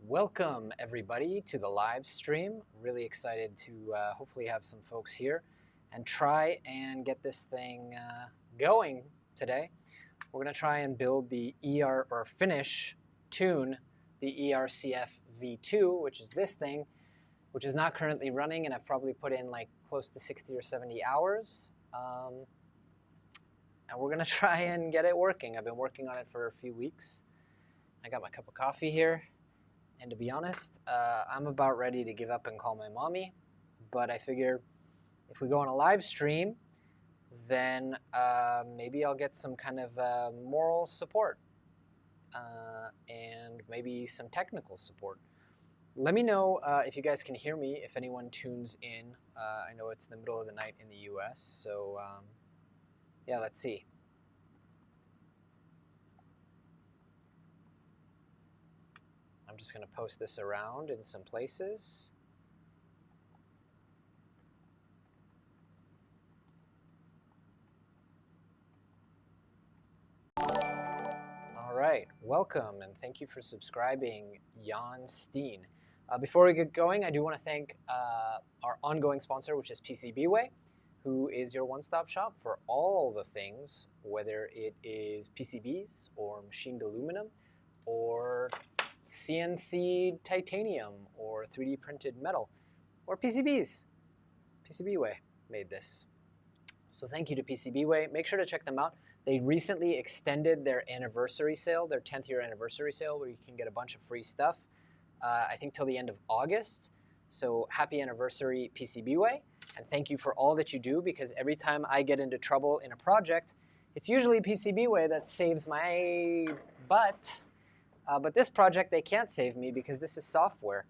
Welcome everybody to the live stream. Really excited to hopefully have some folks here and try and get this thing going today. We're going to try and build the tune the ERCF V2, which is this thing, which is not currently running, and I've probably put in like close to 60 or 70 hours. And we're going to try and get it working. I've been working on it for a few weeks. I got my cup of coffee here. And to be honest, I'm about ready to give up and call my mommy. But I figure if we go on a live stream, then maybe I'll get some kind of moral support and maybe some technical support. Let me know if you guys can hear me, if anyone tunes in. I know it's the middle of the night in the US, so yeah, let's see. I'm just going to post this around in some places. All right, welcome and thank you for subscribing, Jan Steen. Before we get going, I do want to thank our ongoing sponsor, which is PCBWay, who is your one-stop shop for all the things, whether it is PCBs or machined aluminum or CNC titanium or 3D printed metal or PCBs. PCBWay made this. So thank you to PCBWay. Make sure to check them out. They recently extended their anniversary sale, their 10th year anniversary sale, where you can get a bunch of free stuff, I think till the end of August. So happy anniversary, PCBWay. And thank you for all that you do, because every time I get into trouble in a project, it's usually PCBWay that saves my butt. But this project, they can't save me because this is software.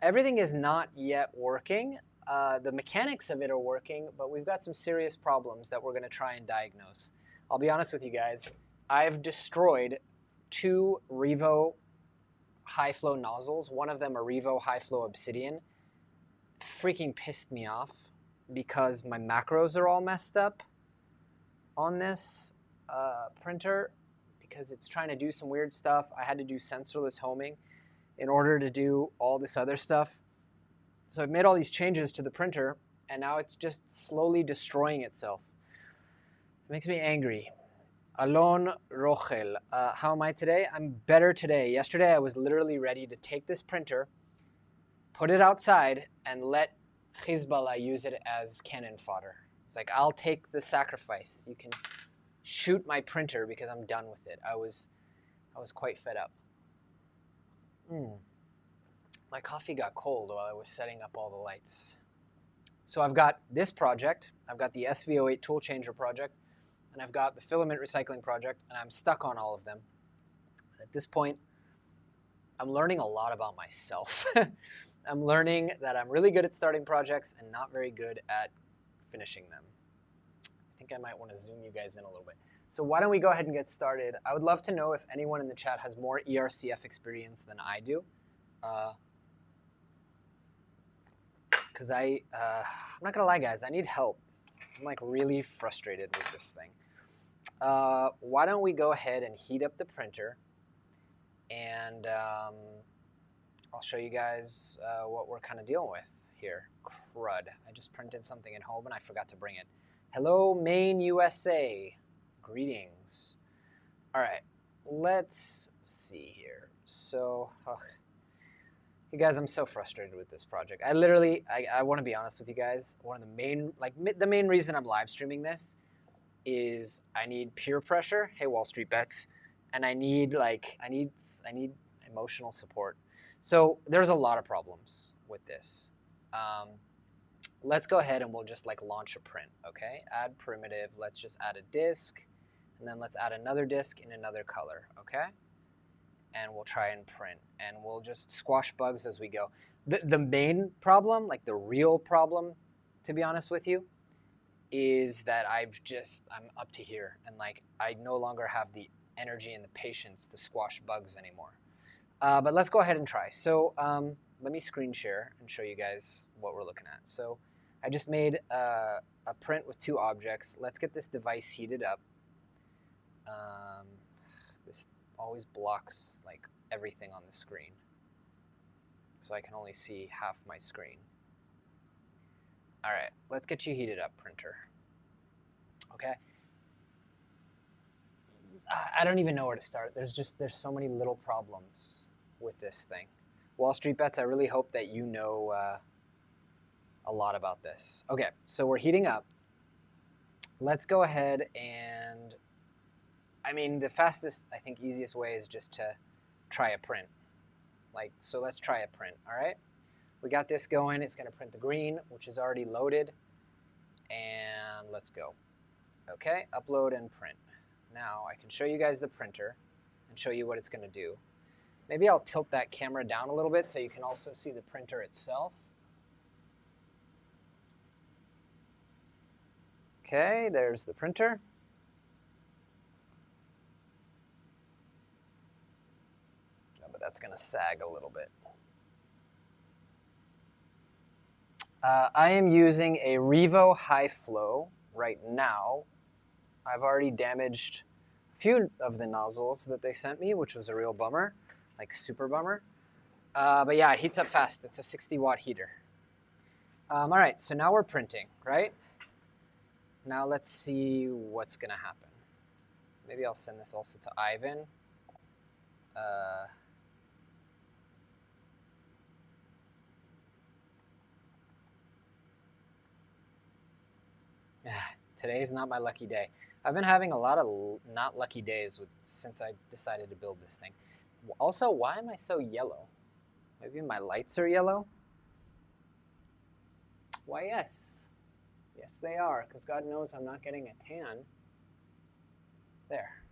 Everything is not yet working. The mechanics of it are working, but we've got some serious problems that we're going to try and diagnose. I'll be honest with you guys. I've destroyed 2 Revo high-flow nozzles. One of them a Revo high-flow Obsidian. Freaking pissed me off because my macros are all messed up on this printer, because it's trying to do some weird stuff. I had to do sensorless homing in order to do all this other stuff. So I've made all these changes to the printer, and now it's just slowly destroying itself. It makes me angry. Alon Rochel, how am I today? I'm better today. Yesterday I was literally ready to take this printer, put it outside, and let Hezbollah use it as cannon fodder. It's like, I'll take the sacrifice. You can shoot my printer because I'm done with it. I was quite fed up. My coffee got cold while I was setting up all the lights. So I've got this project, I've got the SV08 tool changer project, and I've got the filament recycling project, and I'm stuck on all of them. At this point, I'm learning a lot about myself. I'm learning that I'm really good at starting projects and not very good at finishing them. I think I might want to zoom you guys in a little bit. So why don't we go ahead and get started? I would love to know if anyone in the chat has more ERCF experience than I do. Because I'm not going to lie, guys, I need help. I'm like really frustrated with this thing. Why don't we go ahead and heat up the printer, and I'll show you guys what we're kind of dealing with here. Crud. I just printed something at home and I forgot to bring it. Hello, Maine, USA. Greetings. All right, let's see here. So, you guys, I'm so frustrated with this project. I want to be honest with you guys. One of the main reason I'm live streaming this is I need peer pressure. Hey, Wall Street Bets, and I need emotional support. So there's a lot of problems with this. Let's go ahead and we'll just like launch a print, okay? Add primitive, let's just add a disk, and then let's add another disk in another color, okay? And we'll try and print, and we'll just squash bugs as we go. The main problem, like the real problem, to be honest with you, is that I'm up to here, and like I no longer have the energy and the patience to squash bugs anymore. But let's go ahead and try. So let me screen share and show you guys what we're looking at. So I just made a print with 2 objects. Let's get this device heated up. always blocks like everything on the screen. So I can only see half my screen. All right, let's get you heated up, printer. Okay. I don't even know where to start. There's so many little problems with this thing. Wall Street Bets, I really hope that you know a lot about this. Okay, so we're heating up. Let's go ahead and, I mean, the fastest, I think, easiest way is just to try a print. So let's try a print, all right? We got this going. It's going to print the green, which is already loaded. And let's go. Okay, upload and print. Now I can show you guys the printer and show you what it's going to do. Maybe I'll tilt that camera down a little bit so you can also see the printer itself. Okay, there's the printer. Oh, but that's going to sag a little bit. I am using a Revo High Flow right now. I've already damaged a few of the nozzles that they sent me, which was a real bummer, like super bummer. But yeah, it heats up fast. It's a 60-watt heater. All right, so now we're printing, right? Now let's see what's going to happen. Maybe I'll send this also to Ivan. Today's not my lucky day. I've been having a lot of not lucky days since I decided to build this thing. Also, why am I so yellow? Maybe my lights are yellow? Why, yes. Yes, they are, because God knows I'm not getting a tan. There.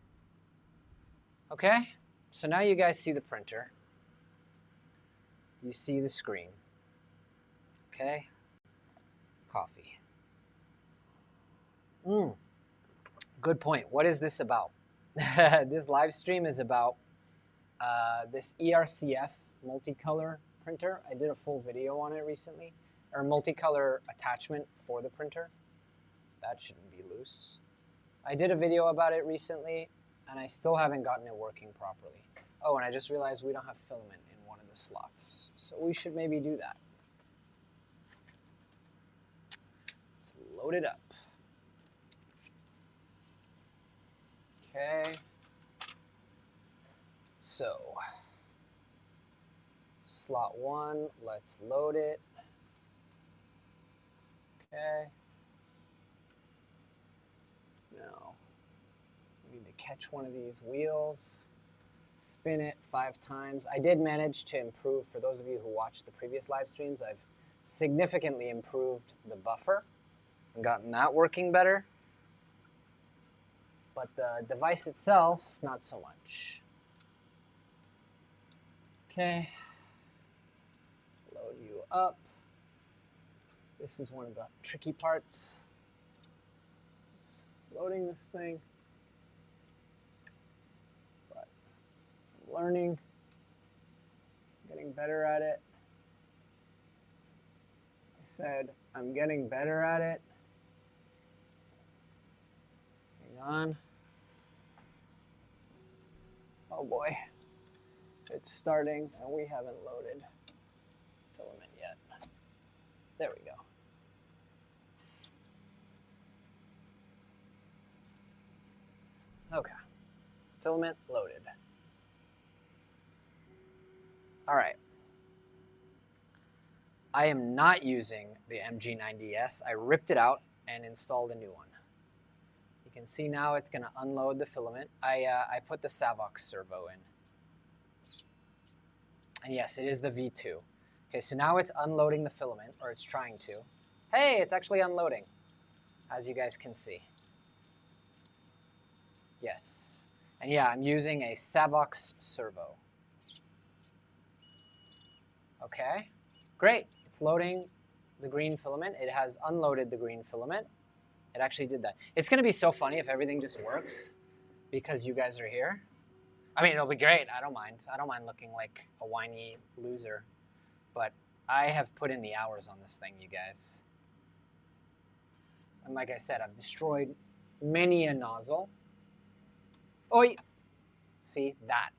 Okay, so now you guys see the printer. You see the screen. Okay, coffee. Good point. What is this about? This live stream is about this ERCF multicolor printer. I did a full video on it recently, or multicolor attachment for the printer. That shouldn't be loose. I did a video about it recently, and I still haven't gotten it working properly. Oh, and I just realized we don't have filament in one of the slots, so we should maybe do that. Let's load it up. Okay. So, slot 1, let's load it. Okay. Now, we need to catch one of these wheels, spin it 5 times. I did manage to improve, for those of you who watched the previous live streams, I've significantly improved the buffer and gotten that working better. But the device itself, not so much. Okay. Load you up. This is one of the tricky parts. It's loading this thing. But I'm learning, getting better at it. I said I'm getting better at it. Hang on. Oh boy. It's starting, and we haven't loaded filament yet. There we go. Okay. Filament loaded. All right. I am not using the MG90S. I ripped it out and installed a new one. You can see now it's going to unload the filament. I put the Savox servo in. And yes, it is the V2. Okay, so now it's unloading the filament, or it's trying to. Hey, it's actually unloading, as you guys can see. Yes. And yeah, I'm using a Savox servo. Okay, great. It's loading the green filament. It has unloaded the green filament. It actually did that. It's going to be so funny if everything just works because you guys are here. I mean, it'll be great. I don't mind. I don't mind looking like a whiny loser. But I have put in the hours on this thing, you guys. And like I said, I've destroyed many a nozzle. Oi! See that?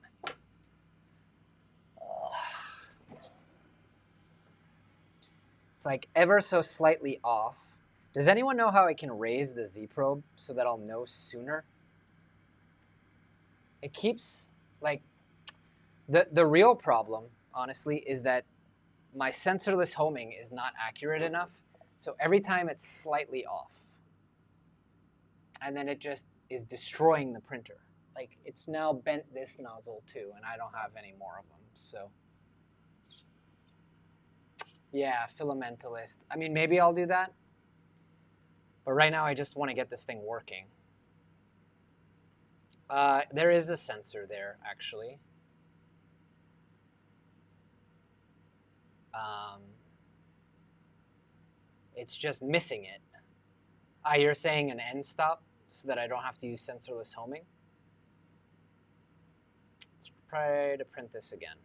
It's like ever so slightly off. Does anyone know how I can raise the Z probe so that I'll know sooner? It keeps, like, the real problem, honestly, is that my sensorless homing is not accurate enough. So every time it's slightly off. And then it just is destroying the printer. Like, it's now bent this nozzle too, and I don't have any more of them, so. Yeah, filamentalist. I mean, maybe I'll do that. But right now I just want to get this thing working. There is a sensor there, actually. It's just missing it. You're saying an end stop so that I don't have to use sensorless homing? Let's try to print this again.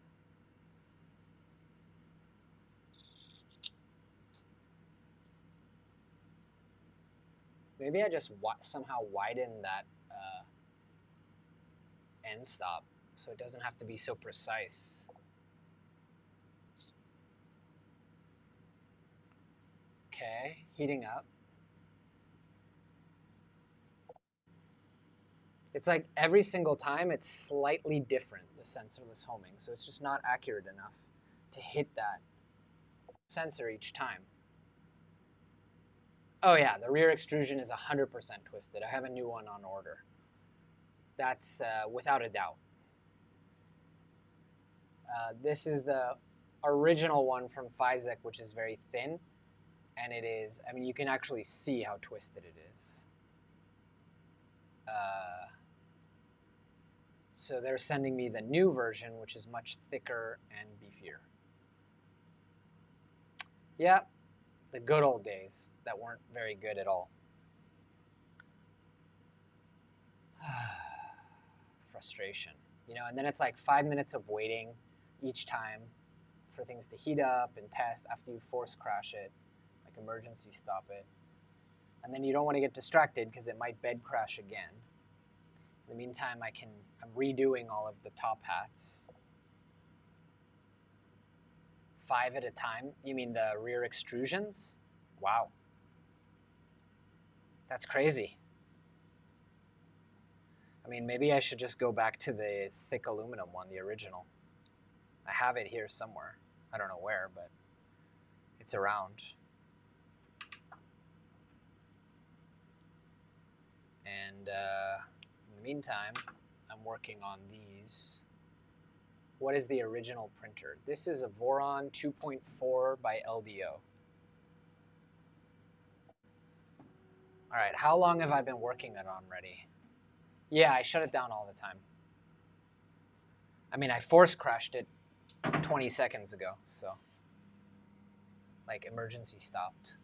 Maybe I just somehow widen that end stop so it doesn't have to be so precise. Okay, heating up. It's like every single time it's slightly different, the sensorless homing, so it's just not accurate enough to hit that sensor each time. Oh yeah, the rear extrusion is 100% twisted. I have a new one on order. That's without a doubt. This is the original one from Physek, which is very thin. And it is, I mean, you can actually see how twisted it is. So they're sending me the new version, which is much thicker and beefier. Yeah, the good old days that weren't very good at all. Frustration, you know, and then it's like 5 minutes of waiting each time for things to heat up and test after you force crash it, like emergency stop it. And then you don't want to get distracted because it might bed crash again. In the meantime, I'm redoing all of the top hats. 5 at a time? You mean the rear extrusions? Wow. That's crazy. I mean, maybe I should just go back to the thick aluminum one, the original. I have it here somewhere. I don't know where, but it's around. And in the meantime, I'm working on these. What is the original printer? This is a Voron 2.4 by LDO. All right, how long have I been working it on already? Yeah, I shut it down all the time. I mean, I force crashed it 20 seconds ago, so like emergency stopped.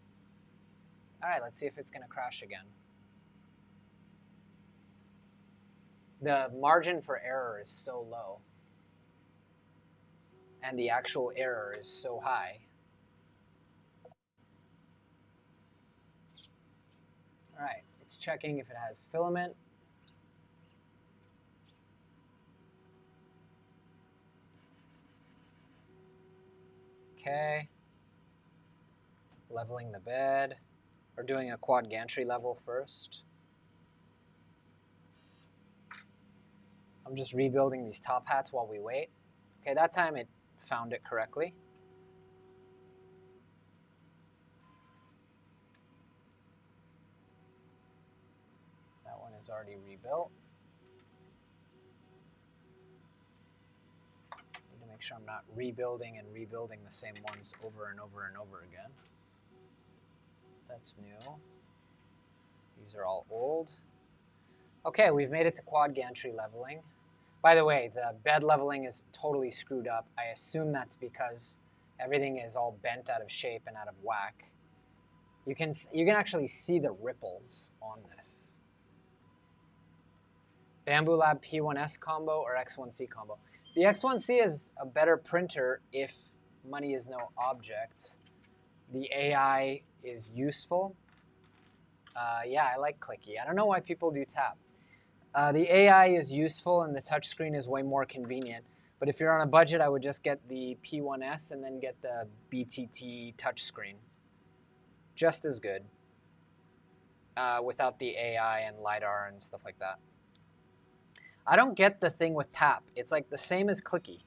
All right, let's see if it's gonna crash again. The margin for error is so low, and the actual error is so high. All right, it's checking if it has filament. Okay. Leveling the bed. We're doing a quad gantry level first. I'm just rebuilding these top hats while we wait. Okay, that time it found it correctly. That one is already rebuilt. Need to make sure I'm not rebuilding and rebuilding the same ones over and over and over again. That's new. These are all old. Okay, we've made it to quad gantry leveling. By the way, the bed leveling is totally screwed up. I assume that's because everything is all bent out of shape and out of whack. You can actually see the ripples on this. Bamboo Lab P1S combo or X1C combo? The X1C is a better printer if money is no object. The AI is useful. Yeah, I like clicky. I don't know why people do tap. The AI is useful and the touchscreen is way more convenient. But if you're on a budget, I would just get the P1S and then get the BTT touchscreen. Just as good without the AI and LiDAR and stuff like that. I don't get the thing with tap. It's like the same as clicky,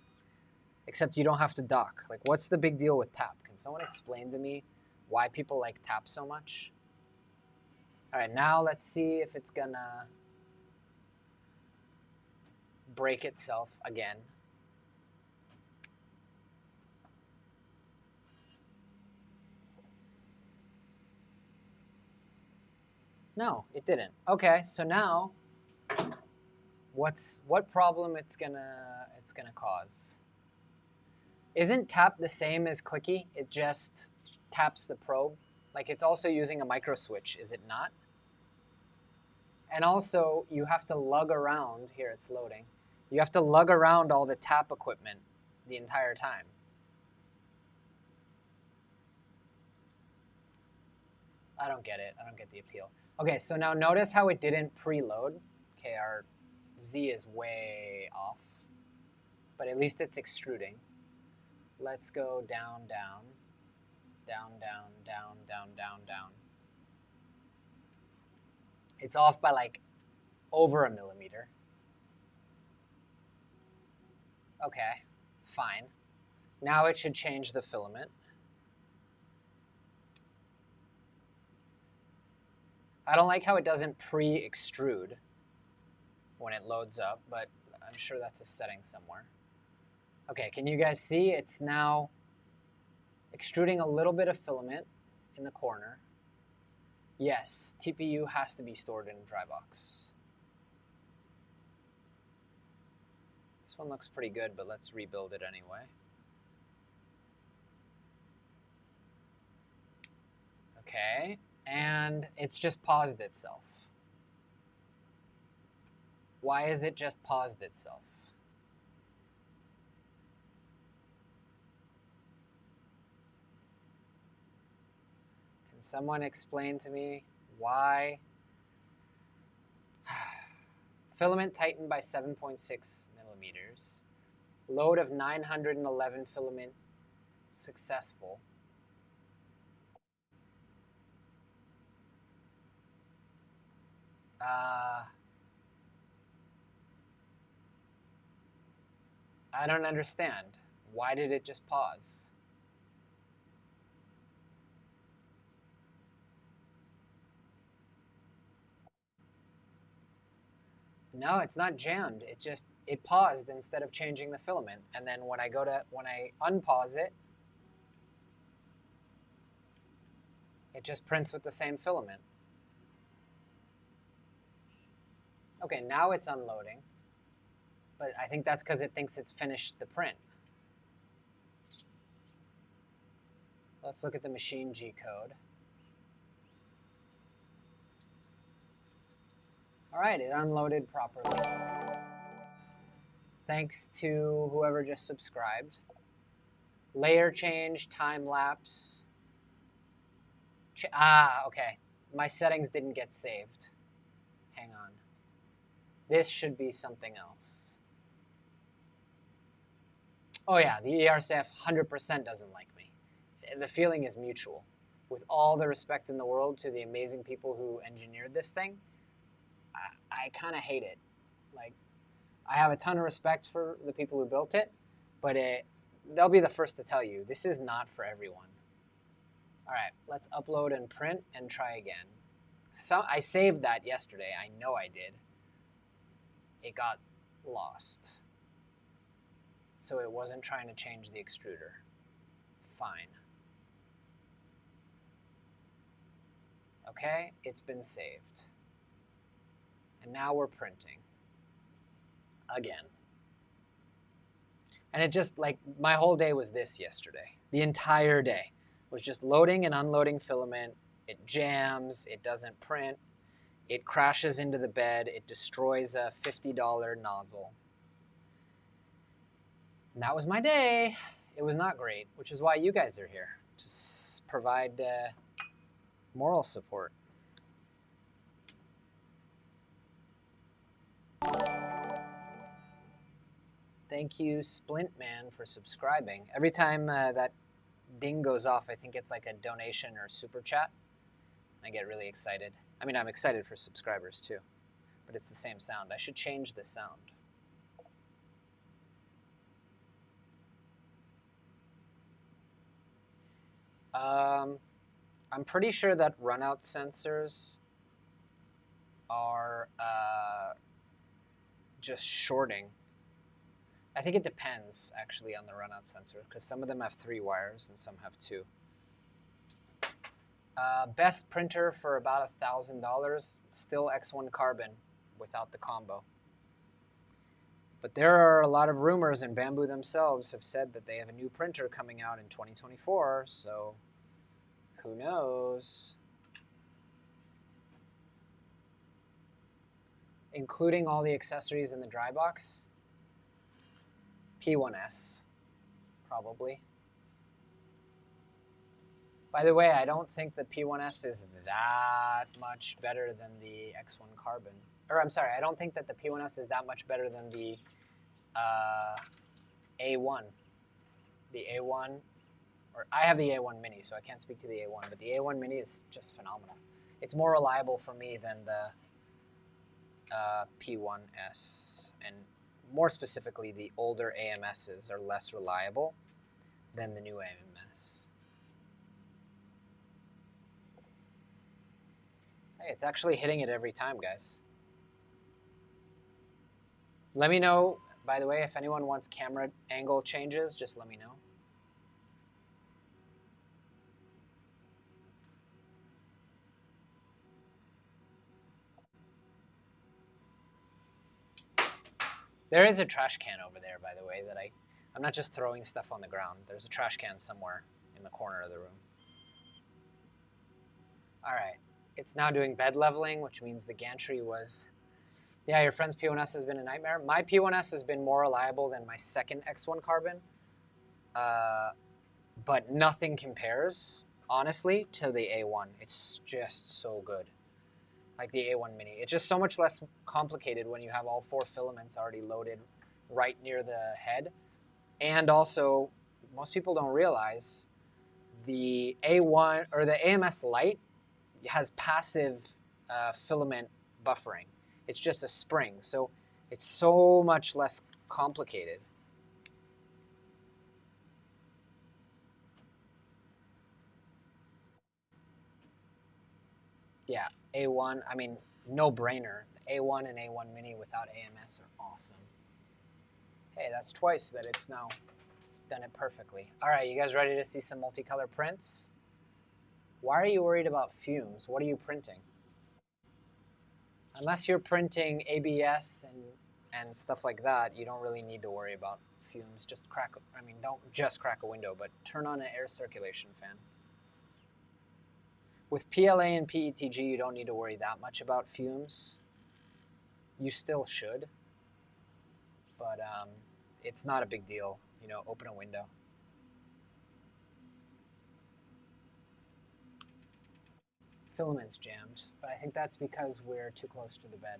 except you don't have to dock. Like, what's the big deal with tap? Can someone explain to me why people like tap so much? All right, now let's see if it's gonna break itself again. No, it didn't. Okay, so now what problem it's gonna cause? Isn't tap the same as clicky? It just taps the probe. Like, it's also using a micro switch, is it not? And also, you have to lug around, here it's loading, you have to lug around all the tap equipment the entire time. I don't get it. I don't get the appeal. Okay, so now notice how it didn't preload. Okay, our Z is way off, but at least it's extruding. Let's go down, down, down, down, down, down, down, down. It's off by like over a millimeter. Okay, fine. Now it should change the filament. I don't like how it doesn't pre-extrude when it loads up, but I'm sure that's a setting somewhere. Okay, can you guys see? It's now extruding a little bit of filament in the corner. Yes, TPU has to be stored in dry box. This one looks pretty good, but let's rebuild it anyway. Okay, and it's just paused itself. Why is it just paused itself? Can someone explain to me why? Filament tightened by 7.6 millimeters. Load of 911 filament successful. I don't understand. Why did it just pause? No, it's not jammed. It paused instead of changing the filament. And then when I unpause it, it just prints with the same filament. Okay, now it's unloading. But I think that's because it thinks it's finished the print. Let's look at the machine G code. All right, it unloaded properly. Thanks to whoever just subscribed. Layer change, time lapse. Okay. My settings didn't get saved. Hang on. This should be something else. Oh yeah, the ERCF 100% doesn't like me. The feeling is mutual. With all the respect in the world to the amazing people who engineered this thing, I kind of hate it. Like, I have a ton of respect for the people who built it, but they'll be the first to tell you, this is not for everyone. All right, let's upload and print and try again. I saved that yesterday. I know I did. It got lost. So it wasn't trying to change the extruder. Fine. Okay, it's been saved. And now we're printing. Again. And it just, like, my whole day was this yesterday. The entire day was just loading and unloading filament. It jams, it doesn't print, it crashes into the bed, it destroys a $50 nozzle. And that was my day. It was not great, which is why you guys are here, to provide moral support. Thank you, Splintman, for subscribing. Every time that ding goes off, I think it's like a donation or super chat. I get really excited. I mean, I'm excited for subscribers too, but it's the same sound. I should change the sound. I'm pretty sure that runout sensors are just shorting. I think it depends, actually, on the runout sensor, because some of them have 3 wires and some have 2. Best printer for about $1,000, still X1 Carbon without the combo. But there are a lot of rumors, and Bamboo themselves have said that they have a new printer coming out in 2024, so who knows? Including all the accessories in the dry box, P1S, probably. By the way, I don't think the P1S is that much better than the X1 Carbon. Or I'm sorry, I don't think that the P1S is that much better than the A1. The A1, or I have the A1 Mini, so I can't speak to the A1, but the A1 Mini is just phenomenal. It's more reliable for me than the P1S, and more specifically, the older AMSs are less reliable than the new AMS. Hey, it's actually hitting it every time, guys. Let me know, by the way, if anyone wants camera angle changes, just let me know. There is a trash can over there, by the way, that I'm not just throwing stuff on the ground. There's a trash can somewhere in the corner of the room. All right, it's now doing bed leveling, which means the gantry was, yeah, your friend's P1S has been a nightmare. My P1S has been more reliable than my second X1 Carbon, but nothing compares, honestly, to the A1. It's just so good. Like the A1 Mini. It's just so much less complicated when you have all 4 filaments already loaded right near the head. And also, most people don't realize the A1 or the AMS Lite has passive filament buffering. It's just a spring, so it's so much less complicated. Yeah, A1, I mean, no brainer. A1 and A1 Mini without AMS are awesome. Hey, that's twice that it's now done it perfectly. All right, you guys ready to see some multicolor prints? Why are you worried about fumes? What are you printing? Unless you're printing ABS and stuff like that, you don't really need to worry about fumes. Just crack, I mean, don't just crack a window, but turn on an air circulation fan. With PLA and PETG, you don't need to worry that much about fumes. You still should, but it's not a big deal. You know, open a window. Filament's jammed, but I think that's because we're too close to the bed.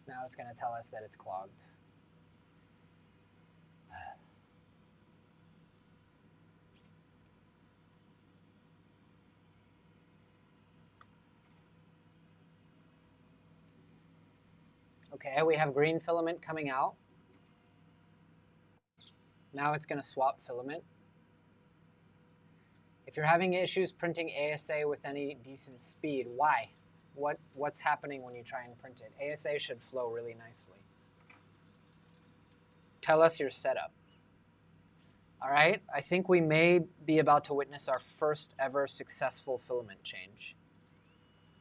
Now it's going to tell us that it's clogged. Okay, we have green filament coming out. Now it's going to swap filament. If you're having issues printing ASA with any decent speed, why? What's happening when you try and print it? ASA should flow really nicely. Tell us your setup. All right, I think we may be about to witness our first ever successful filament change.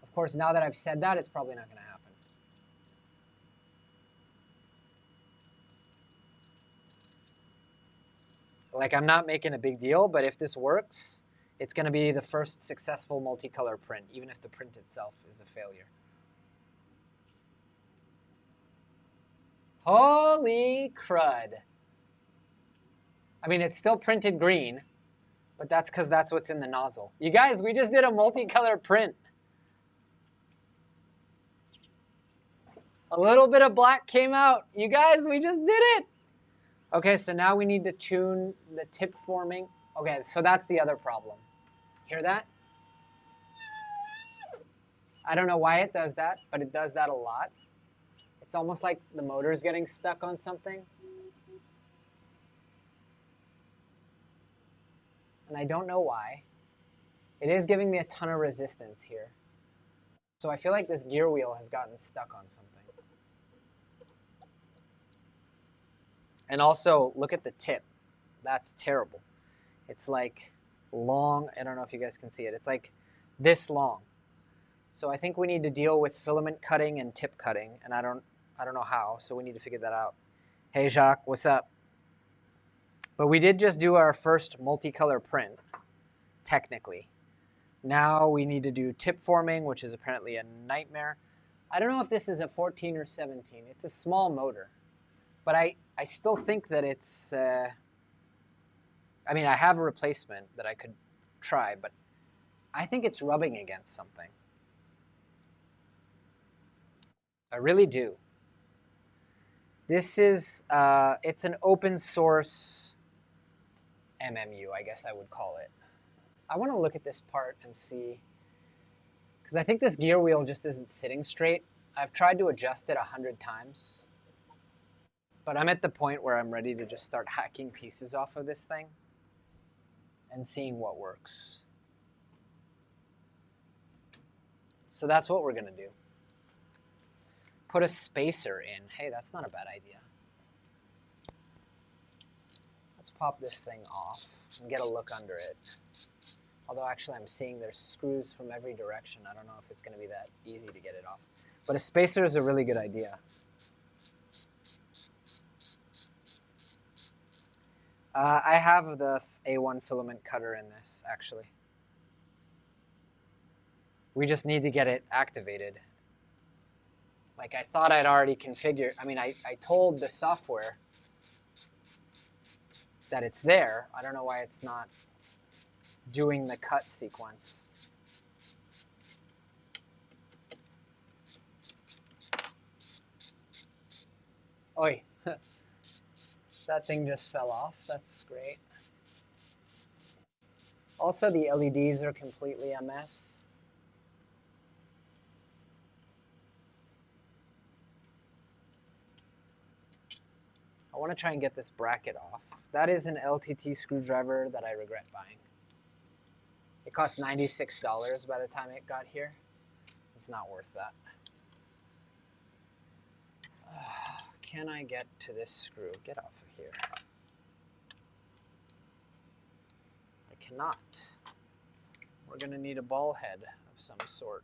Of course, now that I've said that, it's probably not going to happen. Like, I'm not making a big deal, but if this works, it's going to be the first successful multicolor print, even if the print itself is a failure. Holy crud. I mean, it's still printed green, but that's because that's what's in the nozzle. You guys, we just did a multicolor print. A little bit of black came out. You guys, we just did it. Okay, so now we need to tune the tip forming. Okay, so that's the other problem. Hear that? I don't know why it does that, but it does that a lot. It's almost like the motor's getting stuck on something. And I don't know why. It is giving me a ton of resistance here. So I feel like this gear wheel has gotten stuck on something. And also, look at the tip. That's terrible. It's like long. I don't know if you guys can see it. It's like this long. So I think we need to deal with filament cutting and tip cutting, and I don't know how, so we need to figure that out. Hey, Jacques, what's up? But we did just do our first multicolor print, technically. Now we need to do tip forming, which is apparently a nightmare. I don't know if this is a 14 or 17. It's a small motor. But I still think that it's, I mean, I have a replacement that I could try, but I think it's rubbing against something. I really do. This is, it's an open source MMU, I guess I would call it. I want to look at this part and see, because I think this gear wheel just isn't sitting straight. I've tried to adjust it 100 times. But I'm at the point where I'm ready to just start hacking pieces off of this thing and seeing what works. So that's what we're going to do. Put a spacer in. Hey, that's not a bad idea. Let's pop this thing off and get a look under it. Although actually I'm seeing there's screws from every direction. I don't know if it's going to be that easy to get it off. But a spacer is a really good idea. I have the A1 filament cutter in this, actually. We just need to get it activated. Like, I thought I'd already configured. I mean, I told the software that it's there. I don't know why it's not doing the cut sequence. Oi. That thing just fell off. That's great. Also, the LEDs are completely a mess. I want to try and get this bracket off. That is an LTT screwdriver that I regret buying. It cost $96 by the time it got here. It's not worth that. Can I get to this screw? Get off of here. I cannot. We're going to need a ball head of some sort.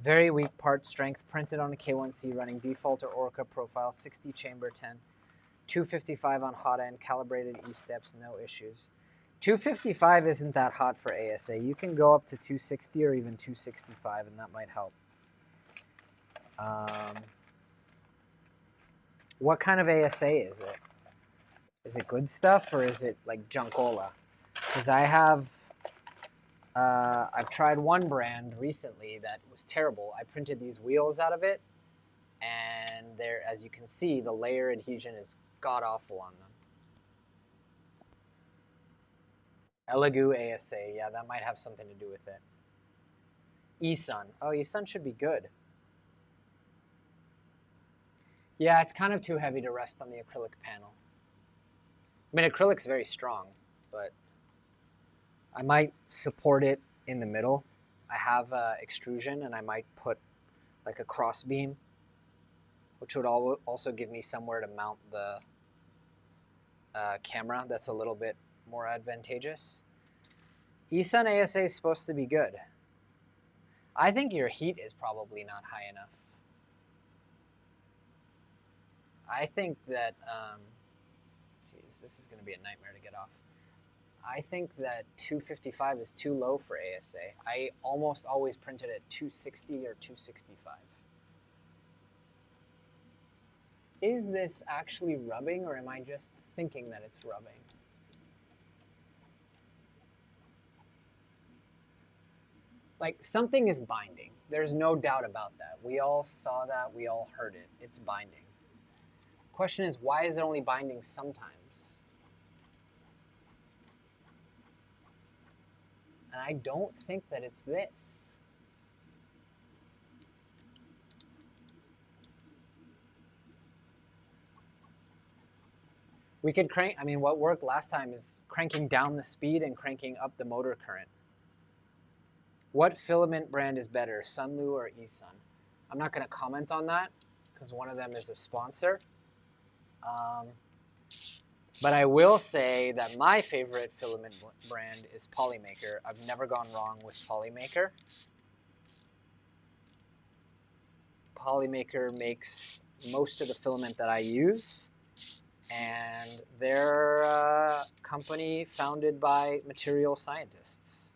Very weak part strength, printed on a K1C running default or Orca profile, 60 chamber 10, 255 on Hotend, calibrated E-steps, no issues. 255 isn't that hot for ASA. You can go up to 260 or even 265, and that might help. What kind of ASA is it? Is it good stuff, or is it like junkola? Because I have, I've tried one brand recently that was terrible. I printed these wheels out of it, and there, as you can see, the layer adhesion is god-awful on them. Elegoo ASA, yeah, that might have something to do with it. eSun, oh, eSun should be good. Yeah, it's kind of too heavy to rest on the acrylic panel. I mean, acrylic's very strong, but I might support it in the middle. I have extrusion, and I might put like a cross beam, which would also give me somewhere to mount the camera that's a little bit more advantageous. eSun ASA is supposed to be good. I think your heat is probably not high enough. I think that, geez, this is going to be a nightmare to get off. I think that 255 is too low for ASA. I almost always print it at 260 or 265. Is this actually rubbing, or am I just thinking that it's rubbing? Like, something is binding. There's no doubt about that. We all saw that. We all heard it. It's binding. Question is, why is it only binding sometimes? And I don't think that it's this. We could crank, I mean, what worked last time is cranking down the speed and cranking up the motor current. What filament brand is better, Sunlu or eSun? I'm not going to comment on that because one of them is a sponsor. But I will say that my favorite filament brand is Polymaker. I've never gone wrong with Polymaker. Polymaker makes most of the filament that I use. And they're a company founded by material scientists.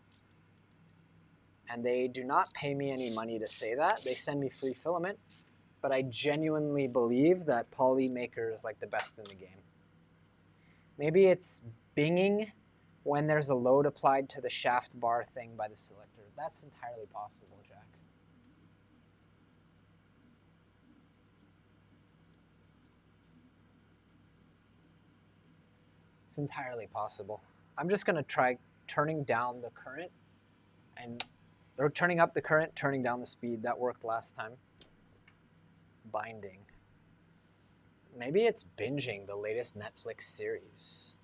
And they do not pay me any money to say that. They send me free filament. But I genuinely believe that Polymaker is like the best in the game. Maybe it's binging when there's a load applied to the shaft bar thing by the selector. That's entirely possible, Jack. It's entirely possible. I'm just going to try turning down the current or turning up the current, turning down the speed. That worked last time. Binding. Maybe it's binging the latest Netflix series.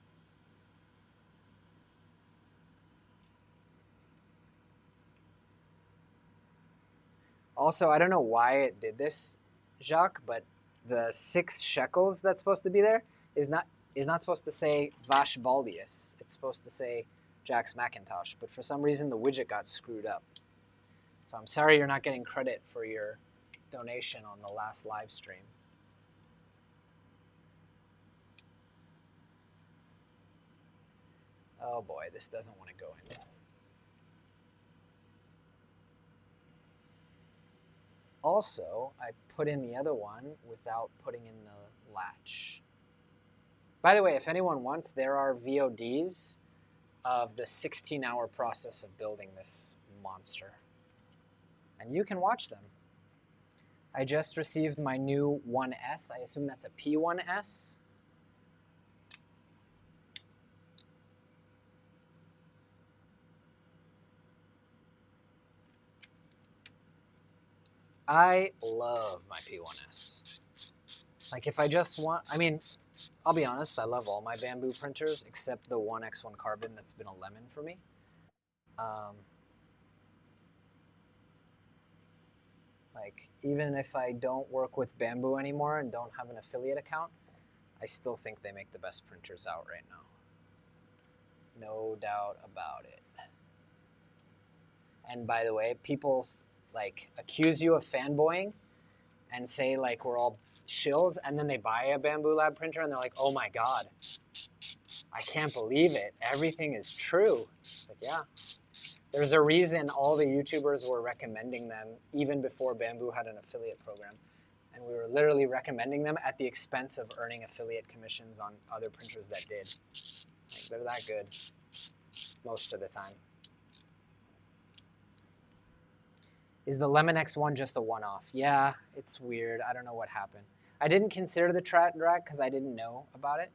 Also, I don't know why it did this, Jacques, but the 6 shekels that's supposed to be there is not supposed to say Vash Baldius. It's supposed to say Jack's Macintosh. But for some reason, the widget got screwed up. So I'm sorry you're not getting credit for your donation on the last live stream. Oh boy, this doesn't want to go in. Also, I put in the other one without putting in the latch. By the way, if anyone wants, there are VODs of the 16-hour process of building this monster. And you can watch them. I just received my new 1S. I assume that's a P1S. I love my P1S. Like if I just want, I mean, I'll be honest, I love all my Bamboo printers except the 1X1 Carbon that's been a lemon for me. Like even if I don't work with Bamboo anymore and don't have an affiliate account, I still think they make the best printers out right now. No doubt about it. And by the way, people like accuse you of fanboying and say like we're all shills, and then they buy a Bamboo Lab printer and they're like, oh my God, I can't believe it. Everything is true. It's like, yeah. There's a reason all the YouTubers were recommending them even before Bamboo had an affiliate program. And we were literally recommending them at the expense of earning affiliate commissions on other printers that did. Like, they're that good most of the time. Is the Lemon X1 just a one-off? Yeah, it's weird. I don't know what happened. I didn't consider the track drag because I didn't know about it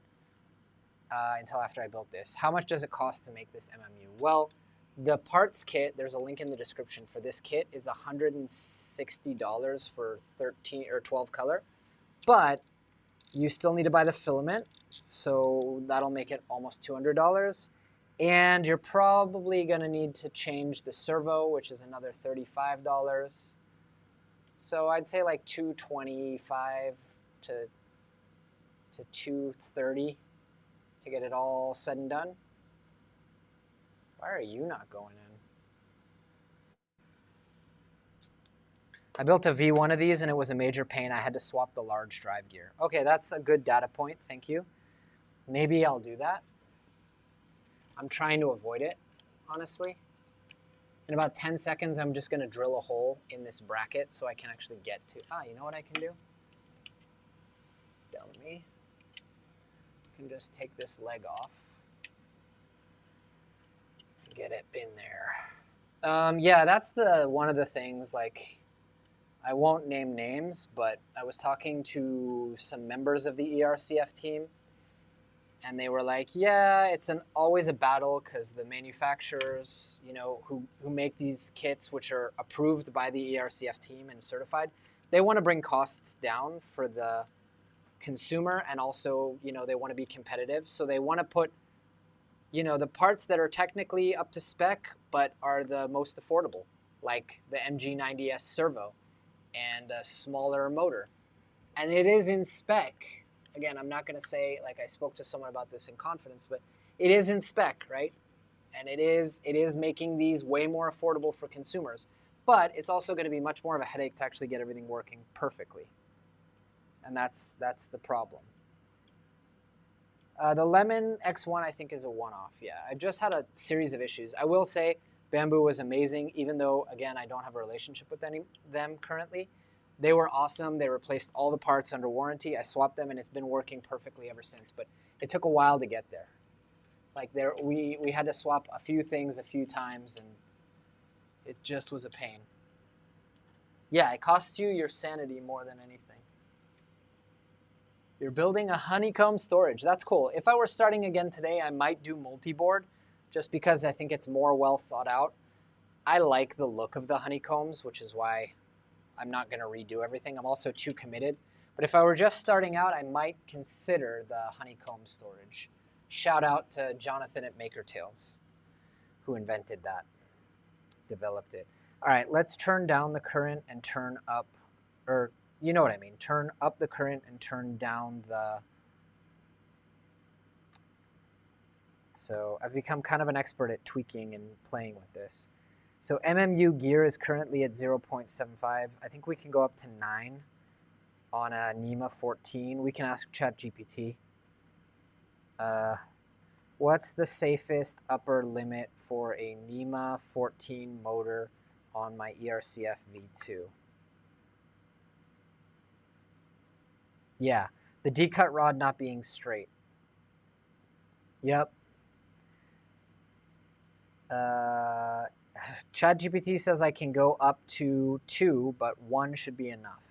until after I built this. How much does it cost to make this MMU? Well, the parts kit, there's a link in the description for this kit, is $160 for 13 or 12 color. But you still need to buy the filament, so that'll make it almost $200. And you're probably going to need to change the servo, which is another $35. So I'd say like $225 to $230 to get it all said and done. Why are you not going in? I built a V1 of these and it was a major pain. I had to swap the large drive gear. Okay, that's a good data point. Thank you. Maybe I'll do that. I'm trying to avoid it, honestly. In about 10 seconds, I'm just going to drill a hole in this bracket so I can actually get to... you know what I can do? Dummy. I can just take this leg off and get it in there. Yeah, that's one of the things, like, I won't name names, but I was talking to some members of the ERCF team, and they were like, yeah, it's always a battle because the manufacturers, you know, who make these kits, which are approved by the ERCF team and certified, they want to bring costs down for the consumer, and also, you know, they want to be competitive. So they want to put, you know, the parts that are technically up to spec but are the most affordable, like the MG90S servo and a smaller motor. And it is in spec. Again, I'm not going to say, like, I spoke to someone about this in confidence, but it is in spec, right? And it is making these way more affordable for consumers. But it's also going to be much more of a headache to actually get everything working perfectly. And that's the problem. The Lemon X1, I think, is a one-off. Yeah, I've just had a series of issues. I will say Bamboo was amazing, even though, again, I don't have a relationship with them currently. They were awesome. They replaced all the parts under warranty. I swapped them, and it's been working perfectly ever since. But it took a while to get there. Like, we had to swap a few things a few times, and it just was a pain. Yeah, it costs you your sanity more than anything. You're building a honeycomb storage. That's cool. If I were starting again today, I might do multi-board, just because I think it's more well thought out. I like the look of the honeycombs, which is why I'm not going to redo everything. I'm also too committed. But if I were just starting out, I might consider the honeycomb storage. Shout out to Jonathan at Maker Tales, who invented that, developed it. All right, let's turn down the current and turn up, or you know what I mean, turn up the current and turn down the... So I've become kind of an expert at tweaking and playing with this. So MMU gear is currently at 0.75. I think we can go up to 9 on a NEMA 14. We can ask ChatGPT. What's the safest upper limit for a NEMA 14 motor on my ERCF V2? Yeah, the D-cut rod not being straight. Yep. ChatGPT says I can go up to 2, but 1 should be enough.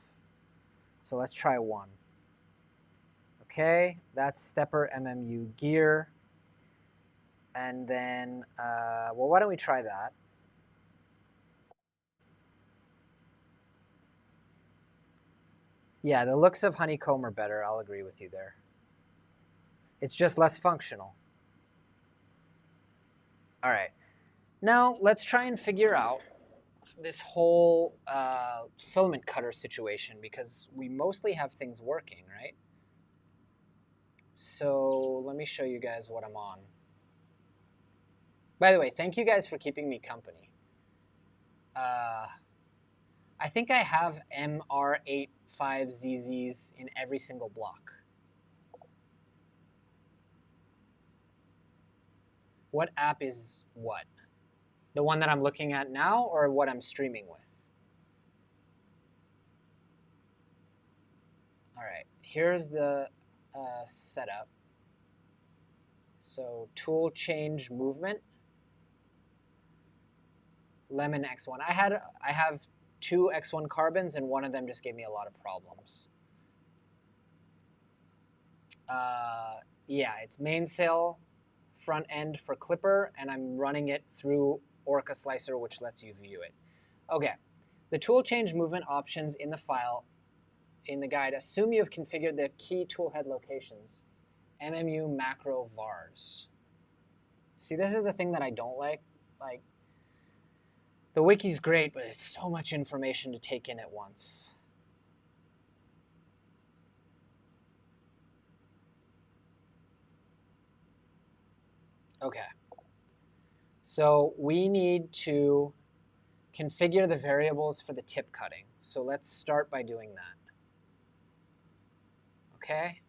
So let's try 1. Okay, that's stepper MMU gear. And then, well, why don't we try that? Yeah, the looks of honeycomb are better. I'll agree with you there. It's just less functional. All right. Now, let's try and figure out this whole filament cutter situation, because we mostly have things working, right? So let me show you guys what I'm on. By the way, thank you guys for keeping me company. I think I have MR85ZZs in every single block. What app is what? The one that I'm looking at now, or what I'm streaming with? All right, here's the setup. So tool change movement. Lemon X1. I have 2 X1 carbons, and one of them just gave me a lot of problems. Yeah, it's mainsail, front end for clipper, and I'm running it through Orca Slicer, which lets you view it. Okay, the tool change movement options in the file, in the guide, assume you have configured the key toolhead locations, MMU macro vars. See, this is the thing that I don't like. Like, the wiki's great, but it's so much information to take in at once. Okay. So we need to configure the variables for the tip cutting. So let's start by doing that. Okay.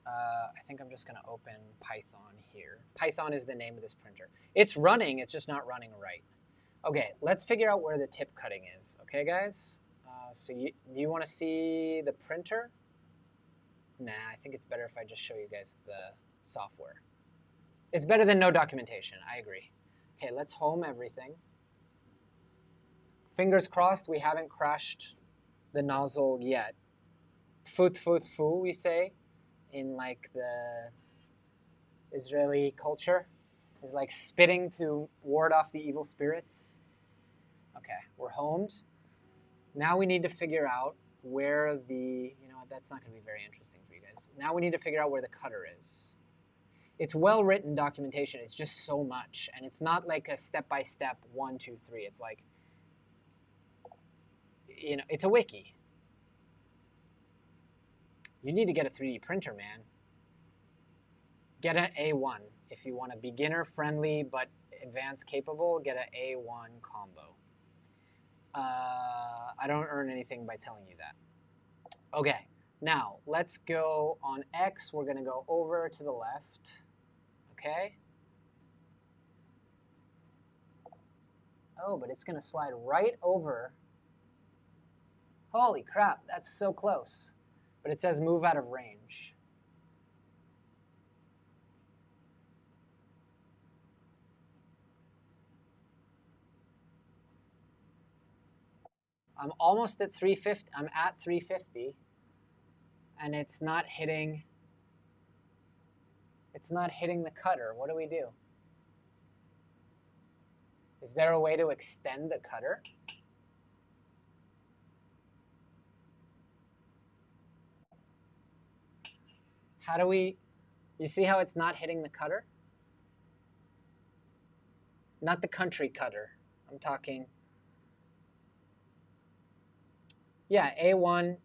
I think I'm just going to open Python here. Python is the name of this printer. It's running, it's just not running right. Okay, let's figure out where the tip cutting is. Okay, guys? So do you want to see the printer? Nah, I think it's better if I just show you guys the software. It's better than no documentation, I agree. Okay, let's home everything. Fingers crossed we haven't crashed the nozzle yet. Tfu tfu tfu, we say, in like the Israeli culture. Is like spitting to ward off the evil spirits. Okay, we're homed. Now we need to figure out where the, you know what, that's not going to be very interesting for you guys. Now we need to figure out where the cutter is. It's well-written documentation. It's just so much. And it's not like a step-by-step 1, 2, 3. It's like, you know, it's a wiki. You need to get a 3D printer, man. Get an A1. If you want a beginner-friendly but advanced capable, get an A1 combo. I don't earn anything by telling you that. Okay, now let's go on X. We're going to go over to the left. Okay. Oh, but it's going to slide right over. Holy crap, that's so close. But it says move out of range. I'm almost at 350. I'm at 350. And it's not hitting. It's not hitting the cutter. What do we do? Is there a way to extend the cutter? How do we, you see how it's not hitting the cutter? Not the country cutter. I'm talking, yeah, A1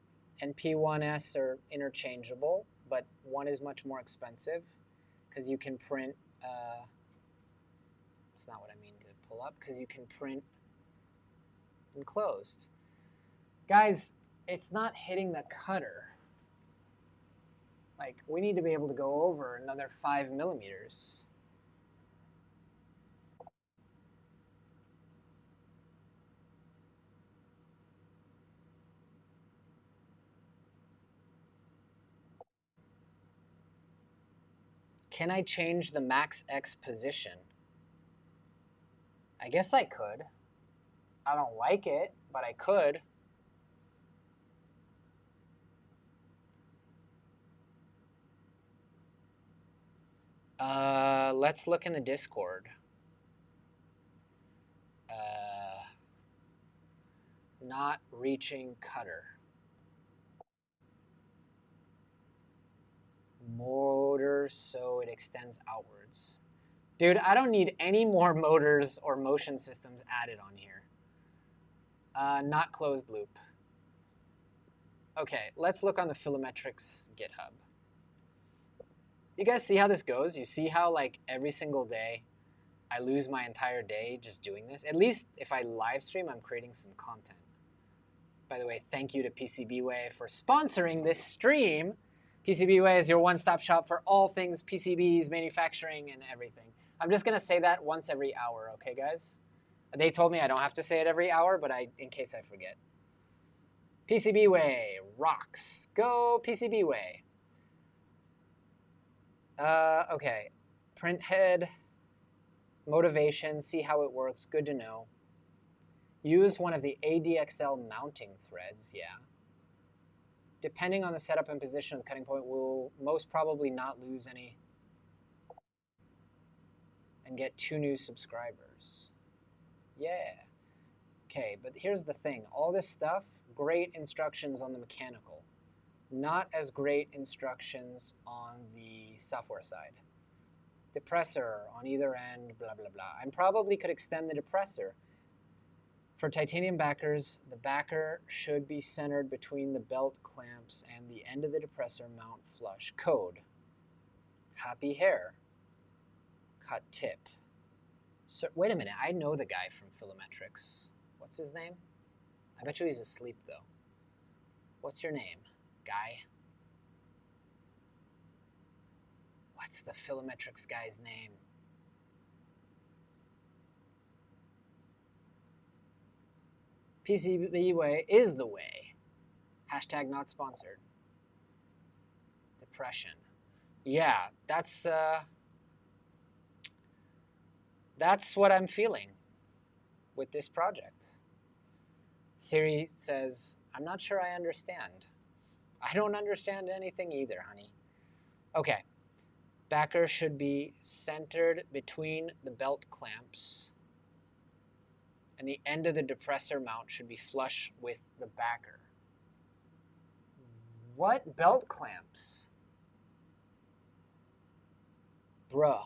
and P1S are interchangeable, but one is much more expensive because you can print, it's not what I mean to pull up, because you can print enclosed. Guys, it's not hitting the cutter. Like, we need to be able to go over another 5 millimeters. Can I change the max X position? I guess I could. I don't like it, but I could. Let's look in the Discord. Not reaching cutter. Motors so it extends outwards. Dude, I don't need any more motors or motion systems added on here. Not closed loop. Okay, let's look on the Filametrics GitHub. You guys see how this goes? You see how like every single day I lose my entire day just doing this? At least if I live stream, I'm creating some content. By the way, thank you to PCBWay for sponsoring this stream. PCBWay is your one-stop shop for all things PCBs, manufacturing, and everything. I'm just going to say that once every hour, okay, guys? They told me I don't have to say it every hour, but in case I forget. PCBWay rocks. Go PCBWay. Okay. Print head. Motivation. See how it works. Good to know. Use one of the ADXL mounting threads. Yeah. Depending on the setup and position of the cutting point, we'll most probably not lose any and get 2 new subscribers. Yeah. Okay, but here's the thing. All this stuff, great instructions on the mechanical. Not as great instructions on the software side. Depressor on either end, blah, blah, blah. I probably could extend the depressor. For titanium backers, the backer should be centered between the belt clamps and the end of the depressor mount flush. Code. Happy hair. Cut tip. So, wait a minute, I know the guy from Filametrics. What's his name? I bet you he's asleep though. What's your name, guy? What's the Filametrics guy's name? PCBWay is the way. Hashtag not sponsored. Depression. Yeah, that's That's what I'm feeling with this project. Siri says, I'm not sure I understand. I don't understand anything either, honey. Okay. Backer should be centered between the belt clamps, and the end of the depressor mount should be flush with the backer. What belt clamps? Bruh.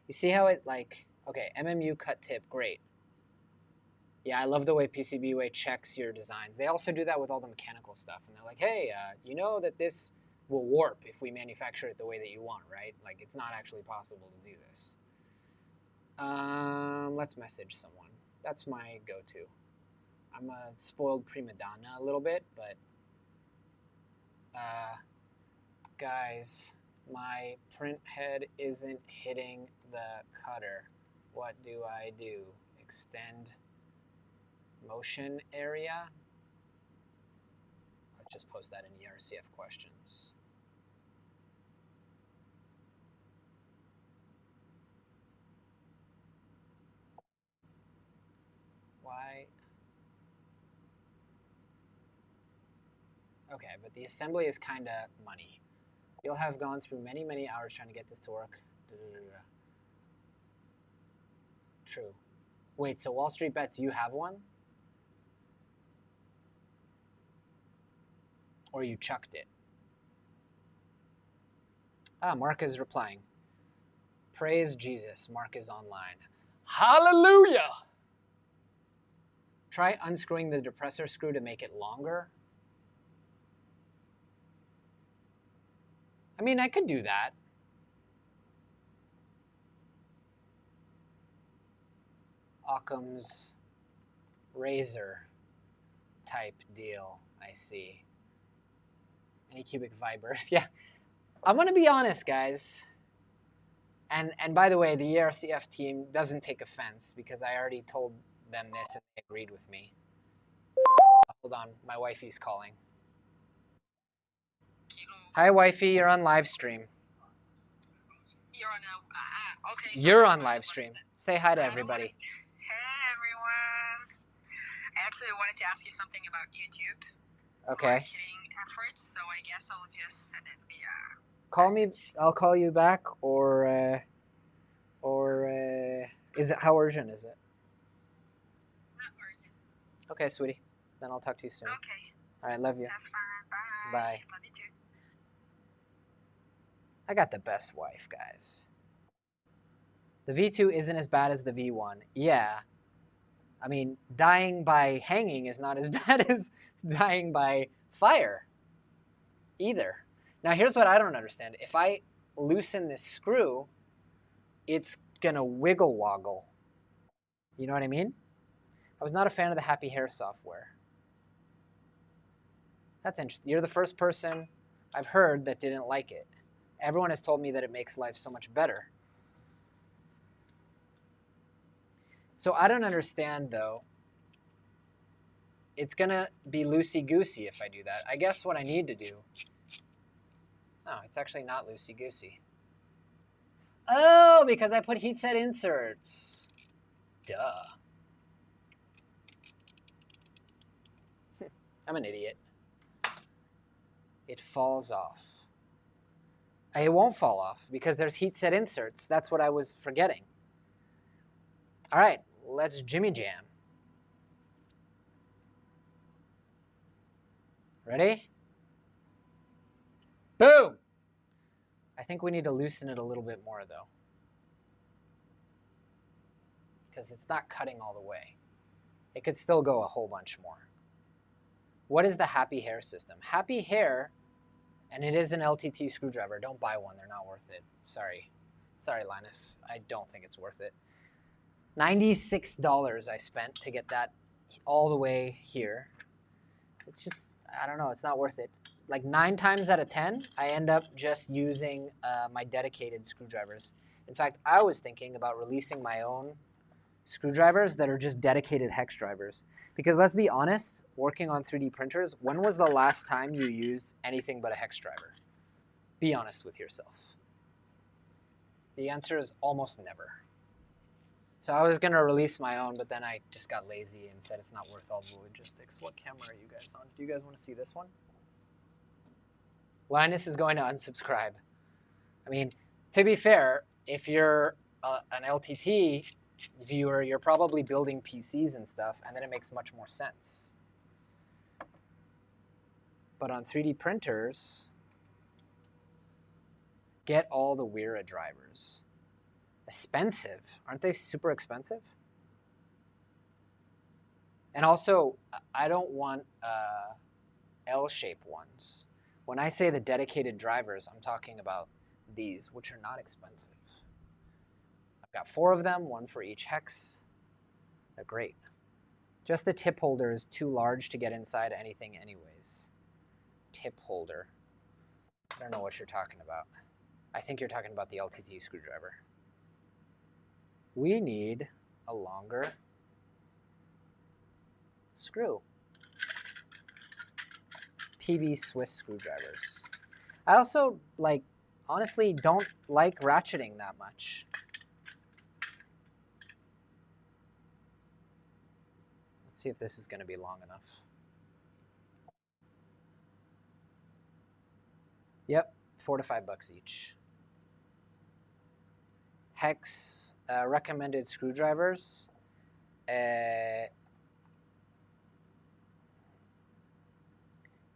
You see how it like, okay, MMU cut tip, great. Yeah, I love the way PCBWay checks your designs. They also do that with all the mechanical stuff. And they're like, hey, you know that this will warp if we manufacture it the way that you want, right? Like, it's not actually possible to do this. Let's message someone. That's my go-to. I'm a spoiled prima donna a little bit, but guys, my print head isn't hitting the cutter. What do I do? Extend motion area? Let's just post that in ERCF questions. Why? Okay, but the assembly is kind of money. You'll have gone through many, many hours trying to get this to work. True. Wait, so Wall Street Bets, you have one? Or you chucked it? Ah, Mark is replying. Praise Jesus, Mark is online. Hallelujah! Try unscrewing the depressor screw to make it longer. I mean, I could do that. Occam's razor type deal, I see. Anycubic fibers, yeah. I'm gonna be honest, guys. And by the way, the ERCF team doesn't take offense because I already told them this and they agreed with me. Hold on, my wifey's calling. Hi, wifey, you're on live stream. You're on now. Okay. You're on live stream. Say hi to everybody. Hey, everyone. I actually wanted to ask you something about YouTube. Okay. Marketing efforts, so I guess I'll just send it via Call me. I'll call you back, or is it, how urgent is it? Not urgent. Okay, sweetie. Then I'll talk to you soon. Okay. All right, love you. Have fun. Bye. Bye. Love you too. I got the best wife, guys. The V2 isn't as bad as the V1. Yeah. I mean, dying by hanging is not as bad as dying by fire either. Now, here's what I don't understand. If I loosen this screw, it's going to wiggle woggle. You know what I mean? I was not a fan of the Happy Hair software. That's interesting. You're the first person I've heard that didn't like it. Everyone has told me that it makes life so much better. So I don't understand, though. It's going to be loosey-goosey if I do that. I guess what I need to do... Oh, it's actually not loosey-goosey. Oh, because I put heat set inserts. Duh. I'm an idiot. It falls off. It won't fall off because there's heat set inserts. That's what I was forgetting. All right, let's jimmy jam. Ready? Boom! I think we need to loosen it a little bit more, though, because it's not cutting all the way. It could still go a whole bunch more. What is the Happy Hair system? Happy Hair, and it is an LTT screwdriver. Don't buy one. They're not worth it. Sorry. Sorry, Linus. I don't think it's worth it. $96 I spent to get that all the way here. It's just, I don't know. It's not worth it. Like 9 times out of 10, I end up just using my dedicated screwdrivers. In fact, I was thinking about releasing my own screwdrivers that are just dedicated hex drivers. Because let's be honest, working on 3D printers, when was the last time you used anything but a hex driver? Be honest with yourself. The answer is almost never. So I was going to release my own, but then I just got lazy and said it's not worth all the logistics. What camera are you guys on? Do you guys want to see this one? Linus is going to unsubscribe. I mean, to be fair, if you're an LTT viewer, you're probably building PCs and stuff, and then it makes much more sense. But on 3D printers, get all the Wera drivers. Expensive. Aren't they super expensive? And also, I don't want L-shaped ones. When I say the dedicated drivers, I'm talking about these, which are not expensive. I've got 4 of them, 1 for each hex. They're great. Just the tip holder is too large to get inside anything anyways. Tip holder. I don't know what you're talking about. I think you're talking about the LTT screwdriver. We need a longer screw. PV Swiss screwdrivers. I also, honestly don't like ratcheting that much. Let's see if this is going to be long enough. Yep, $4 to $5 each. Hex recommended screwdrivers.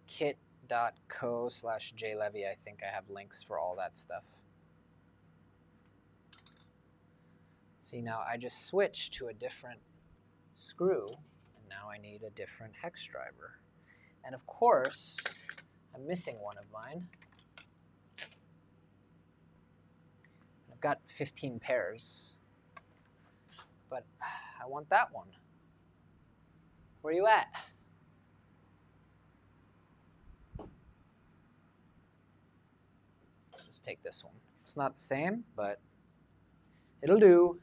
Kit.co/jlevy. I think I have links for all that stuff. See, now I just switched to a different screw, and now I need a different hex driver. And of course, I'm missing one of mine. I've got 15 pairs, but I want that one. Where are you at? Let's take this one. It's not the same, but it'll do.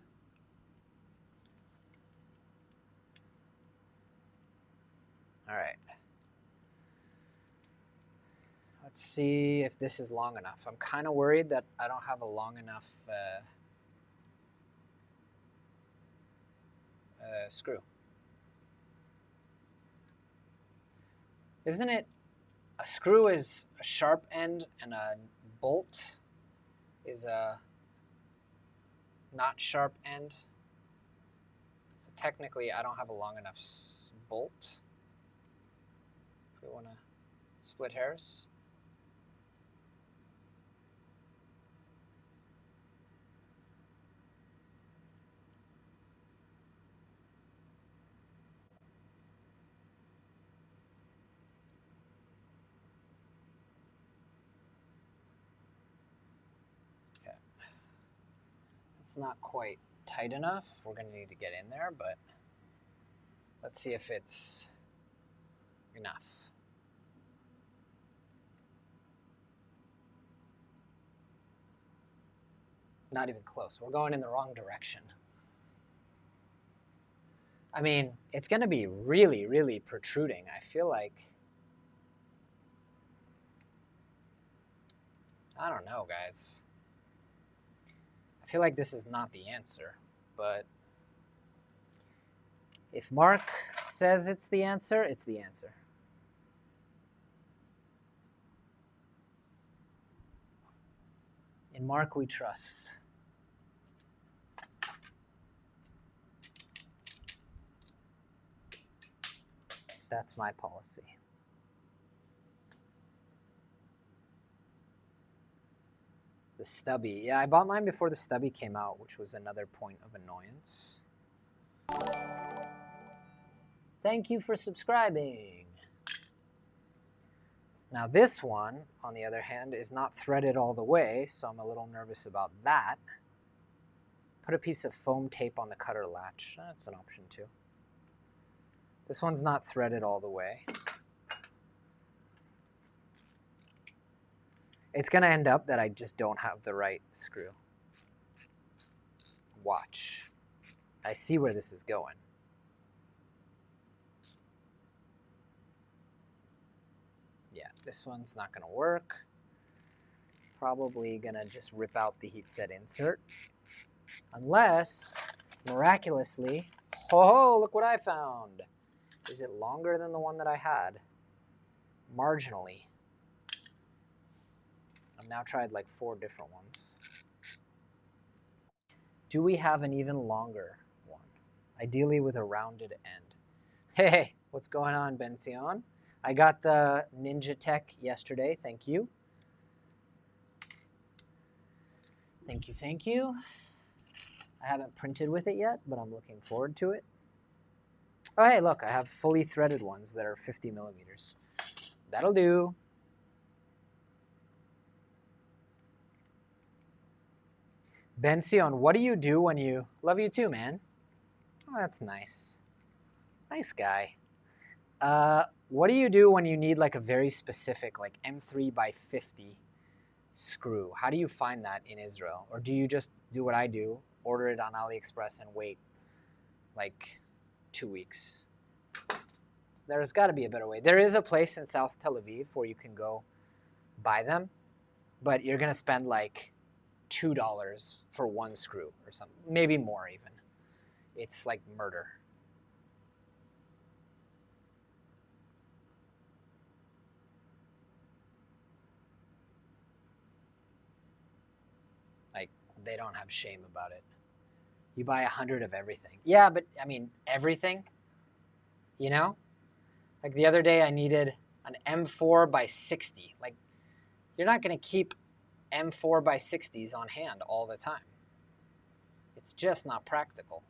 All right. Let's see if this is long enough. I'm kind of worried that I don't have a long enough screw. Isn't it? A screw is a sharp end and a bolt is a not sharp end. So technically, I don't have a long enough bolt. If we want to split hairs. It's not quite tight enough. We're going to need to get in there, but let's see if it's enough. Not even close. We're going in the wrong direction. I mean, it's going to be really, really protruding. I feel like, I don't know, guys. I feel like this is not the answer, but if Mark says it's the answer, it's the answer. In Mark we trust. That's my policy. The stubby. Yeah, I bought mine before the stubby came out, which was another point of annoyance. Thank you for subscribing. Now this one, on the other hand, is not threaded all the way, so I'm a little nervous about that. Put a piece of foam tape on the cutter latch. That's an option too. This one's not threaded all the way. It's going to end up that I just don't have the right screw. Watch. I see where this is going. Yeah, this one's not going to work. Probably going to just rip out the heat set insert. Unless, miraculously, oh, look what I found. Is it longer than the one that I had? Marginally. I've now tried like 4 different ones. Do we have an even longer one? Ideally with a rounded end. Hey, what's going on, Benzion? I got the Ninja Tech yesterday. Thank you. Thank you, thank you. I haven't printed with it yet, but I'm looking forward to it. Oh, hey, look, I have fully threaded ones that are 50 millimeters. That'll do. Benzion, what do you do when you... Love you too, man. Oh, that's nice. Nice guy. What do you do when you need like a very specific, like M3 by 50 screw? How do you find that in Israel? Or do you just do what I do, order it on AliExpress and wait like 2 weeks? There's got to be a better way. There is a place in South Tel Aviv where you can go buy them, but you're going to spend like $2 for 1 screw or something, maybe more even. It's like murder. Like, they don't have shame about it. You buy 100 of everything. Yeah, but I mean, everything, you know? Like the other day I needed an M4 by 60. Like, you're not going to keep M4 by 60s on hand all the time. It's just not practical.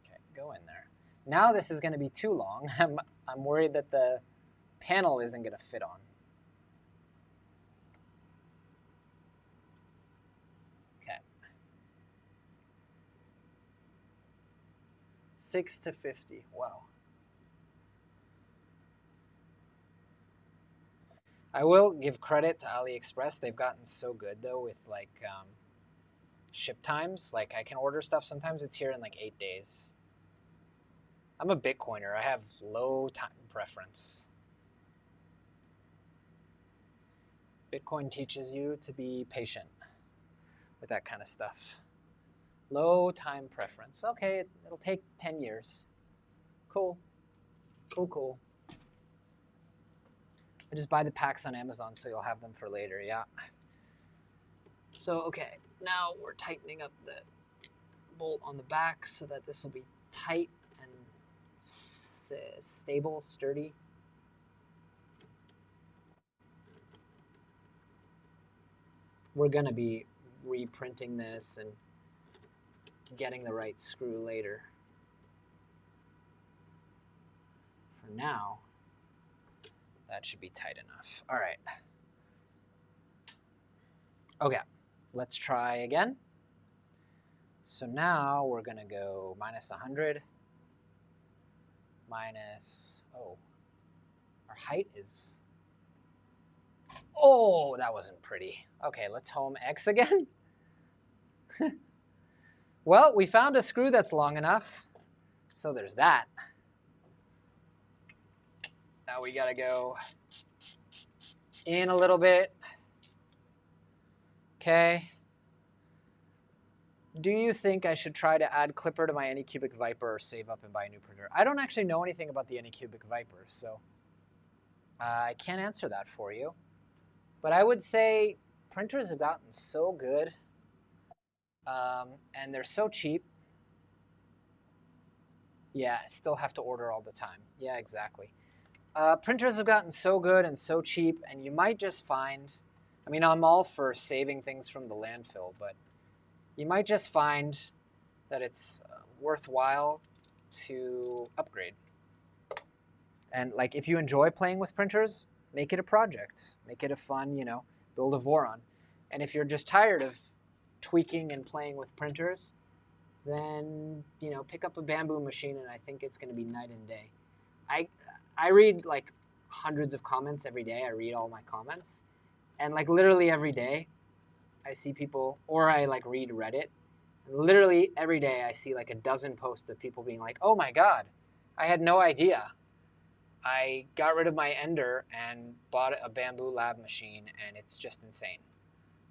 Okay, go in there. Now this is going to be too long. I'm worried that the panel isn't going to fit on. Okay. 6 to 50. Wow. I will give credit to AliExpress. They've gotten so good though with like ship times. Like I can order stuff. Sometimes it's here in like 8 days. I'm a Bitcoiner. I have low time preference. Bitcoin teaches you to be patient with that kind of stuff. Low time preference. Okay, it'll take 10 years. Cool. Cool, cool. I just buy the packs on Amazon so you'll have them for later, yeah. So, okay, now we're tightening up the bolt on the back so that this will be tight and stable, sturdy. We're gonna be reprinting this and getting the right screw later. For now, that should be tight enough. All right. Okay, let's try again. So now we're gonna go minus 100, minus, oh, our height is, oh, that wasn't pretty. Okay, let's home X again. Well, we found a screw that's long enough, so there's that. Now we gotta go in a little bit. Okay. Do you think I should try to add Clipper to my Anycubic Viper or save up and buy a new printer? I don't actually know anything about the Anycubic Viper, so I can't answer that for you. But I would say printers have gotten so good, and they're so cheap. Yeah, I still have to order all the time. Yeah, exactly. Printers have gotten so good and so cheap, and you might just find, I mean, I'm all for saving things from the landfill, but you might just find that it's worthwhile to upgrade. And like, if you enjoy playing with printers, make it a project. Make it a fun, you know, build a Voron. And if you're just tired of tweaking and playing with printers, then, you know, pick up a Bamboo machine, and I think it's going to be night and day. I read like hundreds of comments every day. I read all my comments, And like literally every day I see people, or I like read Reddit. And literally every day I see like a dozen posts of people being like, oh my God, I had no idea. I got rid of my Ender and bought a Bamboo Lab machine, and it's just insane.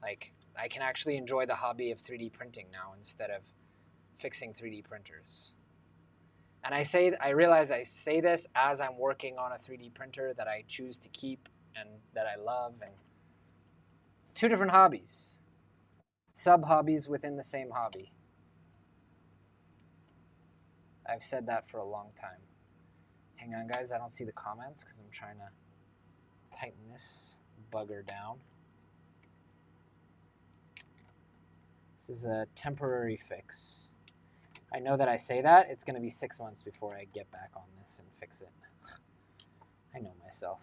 Like, I can actually enjoy the hobby of 3D printing now instead of fixing 3D printers. And I realize I say this as I'm working on a 3D printer that I choose to keep and that I love. And it's two different hobbies, sub-hobbies within the same hobby. I've said that for a long time. Hang on, guys. I don't see the comments because I'm trying to tighten this bugger down. This is a temporary fix. I know that I say that. It's going to be 6 months before I get back on this and fix it. I know myself.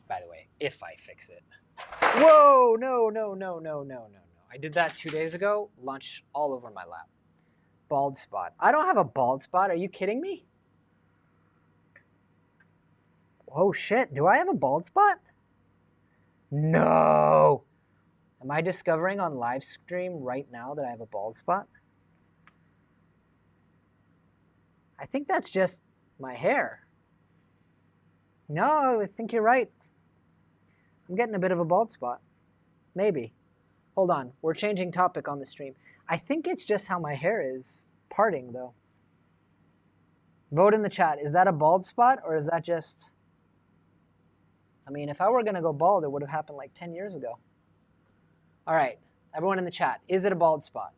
By the way, if I fix it. Whoa, no. I did that 2 days ago. Lunch all over my lap. Bald spot. I don't have a bald spot. Are you kidding me? Oh shit, do I have a bald spot? No. Am I discovering on live stream right now that I have a bald spot? I think that's just my hair. No, I think you're right. I'm getting a bit of a bald spot. Maybe. Hold on, we're changing topic on the stream. I think it's just how my hair is parting, though. Vote in the chat. Is that a bald spot, or is that just... I mean, if I were going to go bald, it would have happened like 10 years ago. All right, everyone in the chat, is it a bald spot?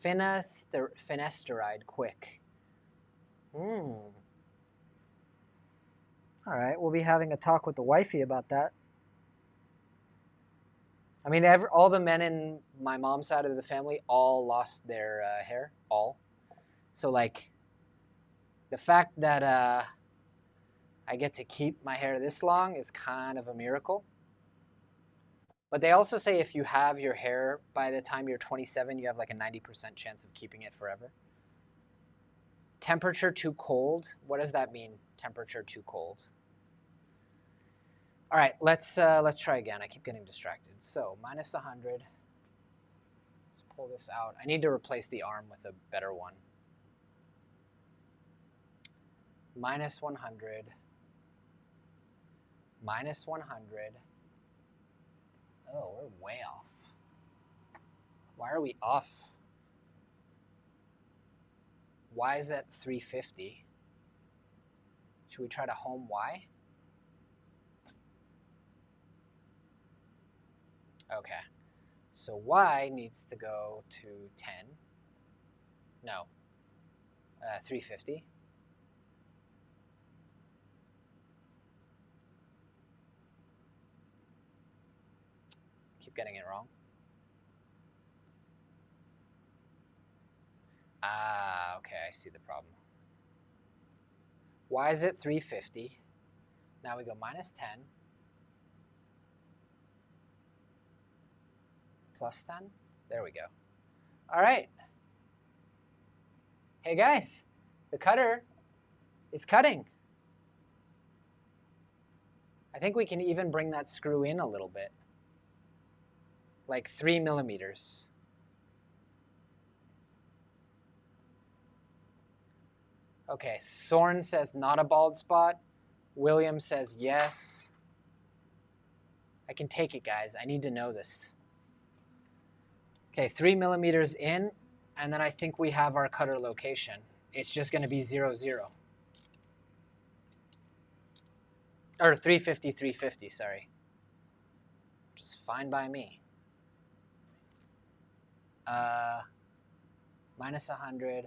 Finasteride, quick. All right, we'll be having a talk with the wifey about that. I mean, all the men in my mom's side of the family all lost their hair, all. So, like, the fact that I get to keep my hair this long is kind of a miracle. But they also say if you have your hair by the time you're 27, you have like a 90% chance of keeping it forever. Temperature too cold. What does that mean, temperature too cold? All right, let's try again. I keep getting distracted. So minus 100. Let's pull this out. I need to replace the arm with a better one. Minus 100. Minus 100. Oh, we're way off. Why are we off? Y is at 350. Should we try to home Y? Okay, so Y needs to go to 10. No, 350. Keep getting it wrong. Ah, okay, I see the problem. Y is at 350. Now we go minus 10. Plus 10. There we go. All right. Hey guys, the cutter is cutting. I think we can even bring that screw in a little bit. Like 3 millimeters. Okay, Sorn says not a bald spot. William says yes. I can take it, guys. I need to know this. Okay, 3 millimeters in, and then I think we have our cutter location. It's just going to be 0, 0. Or 350, 350, sorry. Which is fine by me. Minus 100.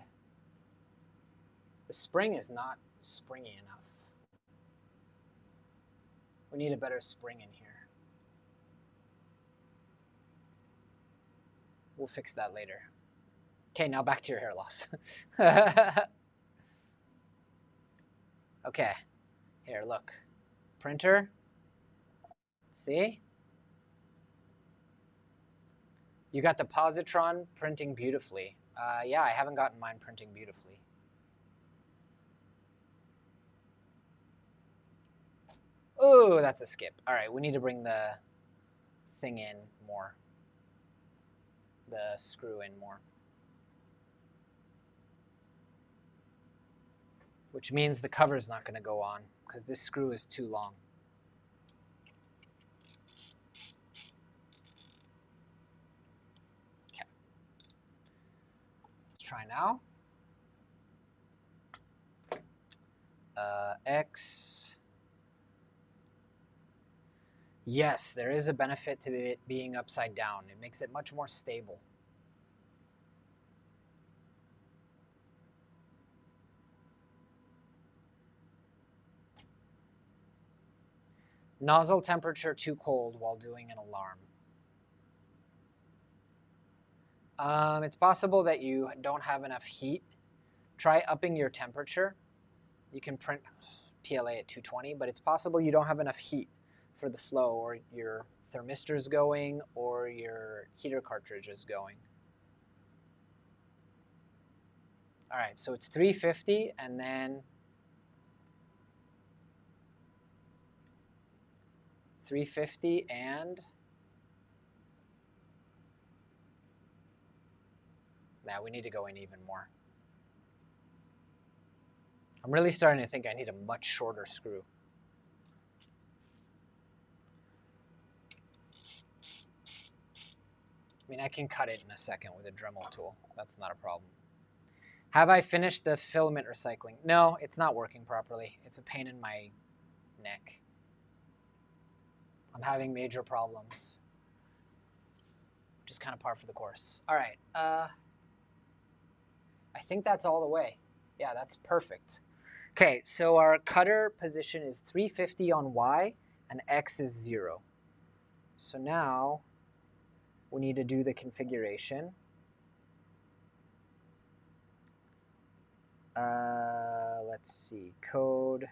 The spring is not springy enough. We need a better spring in here. We'll fix that later. Okay, now back to your hair loss. Okay, here, look. Printer. See? You got the positron printing beautifully. Yeah, I haven't gotten mine printing beautifully. Oh, that's a skip. All right, we need to bring the thing in more. The screw in more. Which means the cover's not going to go on because this screw is too long. Okay. Let's try now. X. Yes, there is a benefit to it being upside down. It makes it much more stable. Nozzle temperature too cold while doing an alarm. It's possible that you don't have enough heat. Try upping your temperature. You can print PLA at 220, but it's possible you don't have enough heat for the flow, or your thermistor is going, or your heater cartridge is going. All right, so it's 350, and then 350, and now we need to go in even more. I'm really starting to think I need a much shorter screw. I mean, I can cut it in a second with a Dremel tool. That's not a problem. Have I finished the filament recycling? No, it's not working properly. It's a pain in my neck. I'm having major problems, which is kind of par for the course. All right. I think that's all the way. Yeah, that's perfect. Okay, so our cutter position is 350 on Y, and X is 0. So now we need to do the configuration. Let's see, code,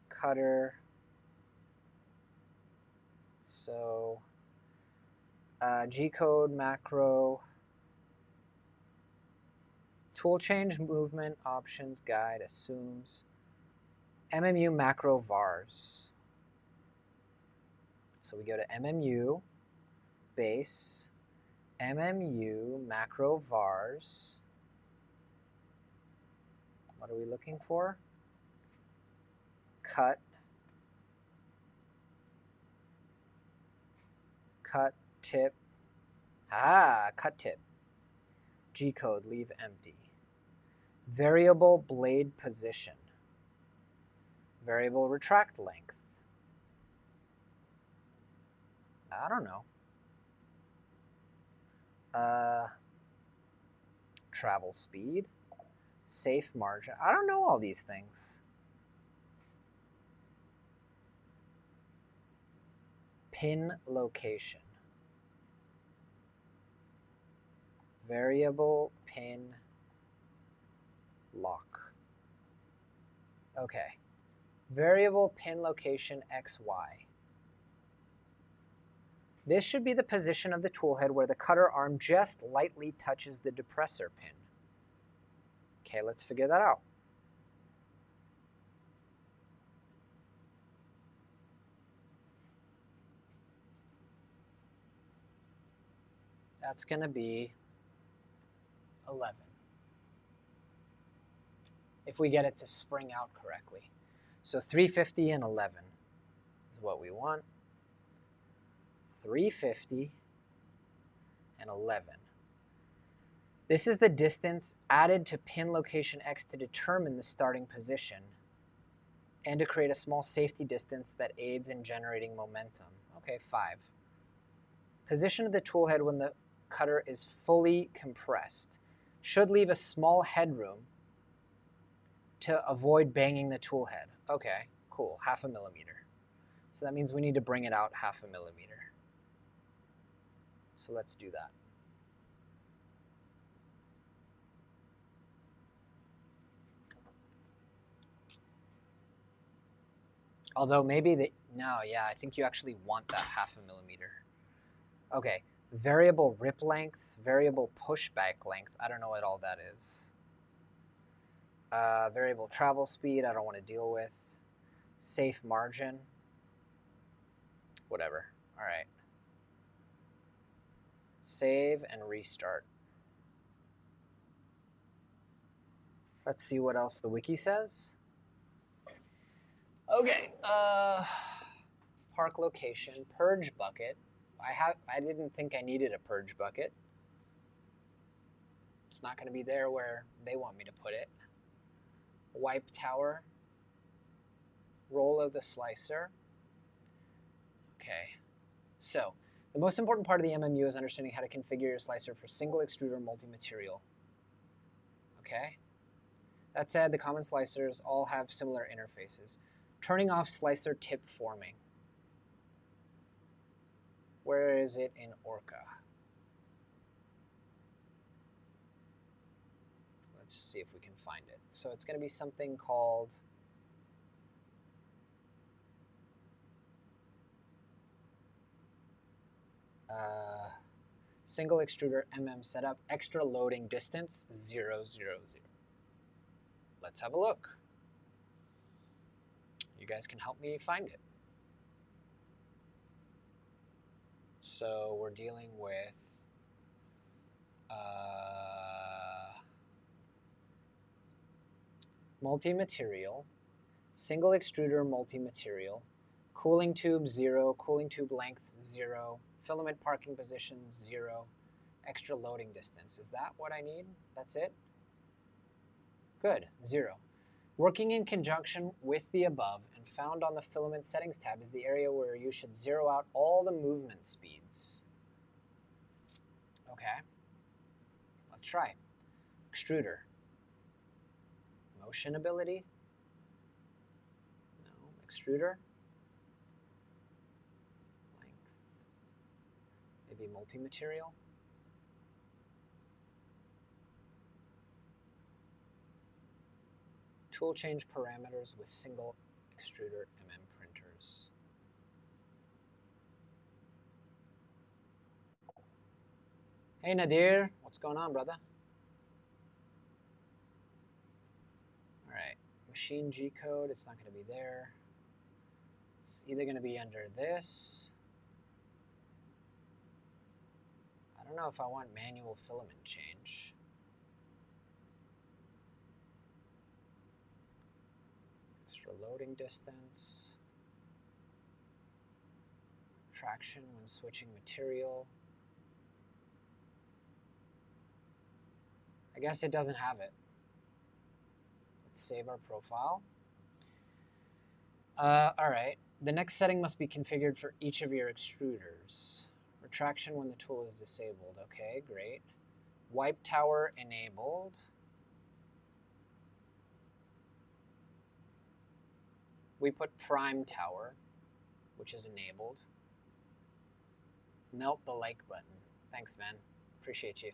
cutter. So G-code macro, tool change movement options guide assumes MMU macro vars. So we go to MMU base, MMU macro vars. What are we looking for? Cut, tip. Cut tip. G-code, leave empty. Variable blade position. Variable retract length. I don't know. Travel speed. Safe margin. I don't know all these things. Pin location. Variable pin lock. Okay. Variable pin location XY. This should be the position of the tool head where the cutter arm just lightly touches the depressor pin. Okay, let's figure that out. That's going to be 11. If we get it to spring out correctly. So 350 and 11 is what we want. 350 and 11. This is the distance added to pin location X to determine the starting position and to create a small safety distance that aids in generating momentum. Okay, 5. Position of the tool head when the cutter is fully compressed. Should leave a small headroom to avoid banging the tool head. Okay, cool, 0.5 millimeter. So that means we need to bring it out 0.5 millimeter. So let's do that. Although maybe no, yeah, I think you actually want that 0.5 millimeter. Okay, Variable rip length, variable pushback length. I don't know what all that is. Variable travel speed, I don't want to deal with. Safe margin. Whatever. All right. Save and restart. Let's see what else the wiki says. Okay. Park location, purge bucket. I didn't think I needed a purge bucket. It's not going to be there where they want me to put it. Wipe tower. Roll of the slicer. Okay. So, the most important part of the MMU is understanding how to configure your slicer for single extruder multi-material. Okay? That said, the common slicers all have similar interfaces. Turning off slicer tip forming. Where is it in Orca? Let's just see if we can find it. So it's going to be something called single extruder setup, extra loading distance 0, 0, 0. Let's have a look. You guys can help me find it. So we're dealing with multi-material, single extruder multi-material, cooling tube 0, cooling tube length 0, filament parking position 0, extra loading distance. Is that what I need? That's it? Good, 0. Working in conjunction with the above and found on the filament settings tab is the area where you should zero out all the movement speeds. Okay, let's try. Extruder. Motion ability? No, extruder. Length. Maybe multi-material. Tool change parameters with single extruder printers. Hey Nadir, what's going on, brother? All right, machine G code, it's not going to be there. It's either going to be under this. I don't know if I want manual filament change. Loading distance, traction when switching material. I guess it doesn't have it. Let's save our profile. All right, the next setting must be configured for each of your extruders. Retraction when the tool is disabled. Okay, great. Wipe tower enabled. We put prime tower, which is enabled. Melt the like button. Thanks, man. Appreciate you.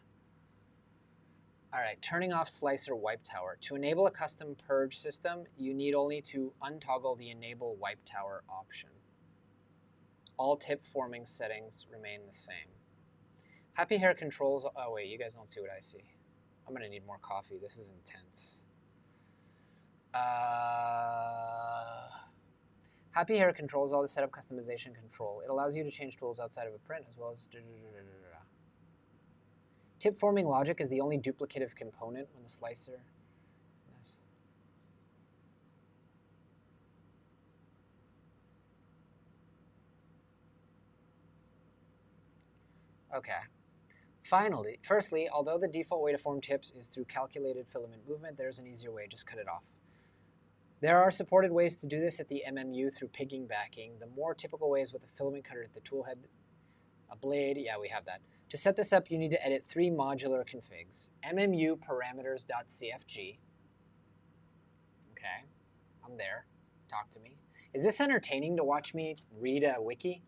All right, turning off slicer wipe tower. To enable a custom purge system, you need only to untoggle the enable wipe tower option. All tip forming settings remain the same. Happy hair controls. Oh wait, you guys don't see what I see. I'm gonna need more coffee. This is intense. Happy hair controls all the setup customization control. It allows you to change tools outside of a print as well as tip forming logic is the only duplicative component when the slicer. Okay. Finally, firstly, although the default way to form tips is through calculated filament movement, there's an easier way. Just cut it off. There are supported ways to do this at the MMU through piggybacking. The more typical way is with a filament cutter at the tool head, a blade. Yeah, we have that. To set this up, you need to edit 3 modular configs. MMU parameters.cfg. Okay, I'm there. Talk to me. Is this entertaining to watch me read a wiki?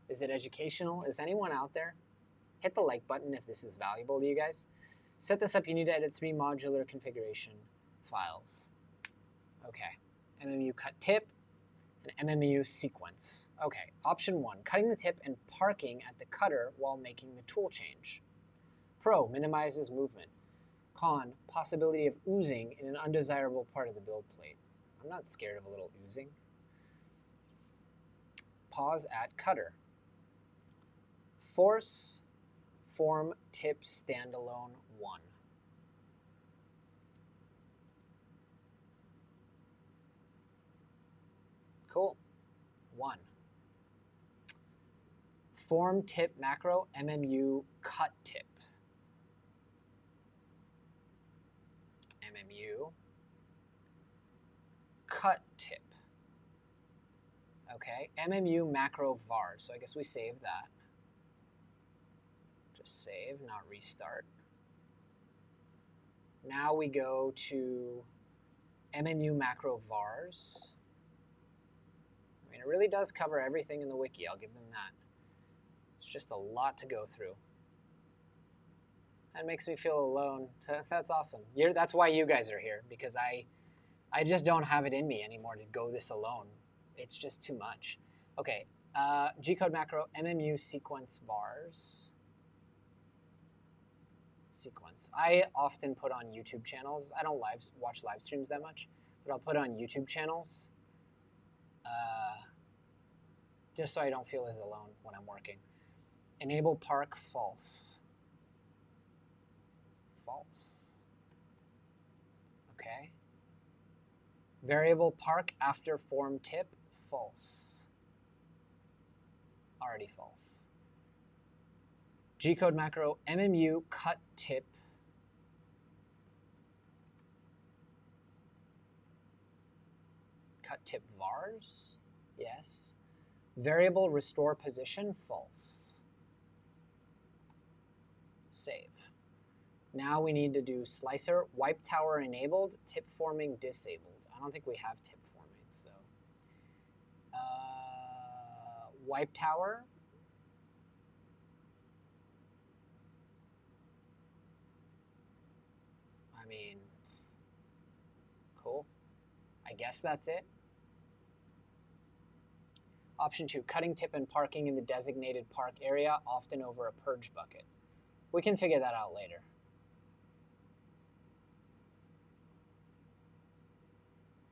Is it educational? Is anyone out there? Hit the like button if this is valuable to you guys. Set this up, you need to edit 3 modular configuration files. Okay, MMU cut tip, an MMU sequence. Okay, option 1, cutting the tip and parking at the cutter while making the tool change. Pro, minimizes movement. Con, possibility of oozing in an undesirable part of the build plate. I'm not scared of a little oozing. Pause at cutter. Force, form, tip, standalone, 1. Cool. 1. Form, tip, macro, MMU, cut tip. MMU, cut tip. Okay, MMU, macro, var. So I guess we save that. Just save, not restart. Now we go to MMU, macro, vars. I mean, it really does cover everything in the wiki. I'll give them that. It's just a lot to go through. That makes me feel alone. So that's awesome. That's why you guys are here, because I just don't have it in me anymore to go this alone. It's just too much. Okay, G-code macro, MMU sequence vars. Sequence. I often put on YouTube channels. I don't watch live streams that much, but I'll put on YouTube channels just so I don't feel as alone when I'm working. Enable park false. False. Okay. Variable park after form tip, false. Already false. G-code macro, MMU cut tip. Cut tip vars, yes. Variable restore position, false. Save. Now we need to do slicer, wipe tower enabled, tip forming disabled. I don't think we have tip forming, so. Wipe tower. I mean, cool. I guess that's it. Option 2, cutting tip and parking in the designated park area, often over a purge bucket. We can figure that out later.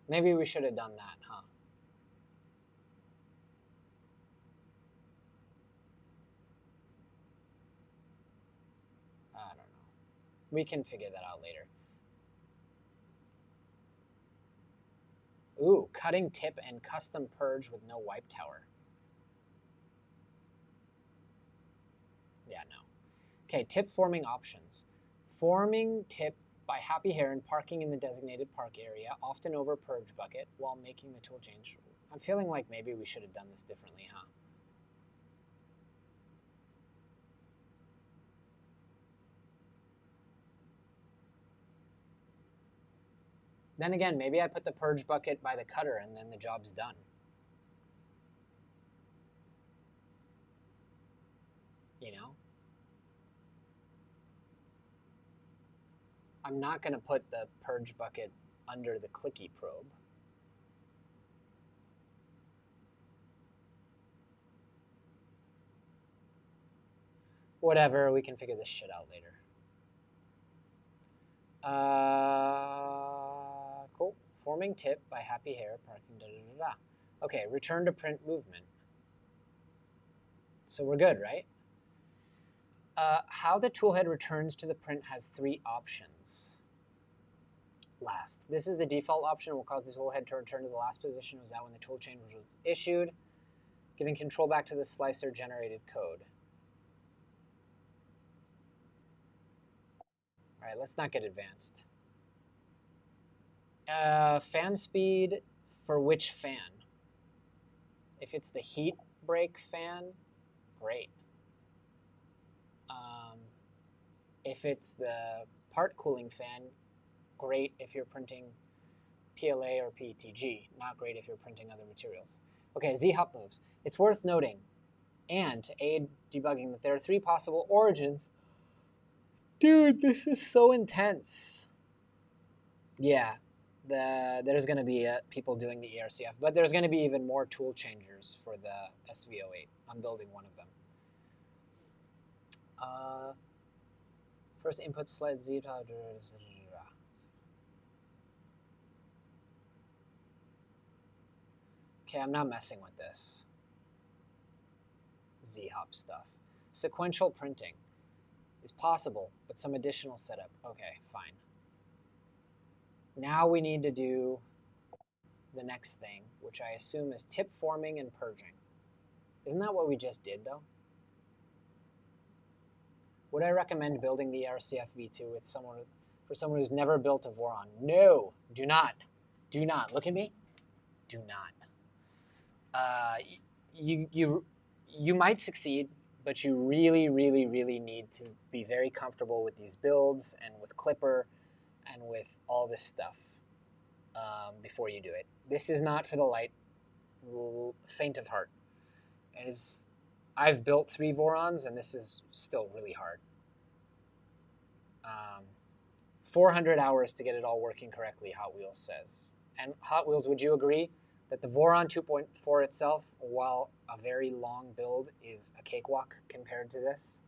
Maybe we should have done that, huh? I don't know. We can figure that out later. Ooh, cutting tip and custom purge with no wipe tower. Yeah, no. Okay, tip forming options. Forming tip by happy hair and parking in the designated park area, often over purge bucket, while making the tool change. I'm feeling like maybe we should have done this differently, huh? Then again, maybe I put the purge bucket by the cutter and then the job's done. You know? I'm not going to put the purge bucket under the clicky probe. Whatever, we can figure this shit out later. Cool. Forming tip by happy hair, parking, da da da da. Okay, return to print movement. So we're good, right? How the toolhead returns to the print has 3 options. Last. This is the default option. Will cause the toolhead to return to the last position it was at when the tool change was issued, giving control back to the slicer generated code. All right, let's not get advanced. Fan speed for which fan? If it's the heat break fan, great. If it's the part cooling fan, great if you're printing PLA or PETG, not great if you're printing other materials. Okay, Z-hop moves. It's worth noting, and to aid debugging, that there are 3 possible origins. Dude, this is so intense. Yeah, there's going to be people doing the ERCF, but there's going to be even more tool changers for the SV08. I'm building one of them. First input slide Z. Okay, I'm not messing with this Z-hop stuff. Sequential printing is possible, but some additional setup. Okay, fine. Now we need to do the next thing, which I assume is tip forming and purging. Isn't that what we just did, though? Would I recommend building the ERCF V2 with for someone who's never built a Voron? No, do not. Do not. Look at me. Do not. You might succeed, but you really, really, really need to be very comfortable with these builds and with Clipper and with all this stuff before you do it. This is not for the faint of heart. I've built 3 Vorons, and this is still really hard. 400 hours to get it all working correctly, Hot Wheels says. And Hot Wheels, would you agree that the Voron 2.4 itself, while a very long build, is a cakewalk compared to this?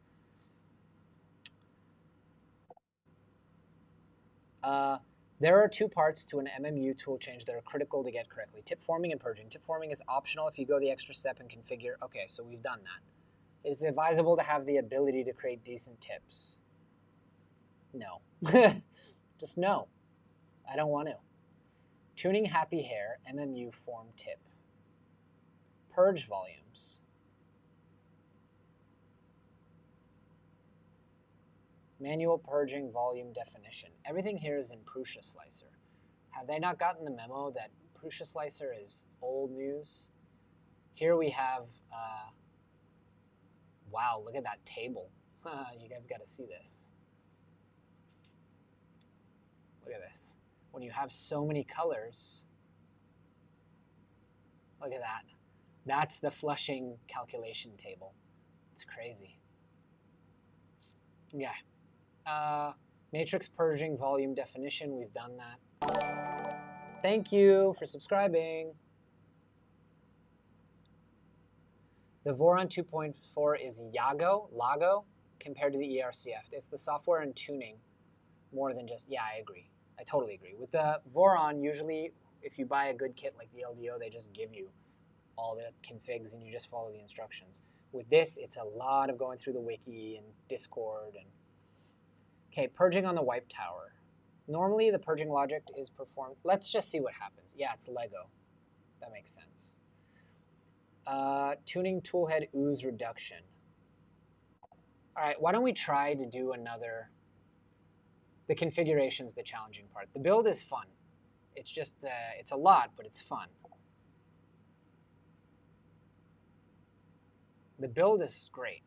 There are 2 parts to an MMU tool change that are critical to get correctly. Tip forming and purging. Tip forming is optional if you go the extra step and configure. Okay, so we've done that. It's advisable to have the ability to create decent tips. No. Just no. I don't want to. Tuning happy hair, MMU form tip. Purge volumes. Manual purging volume definition. Everything here is in Prusa Slicer. Have they not gotten the memo that Prusa Slicer is old news? Here we have, wow, look at that table. You guys got to see this. Look at this. When you have so many colors, look at that. That's the flushing calculation table. It's crazy. Yeah. Matrix purging volume definition, we've done that. Thank you for subscribing. The Voron 2.4 is Lago, compared to the ERCF. It's the software and tuning more than just, yeah, I agree. I totally agree. With the Voron, usually if you buy a good kit like the LDO, they just give you all the configs and you just follow the instructions. With this, it's a lot of going through the wiki and Discord. Okay, purging on the wipe tower. Normally, the purging logic is performed. Let's just see what happens. Yeah, it's Lego. That makes sense. Tuning toolhead ooze reduction. All right, why don't we try to do another? The configuration's the challenging part. The build is fun. It's just, it's a lot, but it's fun. The build is great.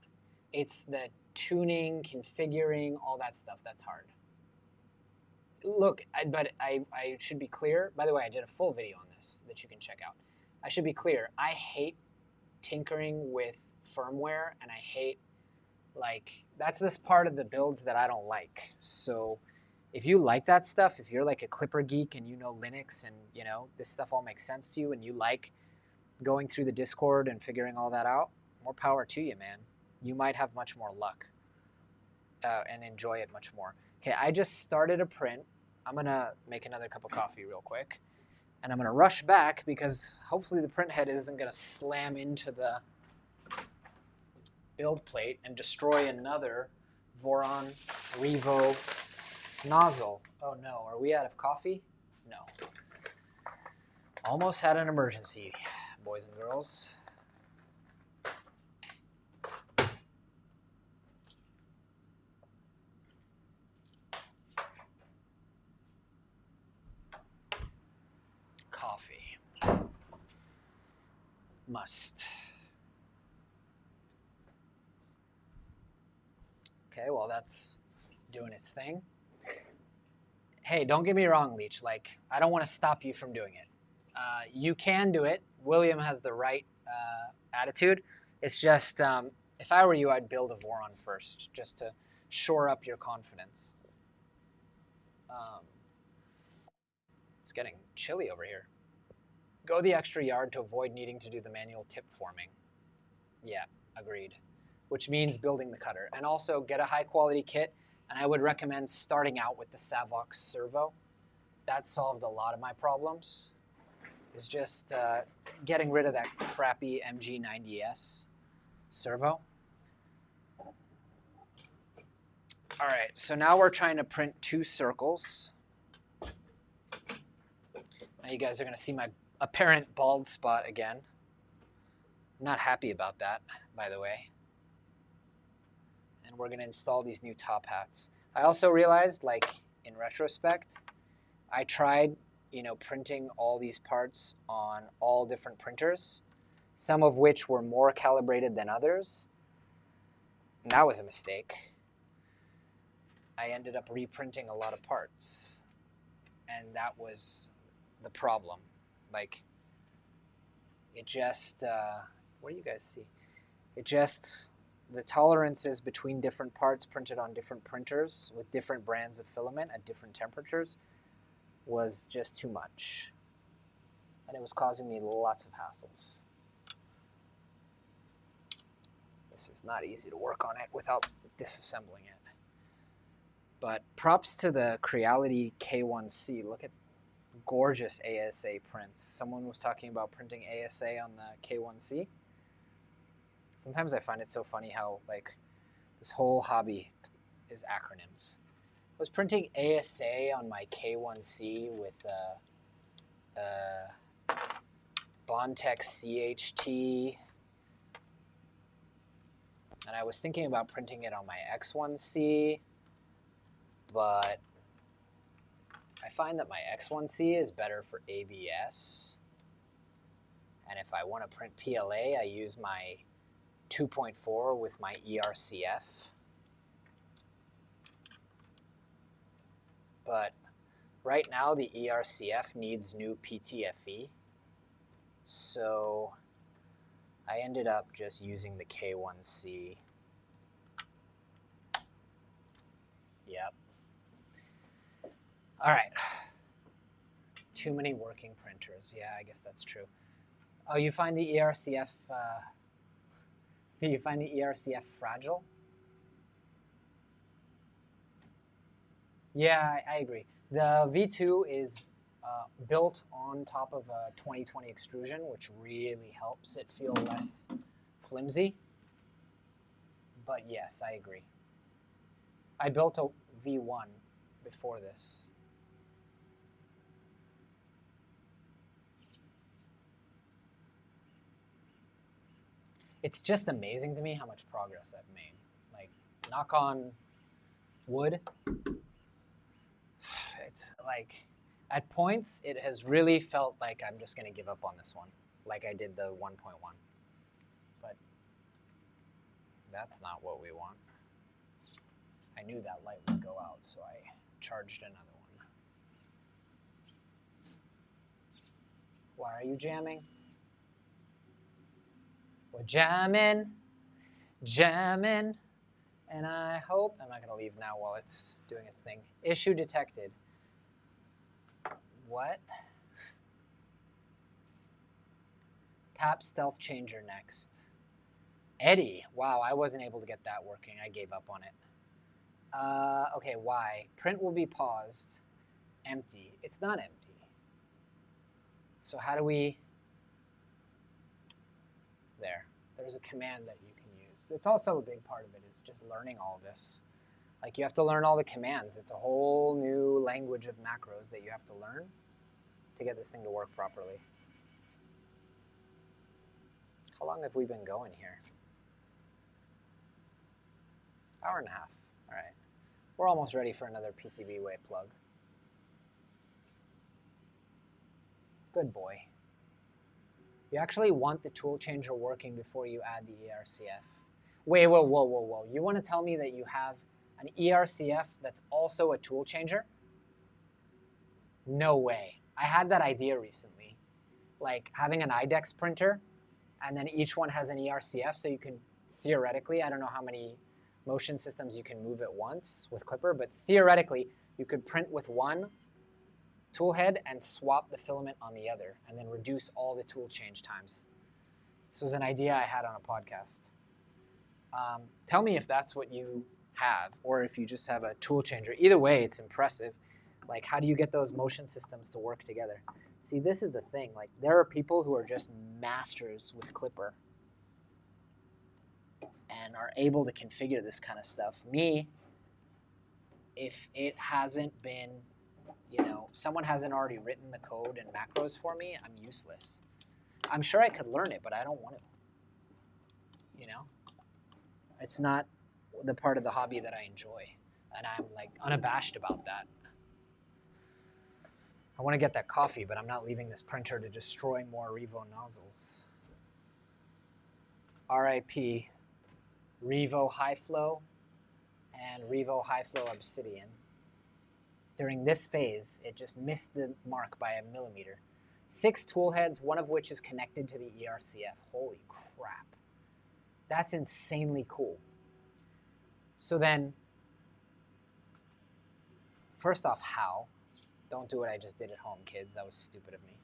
It's the tuning, configuring, all that stuff that's hard. Look, but I should be clear. By the way, I did a full video on this that you can check out. I should be clear. I hate tinkering with firmware, and I hate, that's this part of the builds that I don't like. So if you like that stuff, if you're like a Clipper geek and you know Linux and this stuff all makes sense to you and you like going through the Discord and figuring all that out, more power to you, man. You might have much more luck and enjoy it much more. Okay, I just started a print. I'm going to make another cup of coffee real quick. And I'm going to rush back because hopefully the print head isn't going to slam into the build plate and destroy another Voron Revo nozzle. Oh no, are we out of coffee? No. Almost had an emergency, boys and girls. Coffee. Must. Okay, well that's doing its thing. Hey, don't get me wrong, Leech. I don't want to stop you from doing it. You can do it. William has the right attitude. It's just, if I were you, I'd build a Voron first, just to shore up your confidence. It's getting chilly over here. Go the extra yard to avoid needing to do the manual tip forming. Yeah, agreed. Which means building the cutter. And also get a high quality kit. And I would recommend starting out with the Savox servo. That solved a lot of my problems. Is just getting rid of that crappy MG90S servo. All right, so now we're trying to print 2 circles. Now you guys are going to see my apparent bald spot again. I'm not happy about that, by the way. And we're going to install these new top hats. I also realized, like, in retrospect, I tried, printing all these parts on all different printers, some of which were more calibrated than others. And that was a mistake. I ended up reprinting a lot of parts, and that was the problem. Like, it just, what do you guys see? It just, the tolerances between different parts printed on different printers with different brands of filament at different temperatures was just too much. And it was causing me lots of hassles. This is not easy to work on it without disassembling it. But props to the Creality K1C. Look at gorgeous ASA prints. Someone was talking about printing ASA on the K1C. Sometimes I find it so funny how, like, this whole hobby is acronyms. I was printing ASA on my K1C with Bondtech CHT. And I was thinking about printing it on my X1C, but I find that my X1C is better for ABS. And if I want to print PLA, I use my 2.4 with my ERCF. But right now, the ERCF needs new PTFE. So I ended up just using the K1C. Yep. All right. Too many working printers. Yeah, I guess that's true. Oh, you find the ERCF, you find the ERCF fragile? Yeah, I agree. The V2 is built on top of a 2020 extrusion, which really helps it feel less flimsy. But yes, I agree. I built a V1 before this. It's just amazing to me how much progress I've made. Like, knock on wood. It's like, at points, it has really felt like I'm just going to give up on this one, like I did the 1.1. But that's not what we want. I knew that light would go out, so I charged another one. Why are you jamming? We're jamming, jamming, and I hope, I'm not going to leave now while it's doing its thing. Issue detected. What? Tap stealth changer next. Eddie, wow, I wasn't able to get that working. I gave up on it. Okay, why? Print will be paused. Empty. It's not empty. So how do we... There. There's a command that you can use. That's also a big part of it, is just learning all this. Like, you have to learn all the commands. It's a whole new language of macros that you have to learn to get this thing to work properly. How long have we been going here? Hour and a half. All right. We're almost ready for another PCB way plug. Good boy. You actually want the tool changer working before you add the ERCF. Wait, whoa, whoa, whoa, whoa. You want to tell me that you have an ERCF that's also a tool changer? No way. I had that idea recently. Like having an IDEX printer, and then each one has an ERCF, so you can theoretically, I don't know how many motion systems you can move at once with Clipper, but theoretically, you could print with one tool head and swap the filament on the other, and then reduce all the tool change times. This was an idea I had on a podcast. Tell me if that's what you have, or if you just have a tool changer. Either way, it's impressive. Like, how do you get those motion systems to work together? See, this is the thing. Like, there are people who are just masters with Clipper and are able to configure this kind of stuff. Me, if it hasn't been, you know, someone hasn't already written the code and macros for me, I'm useless. I'm sure I could learn it, but I don't want to. You know? It's not the part of the hobby that I enjoy, and I'm like unabashed about that. I want to get that coffee, but I'm not leaving this printer to destroy more Revo nozzles. RIP Revo High Flow and Revo High Flow Obsidian. During this phase, it just missed the mark by a millimeter. 6 tool heads, one of which is connected to the ERCF. Holy crap. That's insanely cool. So then, first off, how? Don't do what I just did at home, kids. That was stupid of me.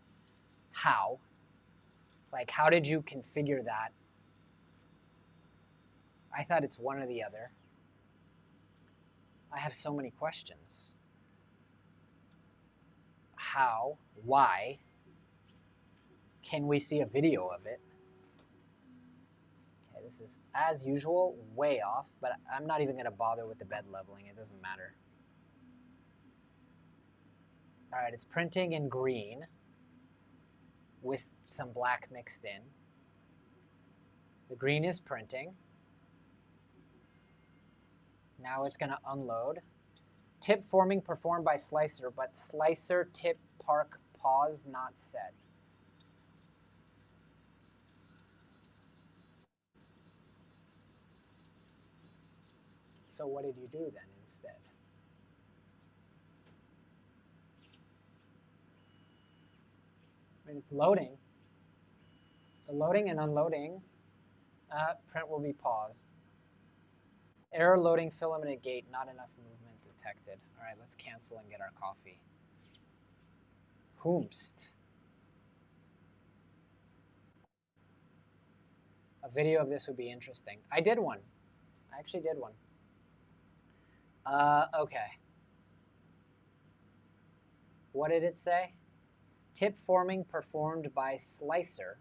How? Like, how did you configure that? I thought it's one or the other. I have so many questions. How? Why? Can we see a video of it? Okay, this is, as usual, way off, but I'm not even going to bother with the bed leveling. It doesn't matter. All right, it's printing in green with some black mixed in. The green is printing. Now it's going to unload. Tip forming performed by slicer, but slicer tip park pause not set. So what did you do then instead? I mean, it's loading. The loading and unloading. Print will be paused. Error loading filament at gate, not enough movement detected. All right, let's cancel and get our coffee. Whomst. A video of this would be interesting. I did one. I actually did one. Okay. What did it say? Tip forming performed by slicer.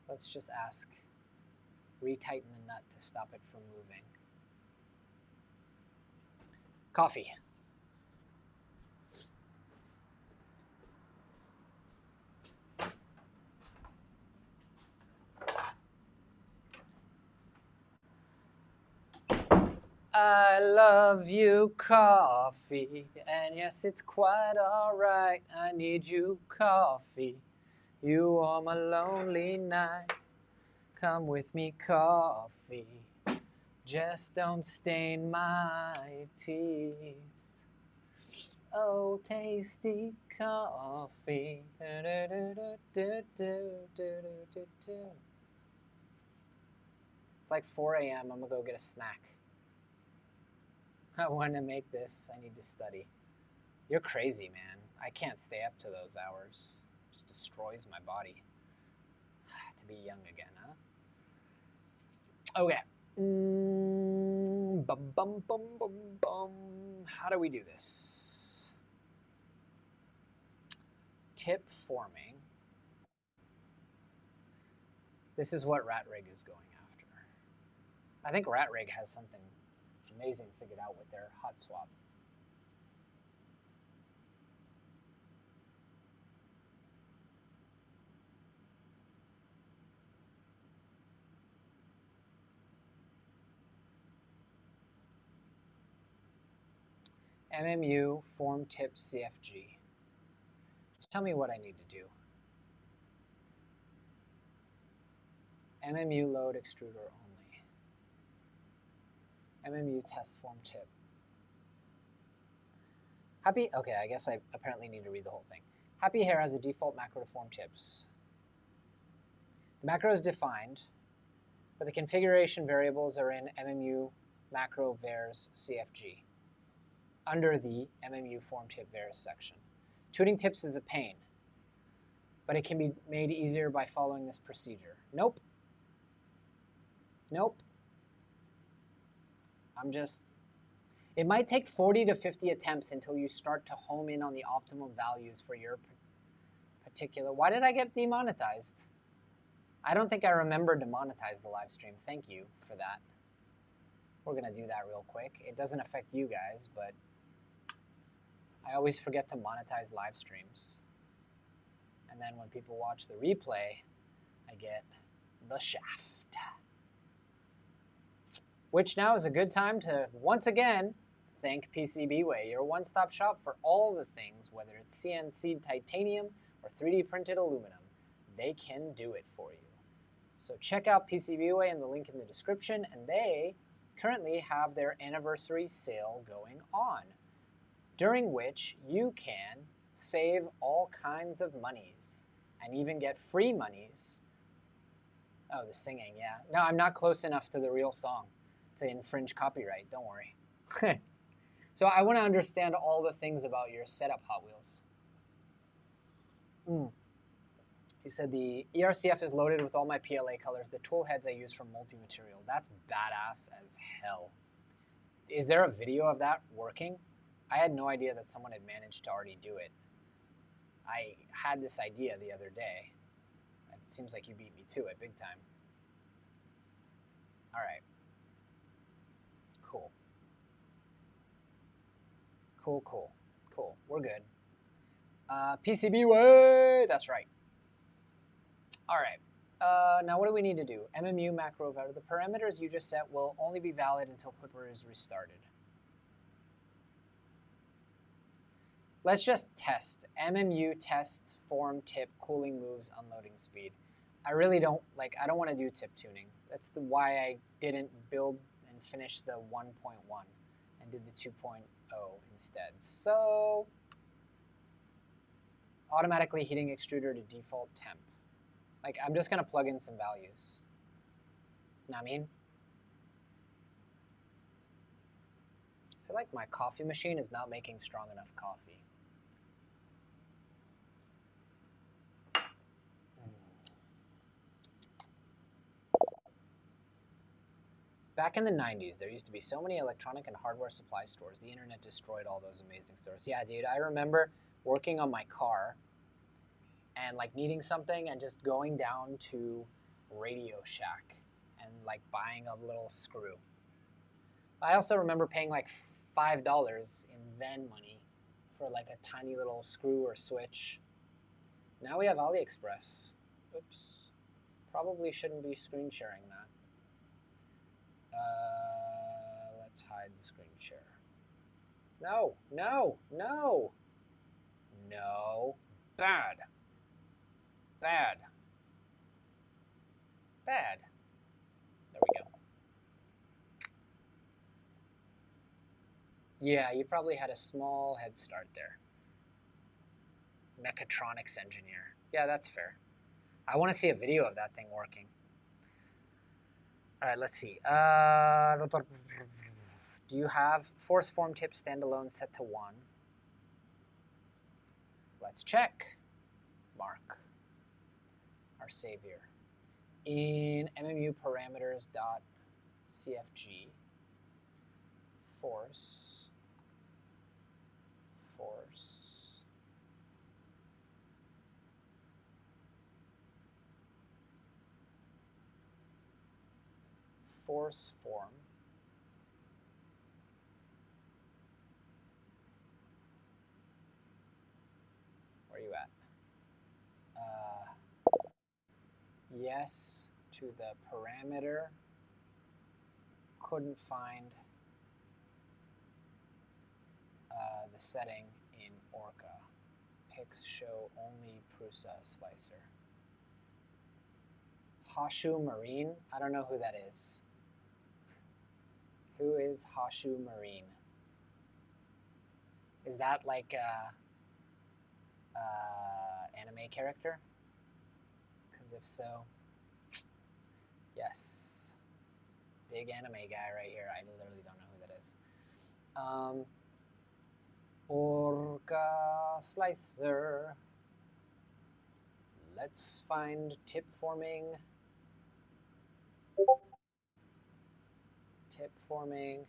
Let's just ask. Retighten the nut to stop it from moving. Coffee. I love you, coffee, and yes, it's quite all right. I need you, coffee. You are my lonely night. Come with me, coffee. Just don't stain my teeth. Oh, tasty coffee. It's like 4 a.m. I'm gonna go get a snack. I want to make this. I need to study. You're crazy, man. I can't stay up to those hours. It just destroys my body. To be young again, huh? Okay. Bum, bum, bum, bum, bum. How do we do this? Tip forming. This is what RatRig is going after. I think RatRig has something amazing figured out with their hot swap. MMU form tip CFG. Just tell me what I need to do. MMU load extruder only. MMU test form tip. Happy, okay, I guess I apparently need to read the whole thing. Happy Hair has a default macro to form tips. The macro is defined, but the configuration variables are in MMU macro vars CFG. under the MMU form tip Veris section. Tuning tips is a pain, but it can be made easier by following this procedure. Nope. Nope. It might take 40 to 50 attempts until you start to home in on the optimal values for your particular. Why did I get demonetized? I don't think I remember to monetize the live stream. Thank you for that. We're going to do that real quick. It doesn't affect you guys, but I always forget to monetize live streams. And then when people watch the replay, I get the shaft. Which now is a good time to, once again, thank PCBWay, your one-stop shop for all the things, whether it's CNC titanium or 3D printed aluminum. They can do it for you. So check out PCBWay in the link in the description, and they currently have their anniversary sale going on, during which you can save all kinds of monies and even get free monies. Oh, the singing, yeah. No, I'm not close enough to the real song to infringe copyright, don't worry. So I want to understand all the things about your setup, Hot Wheels. You said the ERCF is loaded with all my PLA colors, the tool heads I use for multi-material. That's badass as hell. Is there a video of that working? I had no idea that someone had managed to already do it. I had this idea the other day. It seems like you beat me to it big time. All right. Cool. Cool. We're good. PCBWay, that's right. All right. Now what do we need to do? MMU macro value. The parameters you just set will only be valid until Clipper is restarted. Let's just test. MMU test form tip cooling moves unloading speed. I really don't I don't want to do tip tuning. That's why I didn't build and finish the 1.1 and did the 2.0 instead. So automatically heating extruder to default temp. I'm just gonna plug in some values. Know what I mean? I feel like my coffee machine is not making strong enough coffee. Back in the 90s, there used to be so many electronic and hardware supply stores. The internet destroyed all those amazing stores. Yeah, dude, I remember working on my car and like needing something and just going down to Radio Shack and like buying a little screw. I also remember paying like $5 in then money for like a tiny little screw or switch. Now we have AliExpress. Oops. Probably shouldn't be screen sharing that. Let's hide the screen share. No, no, no. No. Bad. Bad. Bad. There we go. Yeah, you probably had a small head start there. Mechatronics engineer. Yeah, that's fair. I want to see a video of that thing working. All right, let's see. Do you have force form tip standalone set to 1? Let's check. Mark, our savior. In MMU parameters.cfg, force, form. Where are you at? Yes to the parameter. Couldn't find the setting in Orca. Pics show only Prusa slicer. Hashu Marine? I don't know who that is. Who is Hashu Marine? Is that like a anime character? Because if so, yes. Big anime guy right here. I literally don't know who that is. Orca slicer. Let's find tip forming. Tip forming.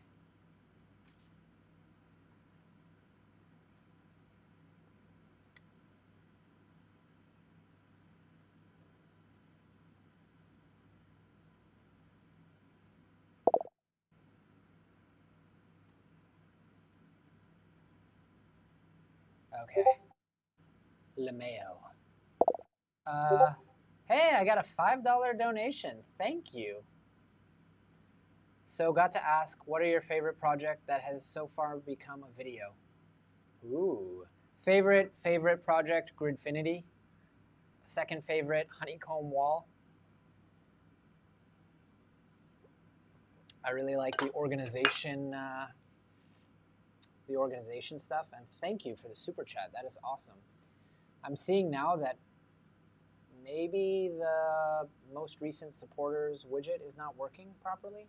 Okay. LeMayo. Hey, I got a $5 donation. Thank you. So got to ask, what are your favorite project that has so far become a video? Ooh. Favorite project, Gridfinity. Second favorite, honeycomb wall. I really like the organization stuff, and thank you for the super chat. That is awesome. I'm seeing now that maybe the most recent supporters widget is not working properly.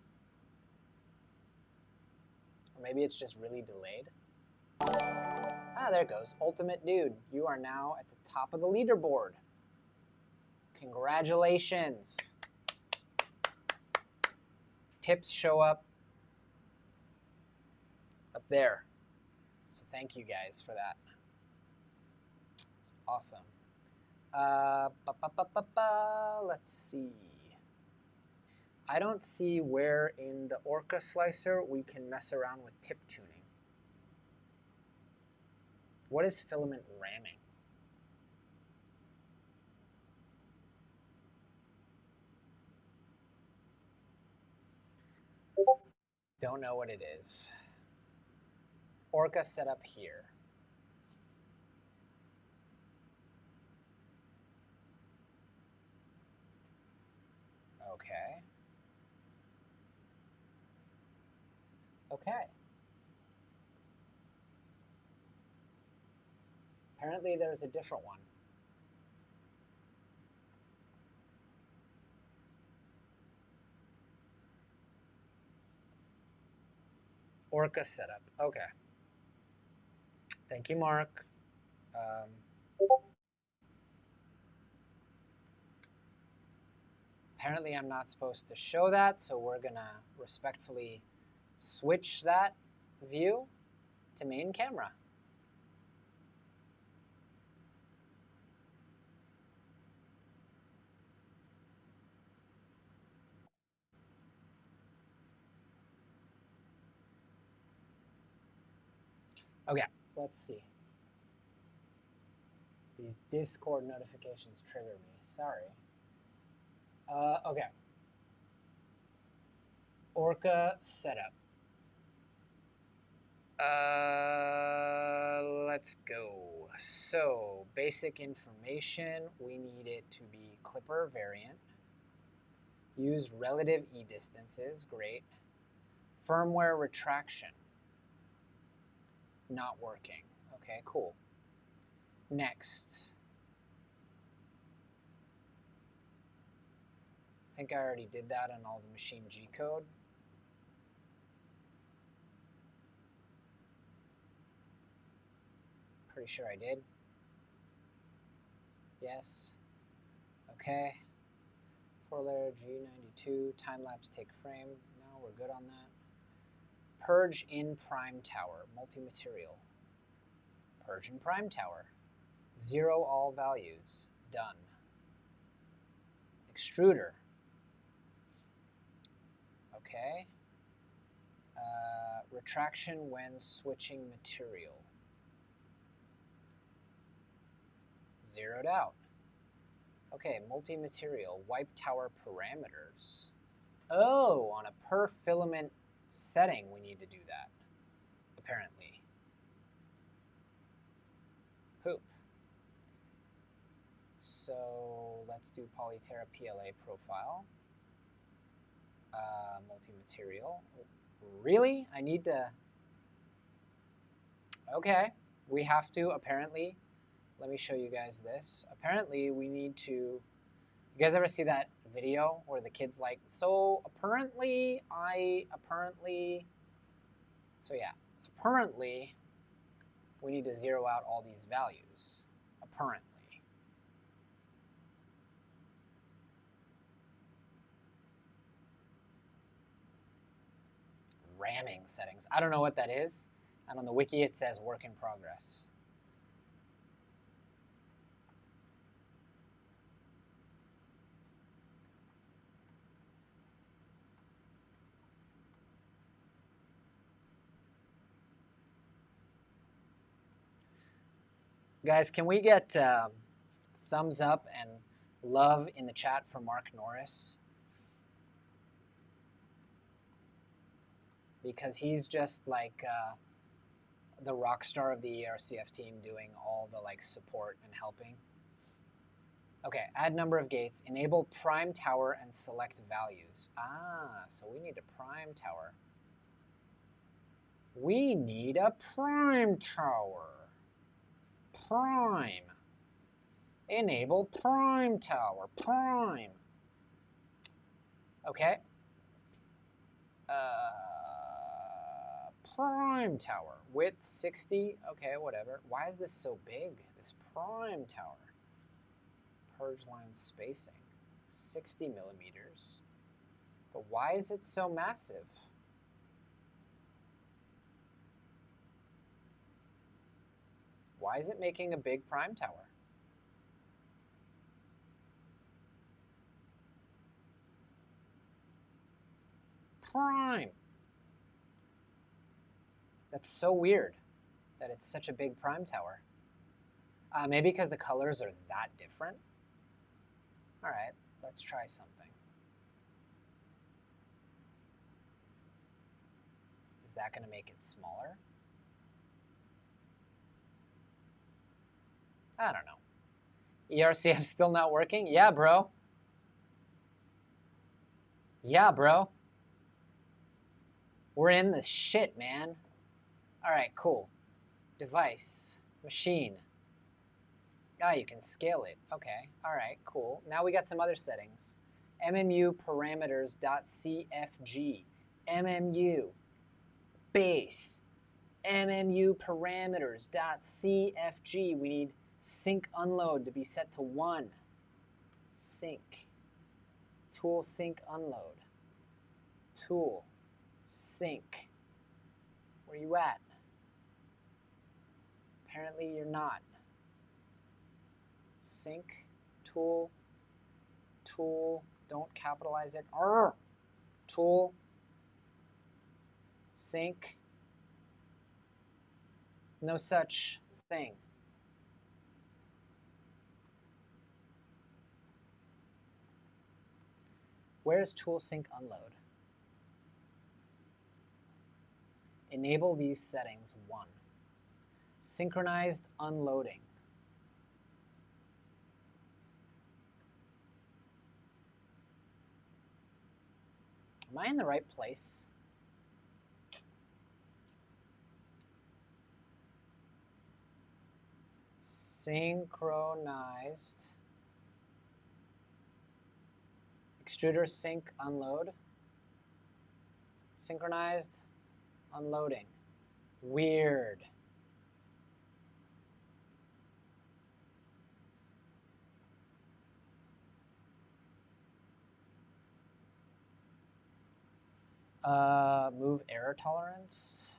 Or maybe it's just really delayed. Ah, there it goes. Ultimate Dude, you are now at the top of the leaderboard. Congratulations. Tips show up there. So thank you guys for that. It's awesome. Let's see. I don't see where in the Orca slicer we can mess around with tip tuning. What is filament ramming? Don't know what it is. Orca setup here. Okay. Okay. Apparently there's a different one. Orca setup. Okay. Thank you, Mark. Apparently I'm not supposed to show that, so we're gonna respectfully switch that view to main camera. Okay, let's see. These Discord notifications trigger me. Sorry. Okay. Orca setup. Let's go. So, basic information, we need it to be clipper variant. Use relative e-distances, great. Firmware retraction. Not working. Okay, cool. Next. I think I already did that on all the machine G code. Pretty sure I did. Yes. Okay. 4-layer G92, time-lapse take frame. No, we're good on that. Purge in prime tower, multi-material. Purge in prime tower. 0 all values. Done. Extruder. Okay. Retraction when switching material. Zeroed out. Okay, multi-material, wipe tower parameters. Oh, on a per filament setting we need to do that, apparently. Poop. So let's do Polyterra PLA profile. Multi-material. Really? I need to... Okay, we have to, apparently. Let me show you guys this. Apparently, we need to... You guys ever see that video where the kid's like, so apparently, So yeah, apparently, we need to zero out all these values, apparently. Ramming settings. I don't know what that is. And on the wiki, it says work in progress. Guys, can we get thumbs up and love in the chat for Mark Norris? Because he's just like the rock star of the ERCF team, doing all the like support and helping. Okay, add number of gates, enable prime tower and select values. Ah, so we need a prime tower. We need a prime tower. Prime. Enable prime tower. Prime. Okay. Prime tower. Width 60. Okay, whatever. Why is this so big? This prime tower. Purge line spacing. 60 millimeters. But why is it so massive? Why is it making a big prime tower? Prime. That's so weird that it's such a big prime tower. Maybe because the colors are that different? All right, let's try something. Is that going to make it smaller? I don't know. ERCF still not working? Yeah, bro. Yeah, bro. We're in the shit, man. All right, cool. Device, machine. Ah, you can scale it. Okay, all right, cool. Now we got some other settings. MMU parameters.cfg. MMU. Base. MMU parameters.cfg. We need sync unload to be set to 1. Sync. Tool sync unload. Tool sync. Where you at? Apparently you're not. Sync, tool, don't capitalize it. Arr! Tool, sync, no such thing. Where is tool sync unload? Enable these settings 1. Synchronized unloading. Am I in the right place? Synchronized. Extruder sync unload. Synchronized unloading. Weird. Move error tolerance.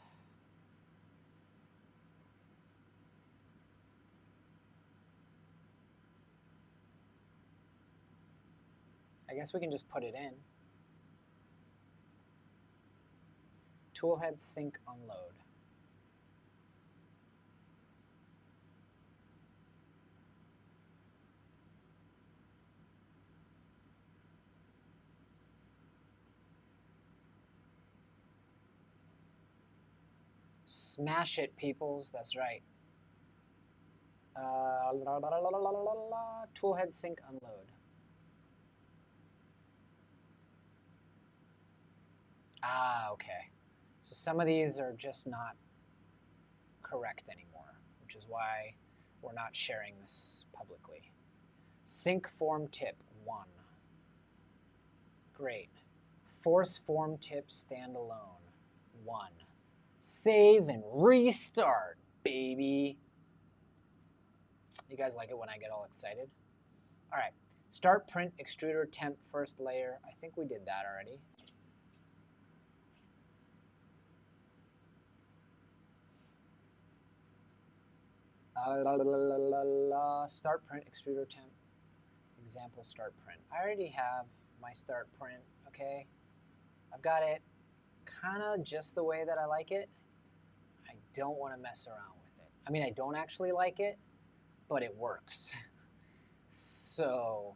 I guess we can just put it in. Toolhead sync unload. Smash it, peoples. That's right. Toolhead sync unload. Ah, okay. So some of these are just not correct anymore, which is why we're not sharing this publicly. Sync form tip 1. Great. Force form tip standalone 1. Save and restart, baby. You guys like it when I get all excited? All right. Start print extruder temp first layer. I think we did that already. Start print extruder temp. Example start print. I already have my start print, okay? I've got it kind of just the way that I like it. I don't want to mess around with it. I mean, I don't actually like it, but it works. So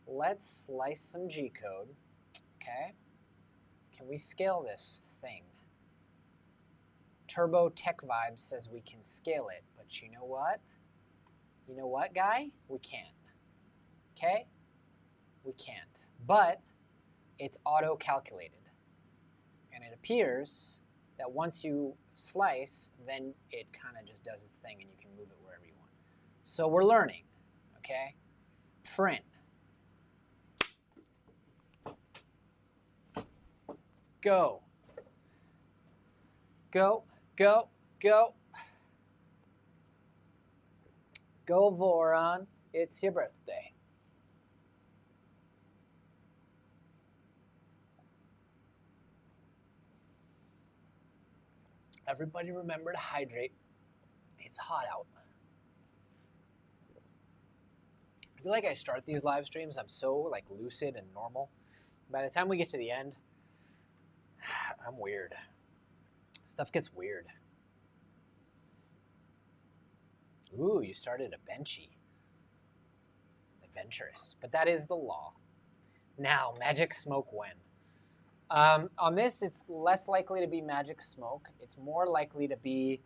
let's slice some G-code, okay? Can we scale this thing? Turbo Tech Vibes says we can scale it, but you know what? You know what, guy? We can't, okay? We can't, but it's auto-calculated. And it appears that once you slice, then it kind of just does its thing and you can move it wherever you want. So we're learning, okay? Print. Go. Go, go, go. Go, Voron. It's your birthday. Everybody remember to hydrate. It's hot out. I feel like I start these live streams, I'm so like lucid and normal. By the time we get to the end, I'm weird. Stuff gets weird. Ooh, you started a benchy. Adventurous. But that is the law. Now, magic smoke when? On this, it's less likely to be magic smoke. It's more likely to be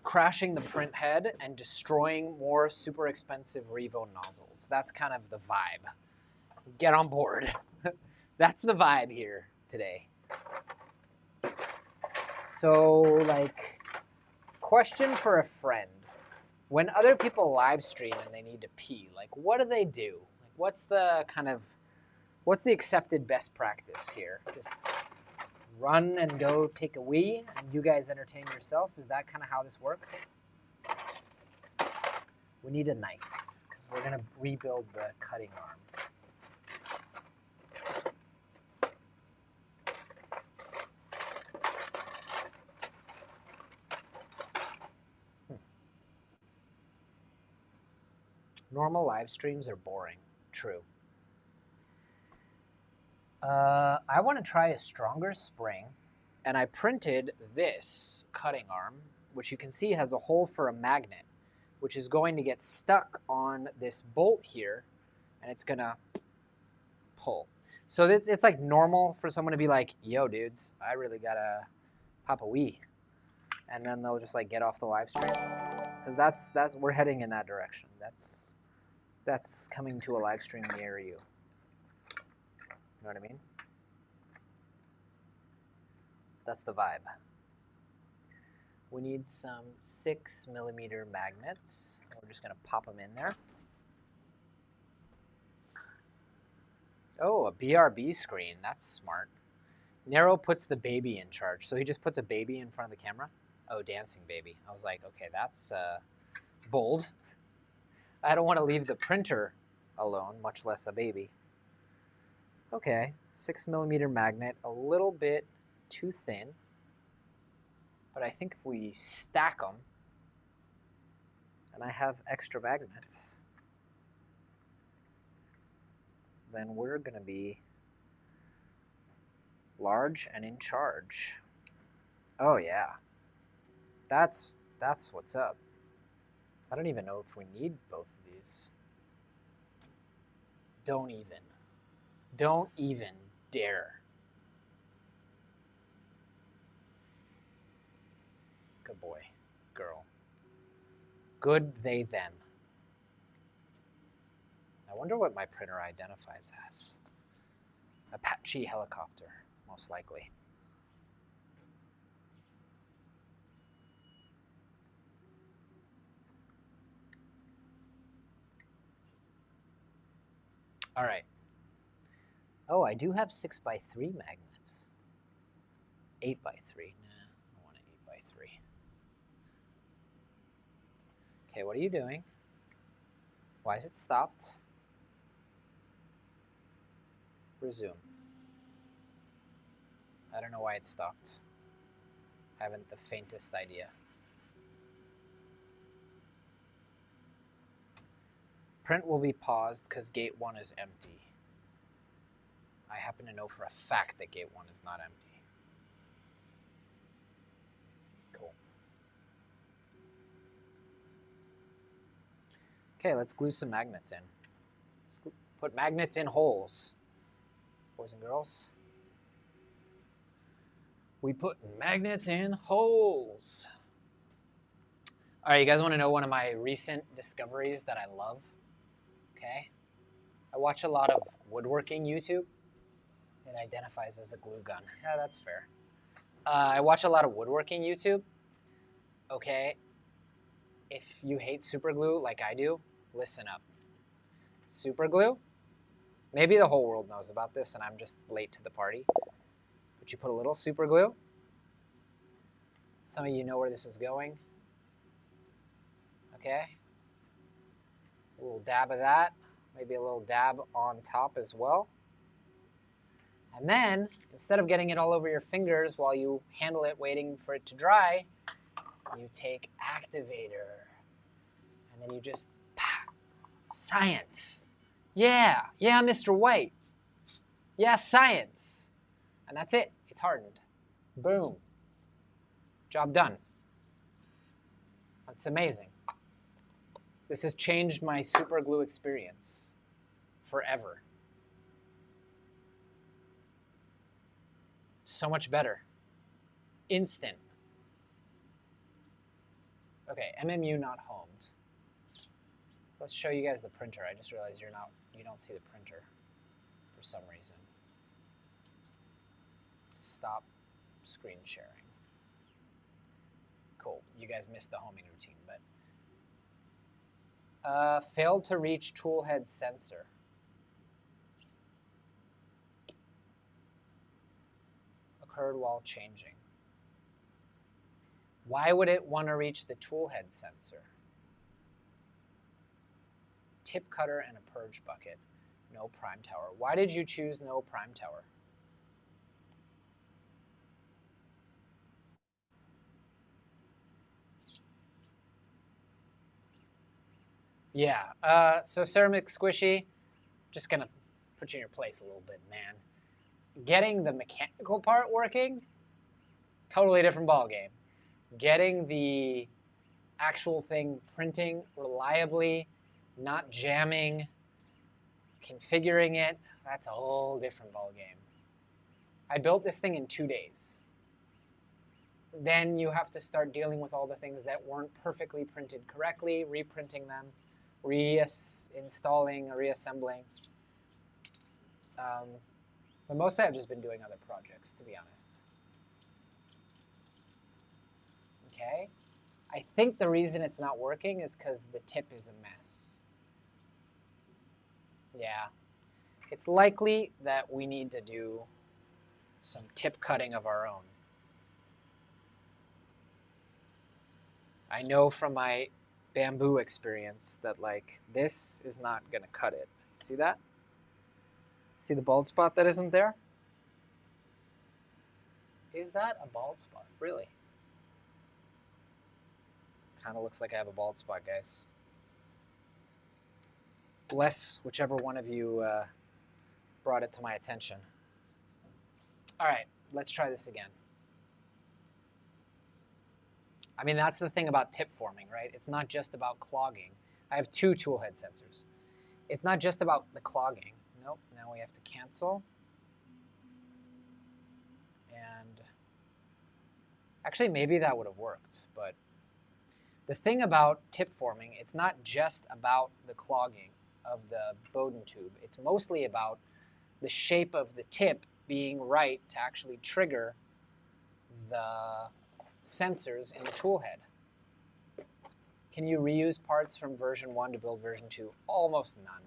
crashing the print head and destroying more super expensive Revo nozzles. That's kind of the vibe. Get on board. That's the vibe here today. So, like, question for a friend. When other people live stream and they need to pee, like, what do they do? Like, what's the accepted best practice here? Just run and go take a wee and you guys entertain yourself? Is that kind of how this works? We need a knife because we're going to rebuild the cutting arm. Normal live streams are boring. True. I want to try a stronger spring, and I printed this cutting arm, which you can see has a hole for a magnet, which is going to get stuck on this bolt here, and it's going to pull. So it's like normal for someone to be like, yo, dudes, I really got to pop a wee. And then they'll just like get off the live stream. Because that's we're heading in that direction. That's coming to a live stream near you. You know what I mean? That's the vibe. We need some 6mm magnets. We're just going to pop them in there. Oh, a BRB screen. That's smart. Nero puts the baby in charge. So he just puts a baby in front of the camera? Oh, dancing baby. I was like, okay, that's bold. I don't want to leave the printer alone, much less a baby. Okay, 6mm magnet, a little bit too thin. But I think if we stack them, and I have extra magnets, then we're going to be large and in charge. Oh yeah, that's what's up. I don't even know if we need both of these. Don't even dare. Good boy, girl. Good they, them. I wonder what my printer identifies as. Apache helicopter, most likely. All right. Oh, I do have 6x3 magnets. 8x3. Nah, I want an 8x3. Okay, what are you doing? Why is it stopped? Resume. I don't know why it stopped. Haven't the faintest idea. Print will be paused because gate 1 is empty. I happen to know for a fact that gate 1 is not empty. Cool. Okay, let's glue some magnets in. Let's put magnets in holes, boys and girls. We put magnets in holes. All right, you guys want to know one of my recent discoveries that I love? Okay. I watch a lot of woodworking YouTube. It identifies as a glue gun. Yeah, that's fair. I watch a lot of woodworking YouTube. Okay. If you hate super glue like I do, listen up. Super glue? Maybe the whole world knows about this and I'm just late to the party. But you put a little super glue. Some of you know where this is going. Okay. A little dab of that. Maybe a little dab on top as well. And then, instead of getting it all over your fingers while you handle it waiting for it to dry, you take activator. And then you just, science. Yeah, Mr. White. Yeah, science. And that's it. It's hardened. Boom. Job done. That's amazing. This has changed my super glue experience forever. So much better. Instant. Okay, MMU not homed. Let's show you guys the printer. I just realized you don't see the printer for some reason. Stop screen sharing. Cool. You guys missed the homing routine, but failed to reach toolhead sensor. Occurred while changing. Why would it want to reach the toolhead sensor? Tip cutter and a purge bucket. No prime tower. Why did you choose no prime tower? Yeah, so ceramic squishy, just gonna put you in your place a little bit, man. Getting the mechanical part working, totally different ballgame. Getting the actual thing printing reliably, not jamming, configuring it, that's a whole different ballgame. I built this thing in 2 days. Then you have to start dealing with all the things that weren't perfectly printed correctly, reprinting them, reinstalling, reassembling. But mostly I've just been doing other projects, to be honest. Okay. I think the reason it's not working is because the tip is a mess. Yeah. It's likely that we need to do some tip cutting of our own. I know from my bamboo experience that like this is not going to cut it. See that? See the bald spot that isn't there? Is that a bald spot? Really? Kind of looks like I have a bald spot, guys. Bless whichever one of you brought it to my attention. All right, let's try this again. I mean, that's the thing about tip forming, right? It's not just about clogging. I have 2 toolhead sensors. It's not just about the clogging. Nope, now we have to cancel. And actually, maybe that would have worked. But the thing about tip forming, it's not just about the clogging of the Bowden tube. It's mostly about the shape of the tip being right to actually trigger the sensors in the tool head. Can you reuse parts from version 1 to build version 2? Almost none.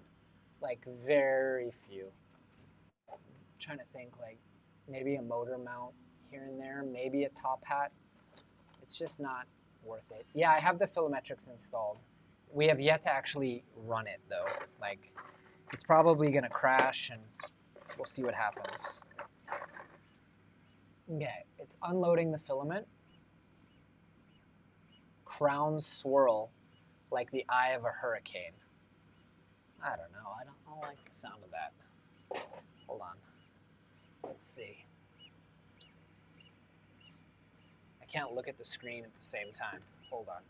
Like very few. I'm trying to think, like maybe a motor mount here and there, maybe a top hat. It's just not worth it. Yeah, I have the Filametrics installed. We have yet to actually run it though. Like, it's probably gonna crash and we'll see what happens. Okay, it's unloading the filament. Crown swirl like the eye of a hurricane. I don't know, I don't like the sound of that. Hold on, let's see. I can't look at the screen at the same time. Hold on.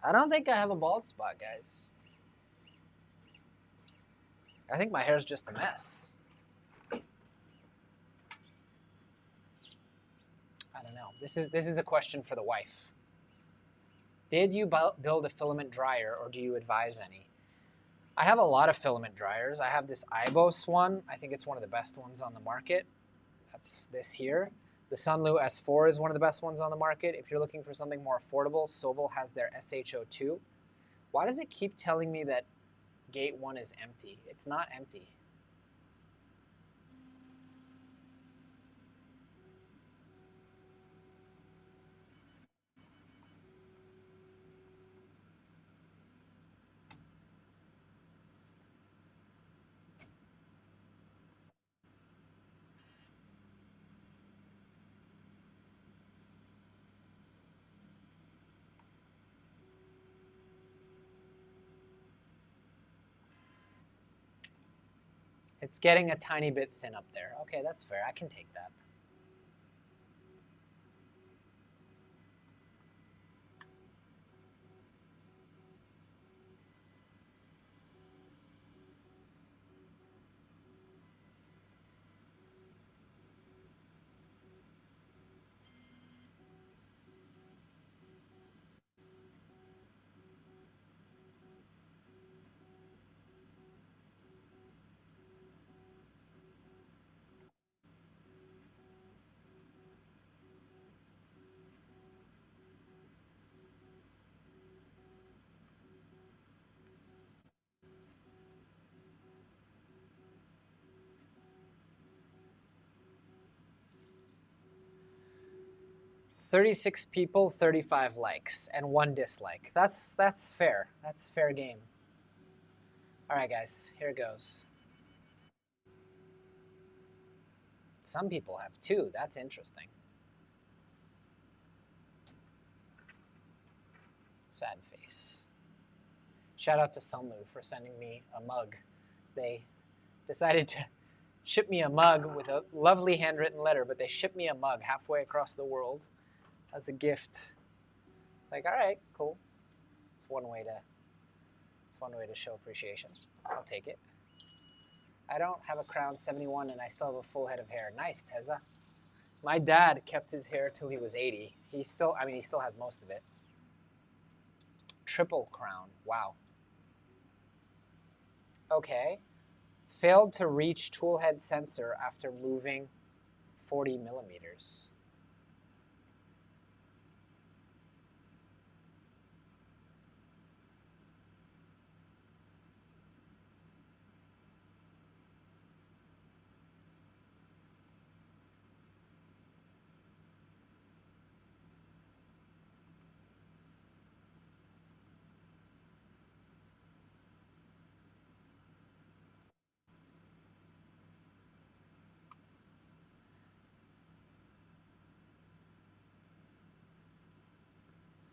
I don't think I have a bald spot, guys. I think my hair's just a mess. I don't know. This is a question for the wife. Did you build a filament dryer, or do you advise any? I have a lot of filament dryers. I have this Ibos one. I think it's one of the best ones on the market. That's this here. The Sunlu S4 is one of the best ones on the market. If you're looking for something more affordable, Sobel has their SHO2. Why does it keep telling me that gate 1 is empty? It's not empty. It's getting a tiny bit thin up there. Okay, that's fair. I can take that. "36 people, 35 likes, and 1 dislike. That's fair. That's fair game. All right, guys, here it goes. Some people have 2. That's interesting. Sad face. Shout out to Sunlu for sending me a mug. They decided to ship me a mug with a lovely handwritten letter, but they shipped me a mug halfway across the world as a gift. Like, all right, cool. It's one way to show appreciation. I'll take it. I don't have a crown 71 and I still have a full head of hair. Nice, Teza. My dad kept his hair till he was 80. He still has most of it. Triple crown, wow. Okay. Failed to reach toolhead sensor after moving 40 millimeters.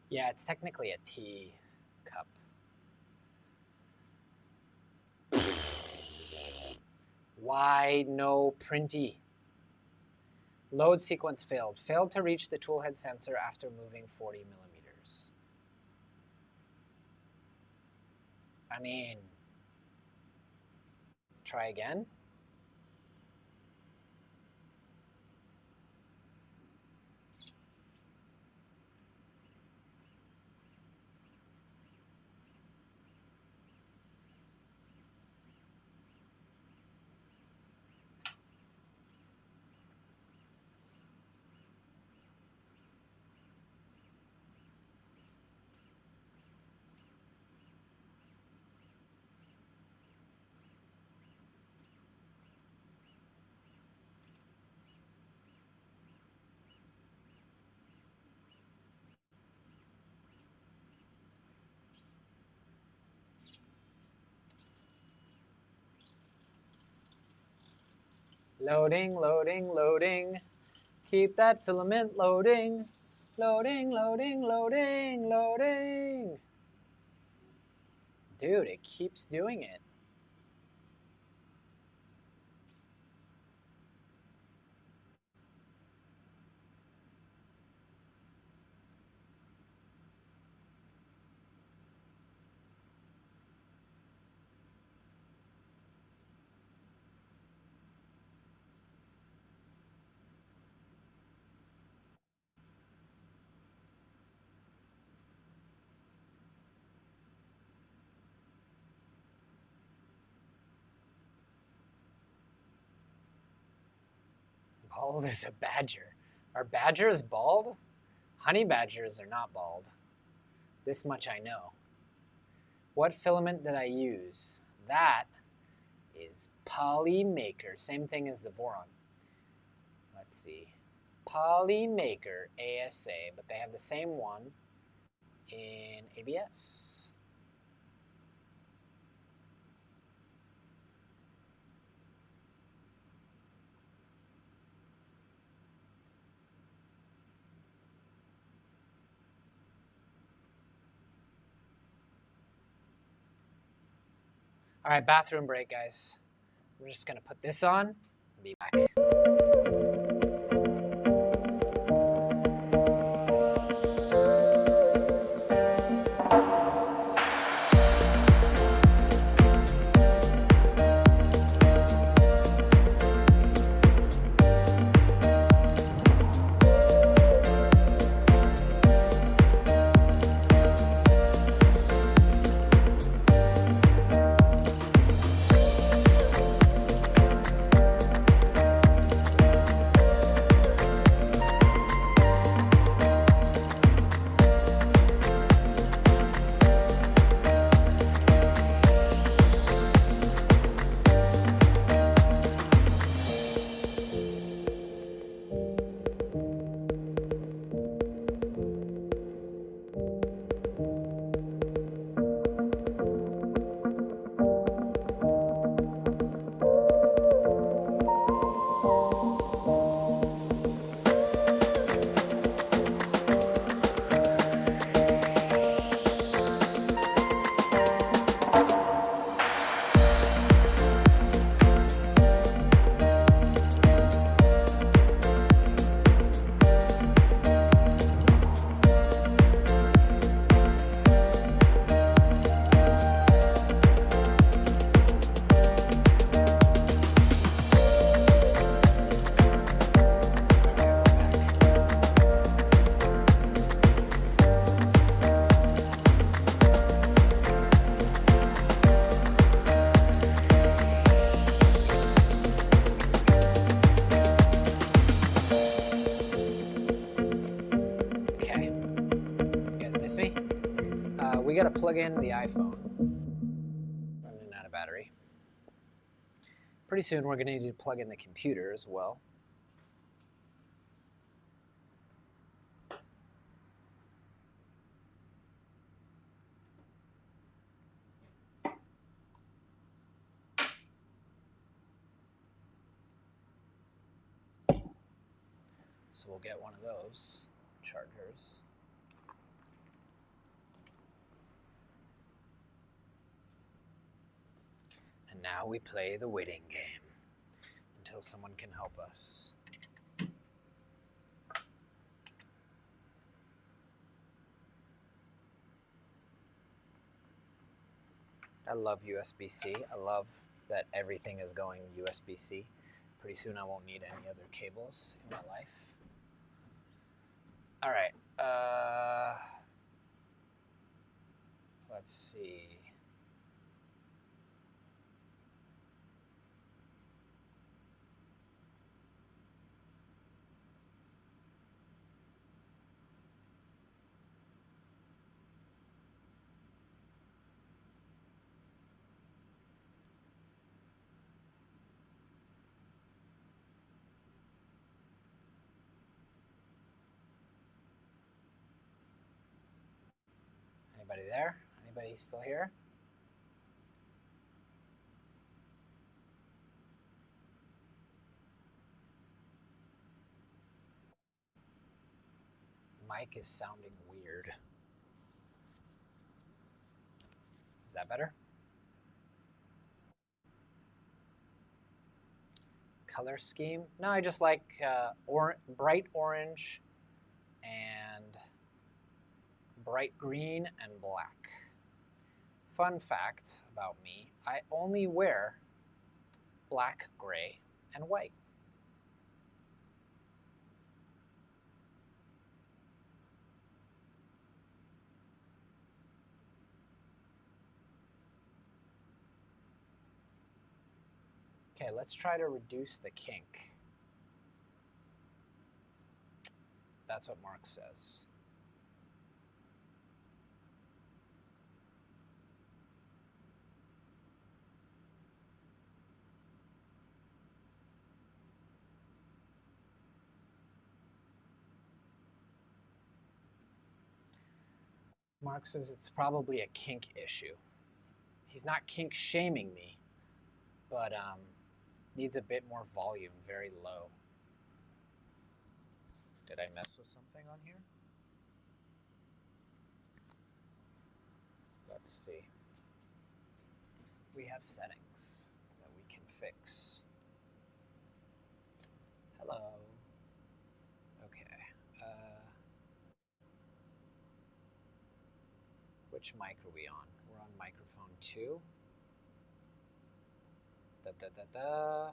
Yeah, it's technically a tea cup. Why no printy? Load sequence failed. Failed to reach the toolhead sensor after moving 40 millimeters. I mean, try again. Loading, loading, loading. Keep that filament loading. Loading, loading, loading, loading. Dude, it keeps doing it. Bald is a badger. Are badgers bald? Honey badgers are not bald. This much I know. What filament did I use? That is Polymaker. Same thing as the boron. Let's see. Polymaker ASA, but they have the same one in ABS. All right, bathroom break, guys. We're just gonna put this on and be back. We gotta plug in the iPhone. Running out of battery. Pretty soon we're gonna need to plug in the computer as well. So we'll get one of those chargers. And now we play the waiting game until someone can help us. I love USB-C. I love that everything is going USB-C. Pretty soon I won't need any other cables in my life. All right. Let's see. Anybody there? Anybody still here? mic is sounding weird. Is that better? Color scheme? No, I just like bright orange and bright green and black. Fun fact about me, I only wear black, gray, and white. Okay, let's try to reduce the kink. That's what Mark says. Mark says it's probably a kink issue. He's not kink shaming me, but needs a bit more volume, very low. Did I mess with something on here? Let's see. We have settings that we can fix. Hello. Okay. Which mic are we on? We're on microphone 2. Da da da da.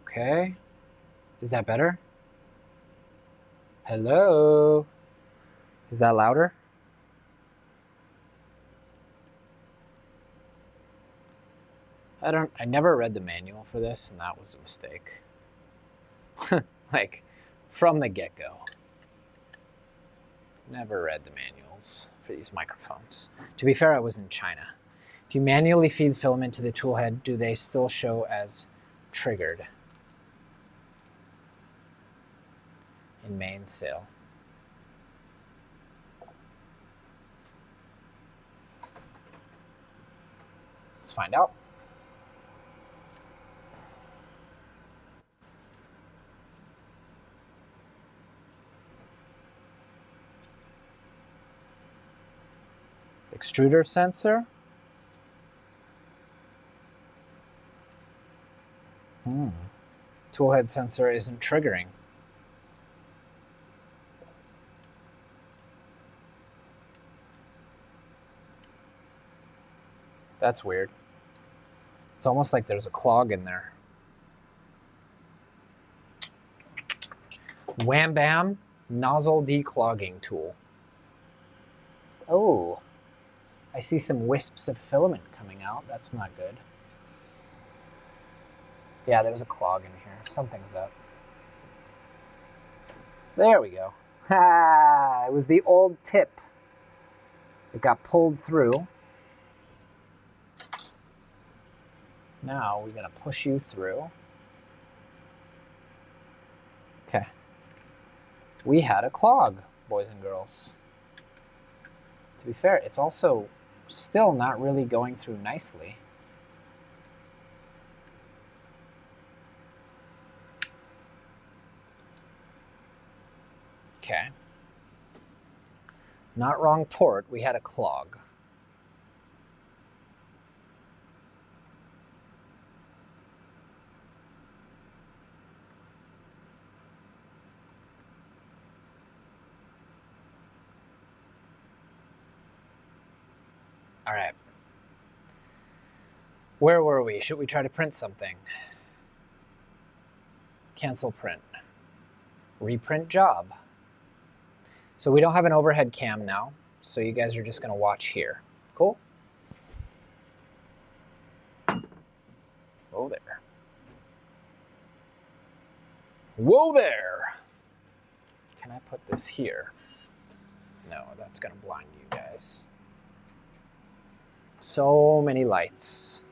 Okay. Is that better? Hello? Is that louder? I never read the manual for this, and that was a mistake. Like, from the get-go. Never read the manuals for these microphones. To be fair, I was in China. If you manually feed filament to the tool head, do they still show as triggered in mainsail? Let's find out. Extruder sensor. Toolhead sensor isn't triggering. That's weird. It's almost like there's a clog in there. Wham Bam nozzle declogging tool. Oh, I see some wisps of filament coming out. That's not good. Yeah, there's a clog in here. Something's up. There we go. Ha! It was the old tip. It got pulled through. Now we're going to push you through. Okay. We had a clog, boys and girls. To be fair, it's also still not really going through nicely. Okay. Not wrong port, we had a clog. All right. Where were we? Should we try to print something? Cancel print. Reprint job. So we don't have an overhead cam now, so you guys are just going to watch here. Cool? Whoa there. Whoa there! Can I put this here? No, that's going to blind you guys. So many lights.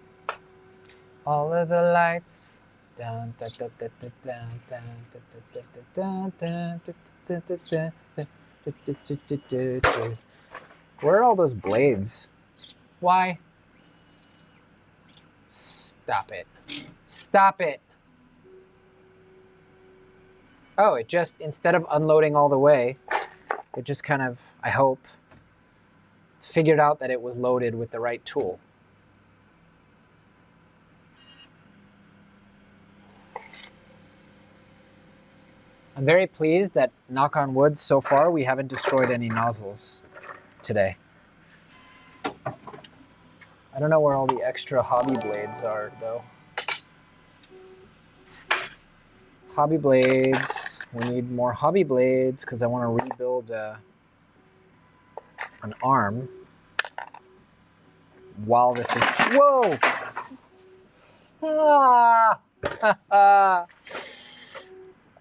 All of the lights. Dun, dun, dun, dun, dun, dun, dun, dun, dun, dun, dun, dun. Where are all those blades? Why? Stop it. Stop it. Oh, it just, instead of unloading all the way, it just kind of, I hope, figured out that it was loaded with the right tool. I'm very pleased that, knock on wood, so far we haven't destroyed any nozzles today. I don't know where all the extra hobby blades are, though. Hobby blades. We need more hobby blades because I want to rebuild an arm while this is... Whoa! Ah!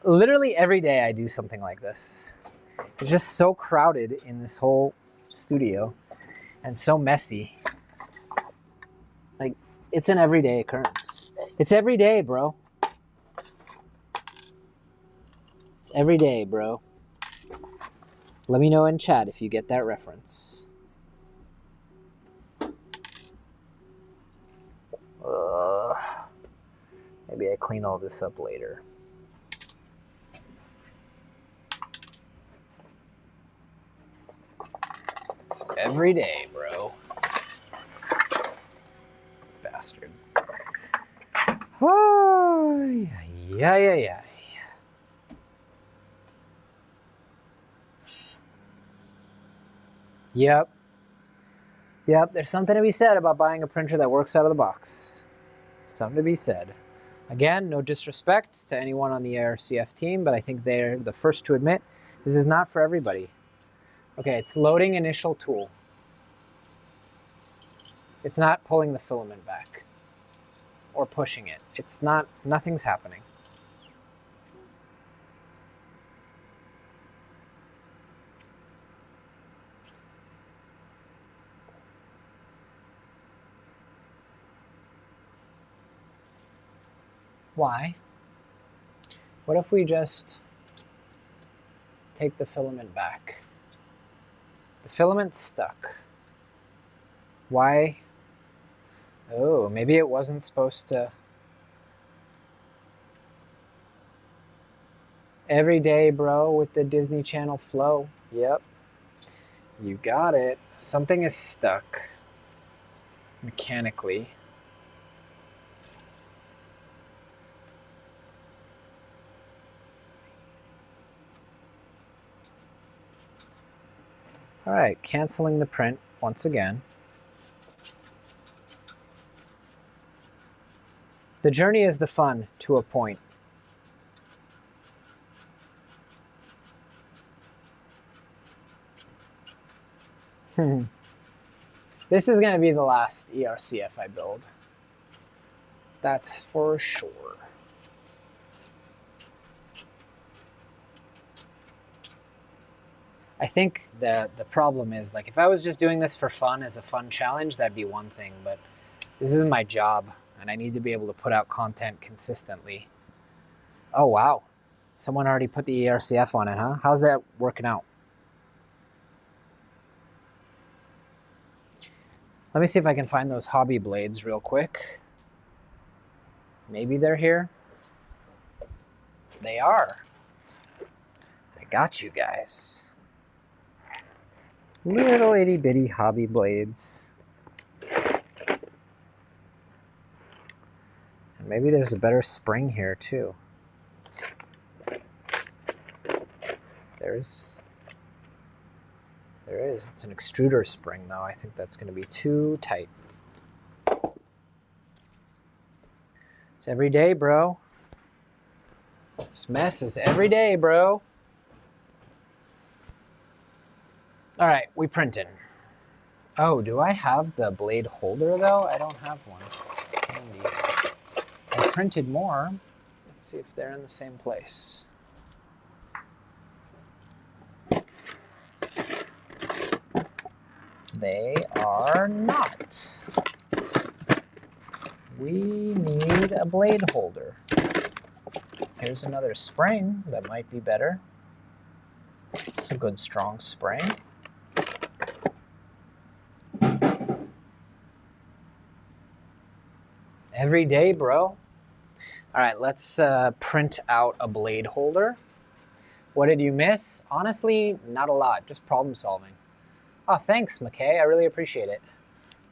Literally every day I do something like this. It's just so crowded in this whole studio and so messy. Like, it's an everyday occurrence. It's every day, bro. It's every day, bro. Let me know in chat if you get that reference. Maybe I clean all this up later. It's every day, bro. Bastard. Oh, yeah. Yep, there's something to be said about buying a printer that works out of the box. Something to be said. Again, no disrespect to anyone on the ERCF team, but I think they're the first to admit this is not for everybody. Okay, it's loading initial tool. It's not pulling the filament back or pushing it. It's not, nothing's happening. Why? What if we just take the filament back? The filament's stuck. Why? Oh, maybe it wasn't supposed to. Every day, bro, with the Disney Channel flow. Yep. You got it. Something is stuck mechanically. All right, canceling the print once again. The journey is the fun to a point. This is going to be the last ERCF I build. That's for sure. I think the problem is, like, if I was just doing this for fun as a fun challenge, that'd be one thing, but this is my job and I need to be able to put out content consistently. Oh, wow. Someone already put the ERCF on it, huh? How's that working out? Let me see if I can find those hobby blades real quick. Maybe they're here. They are. I got you guys. Little itty bitty hobby blades. And maybe there's a better spring here too. There is. It's an extruder spring though. I think that's going to be too tight. It's every day, bro. This mess is every day, bro. All right, we printed. Oh, do I have the blade holder though? I don't have one. Handy. I printed more. Let's see if they're in the same place. They are not. We need a blade holder. Here's another spring that might be better. It's a good strong spring. Every day, bro. All right, let's print out a blade holder. What did you miss? Honestly, not a lot, just problem solving. Oh, thanks, McKay. I really appreciate it.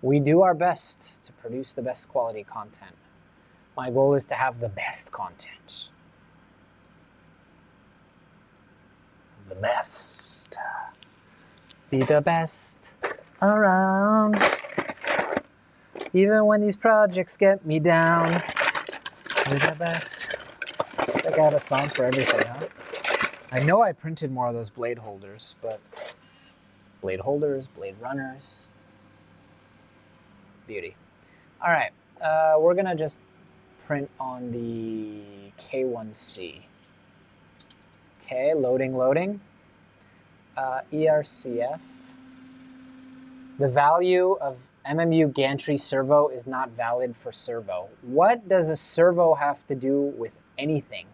We do our best to produce the best quality content. My goal is to have the best content. The best. Be the best around. Even when these projects get me down. Be the best. I think I have a song for everything, huh? I know I printed more of those blade holders, but blade holders, blade runners. Beauty. All right, we're gonna just print on the K1C. Okay, loading. ERCF. The value of MMU gantry servo is not valid for servo. What does a servo have to do with anything?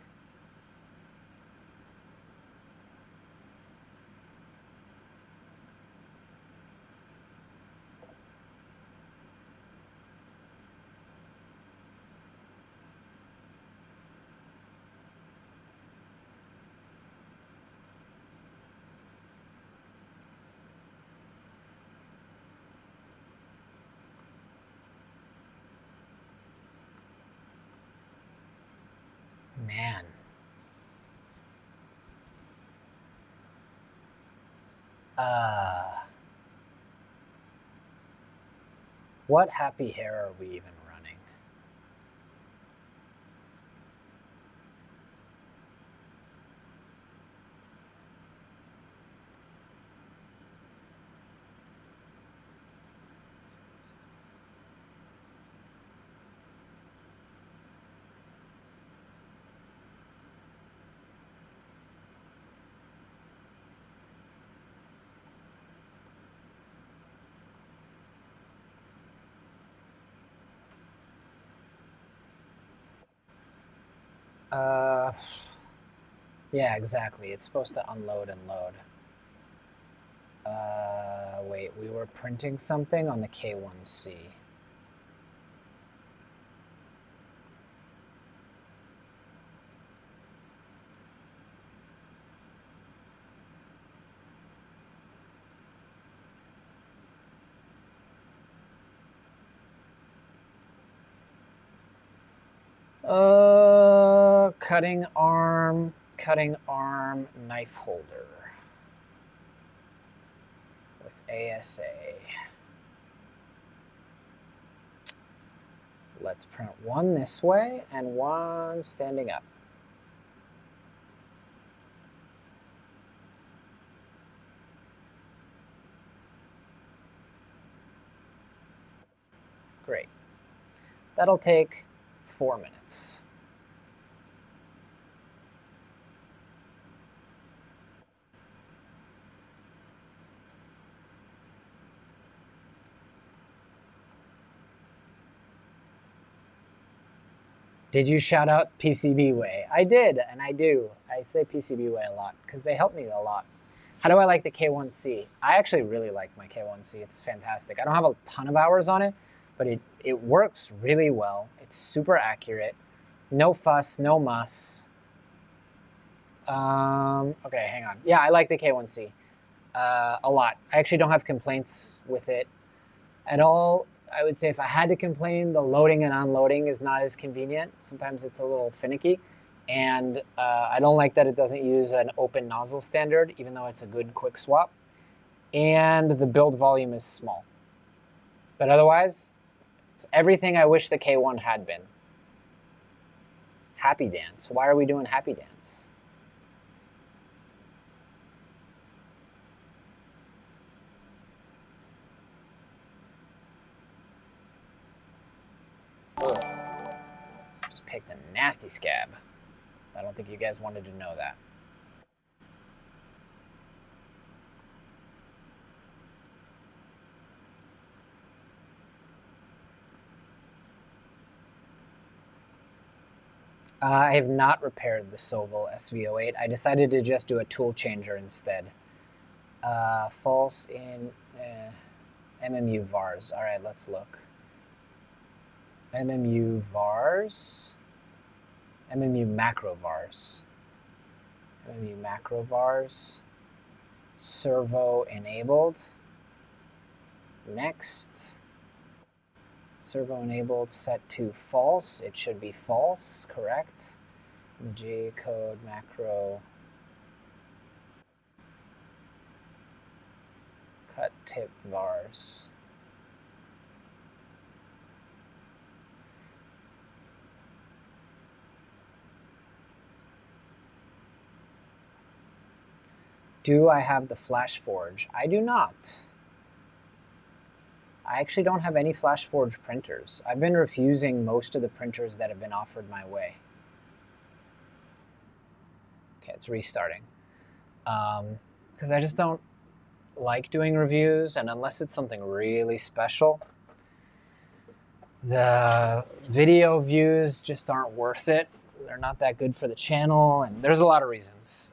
Man. What happy hair are we even running? Yeah, exactly. It's supposed to unload and load. Wait, we were printing something on the K1C. Cutting arm knife holder with ASA. Let's print one this way and one standing up. Great. That'll take 4 minutes. Did you shout out PCBWay? I did, and I do. I say PCBWay a lot because they help me a lot. How do I like the K1C? I actually really like my K1C. It's fantastic. I don't have a ton of hours on it, but it works really well. It's super accurate. No fuss, no muss. Okay, hang on. Yeah, I like the K1C a lot. I actually don't have complaints with it at all. I would say if I had to complain, the loading and unloading is not as convenient. Sometimes it's a little finicky. And I don't like that it doesn't use an open nozzle standard, even though it's a good quick swap. And the build volume is small. But otherwise, it's everything I wish the K1 had been. Happy dance. Why are we doing happy dance? Ugh. Just picked a nasty scab. I don't think you guys wanted to know that. I have not repaired the Soval SV08. I decided to just do a tool changer instead. False in MMU VARs. All right, let's look. MMU vars, MMU macro vars, MMU macro vars, servo enabled. Next, servo enabled set to false. It should be false, correct? The J code macro cut tip vars. Do I have the Flash Forge? I do not. I actually don't have any Flash Forge printers. I've been refusing most of the printers that have been offered my way. Okay, it's restarting. Because I just don't like doing reviews, and unless it's something really special, the video views just aren't worth it. They're not that good for the channel, and there's a lot of reasons.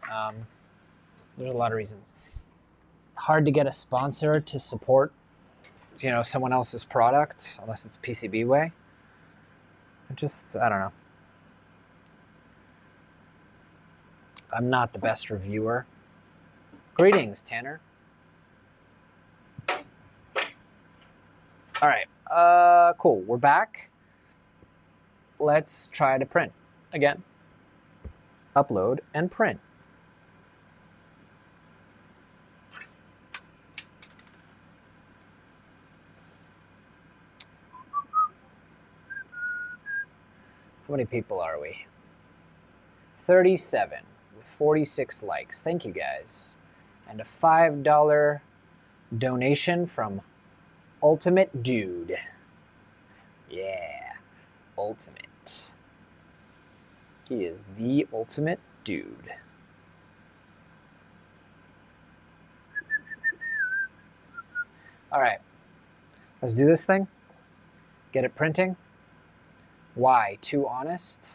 Hard to get a sponsor to support, you know, someone else's product, unless it's PCBWay. I don't know. I'm not the best reviewer. Greetings, Tanner. All right, cool, we're back. Let's try to print again. Upload and print. How many people are we? 37 with 46 likes. Thank you guys. And a $5 donation from Ultimate Dude. Yeah, Ultimate. He is the Ultimate Dude. All right, let's do this thing. Get it printing. Why? Too honest?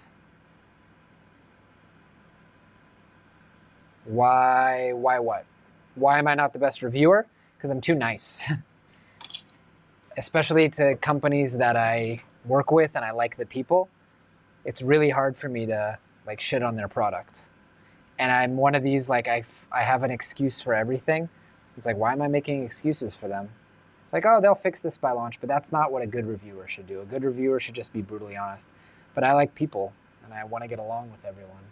Why what? Why am I not the best reviewer? Because I'm too nice. Especially to companies that I work with and I like the people. It's really hard for me to like shit on their product. And I'm one of these, like I have an excuse for everything. It's like, why am I making excuses for them? It's like, oh, they'll fix this by launch, but that's not what a good reviewer should do. A good reviewer should just be brutally honest. But I like people, and I want to get along with everyone.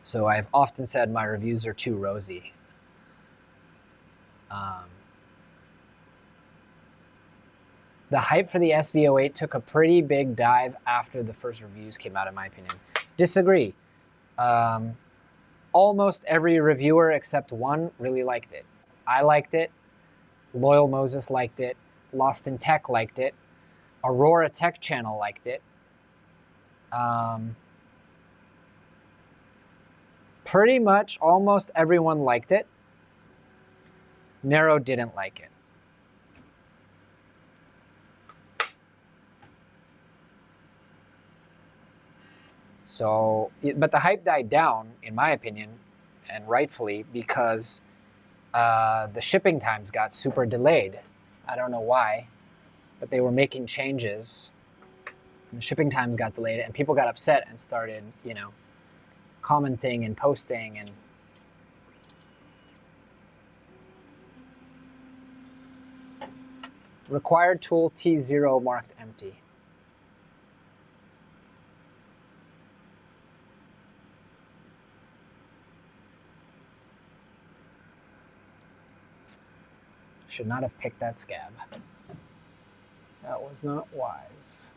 So I've often said my reviews are too rosy. The hype for the SV08 took a pretty big dive after the first reviews came out, in my opinion. Disagree. Almost every reviewer except one really liked it. I liked it. Loyal Moses liked it. Lost in Tech liked it. Aurora Tech Channel liked it. Pretty much almost everyone liked it. Narrow didn't like it. So, but the hype died down, in my opinion, and rightfully, because the shipping times got super delayed. I don't know why, but they were making changes. And the shipping times got delayed, and people got upset and started, you know, commenting and posting and required tool T0 marked empty. Should not have picked that scab. That was not wise.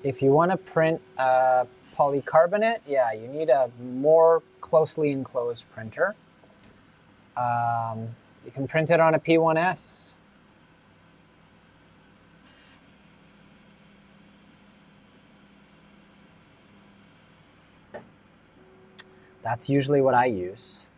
If you want to print polycarbonate, yeah, you need a more closely enclosed printer. You can print it on a P1S. That's usually what I use.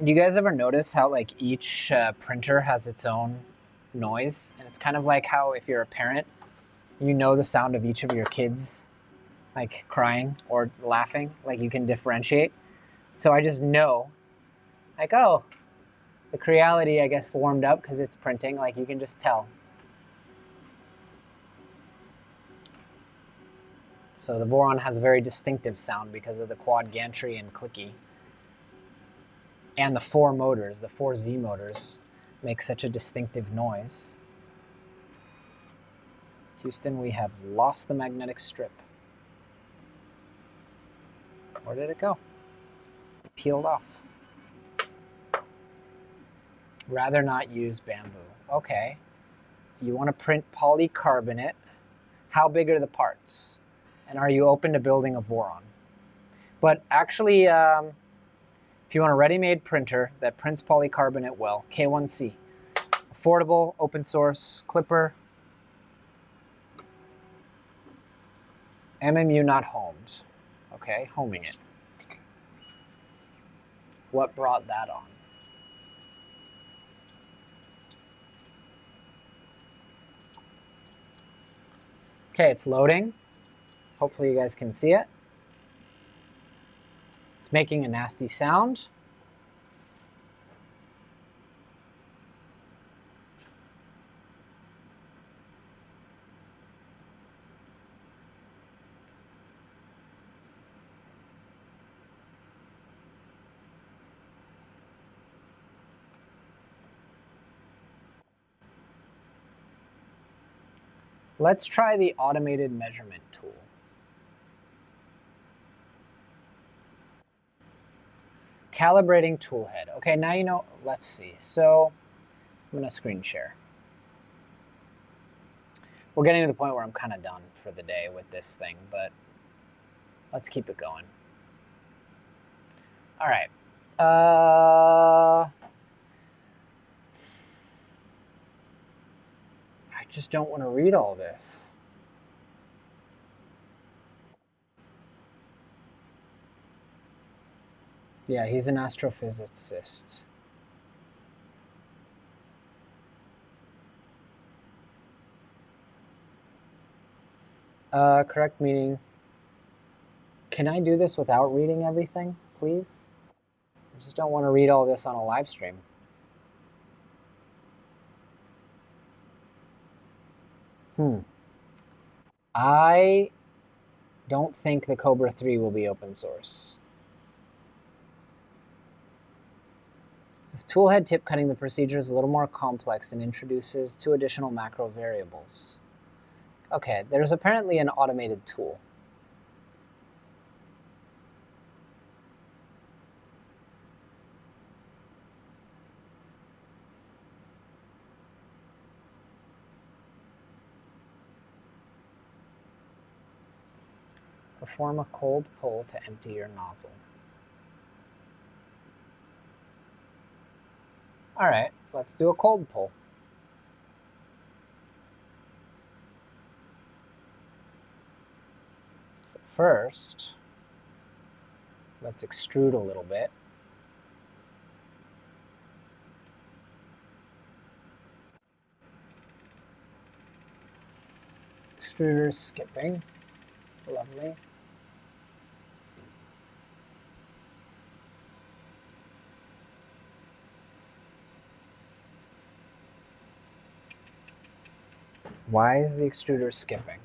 Do you guys ever notice how like each printer has its own noise? And it's kind of like how if you're a parent, you know the sound of each of your kids like crying or laughing, like you can differentiate. So I just know, like, oh, the Creality, I guess, warmed up because it's printing, like you can just tell. So the Voron has a very distinctive sound because of the quad gantry and clicky. And the 4 motors, the 4 Z motors, make such a distinctive noise. Houston, we have lost the magnetic strip. Where did it go? Peeled off. Rather not use bamboo. Okay. You want to print polycarbonate. How big are the parts? And are you open to building a Voron? But actually, if you want a ready-made printer that prints polycarbonate well, K1C. Affordable, open source, clipper. MMU not homed. Okay, homing it. What brought that on? Okay, it's loading. Hopefully you guys can see it. It's making a nasty sound. Let's try the automated measurement tool. Calibrating tool head. Okay, now you know, let's see. So I'm gonna screen share. We're getting to the point where I'm kind of done for the day with this thing, but let's keep it going. All right. I just don't want to read all this. Yeah, he's an astrophysicist. Correct meaning. Can I do this without reading everything, please? I just don't want to read all this on a live stream. I don't think the Cobra 3 will be open source. With toolhead tip cutting, the procedure is a little more complex and introduces 2 additional macro variables. Okay, there's apparently an automated tool. Perform a cold pull to empty your nozzle. All right, let's do a cold pull. So first, let's extrude a little bit. Extruder skipping, lovely. Why is the extruder skipping?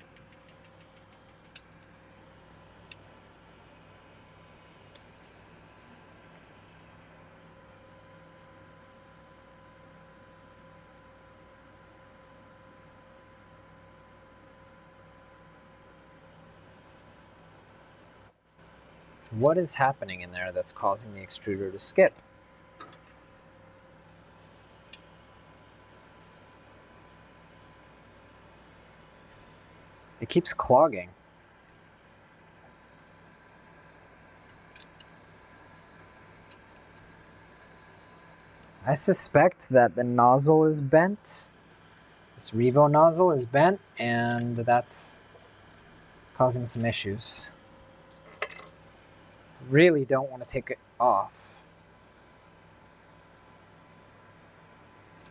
What is happening in there that's causing the extruder to skip? It keeps clogging. I suspect that the nozzle is bent. This Revo nozzle is bent, and that's causing some issues. Really don't want to take it off.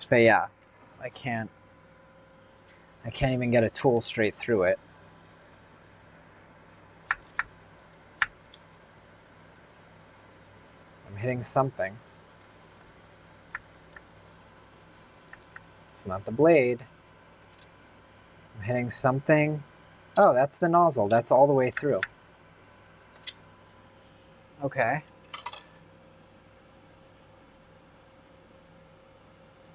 But yeah, I can't even get a tool straight through it. I'm hitting something. It's not the blade. I'm hitting something. Oh, that's the nozzle. That's all the way through. Okay.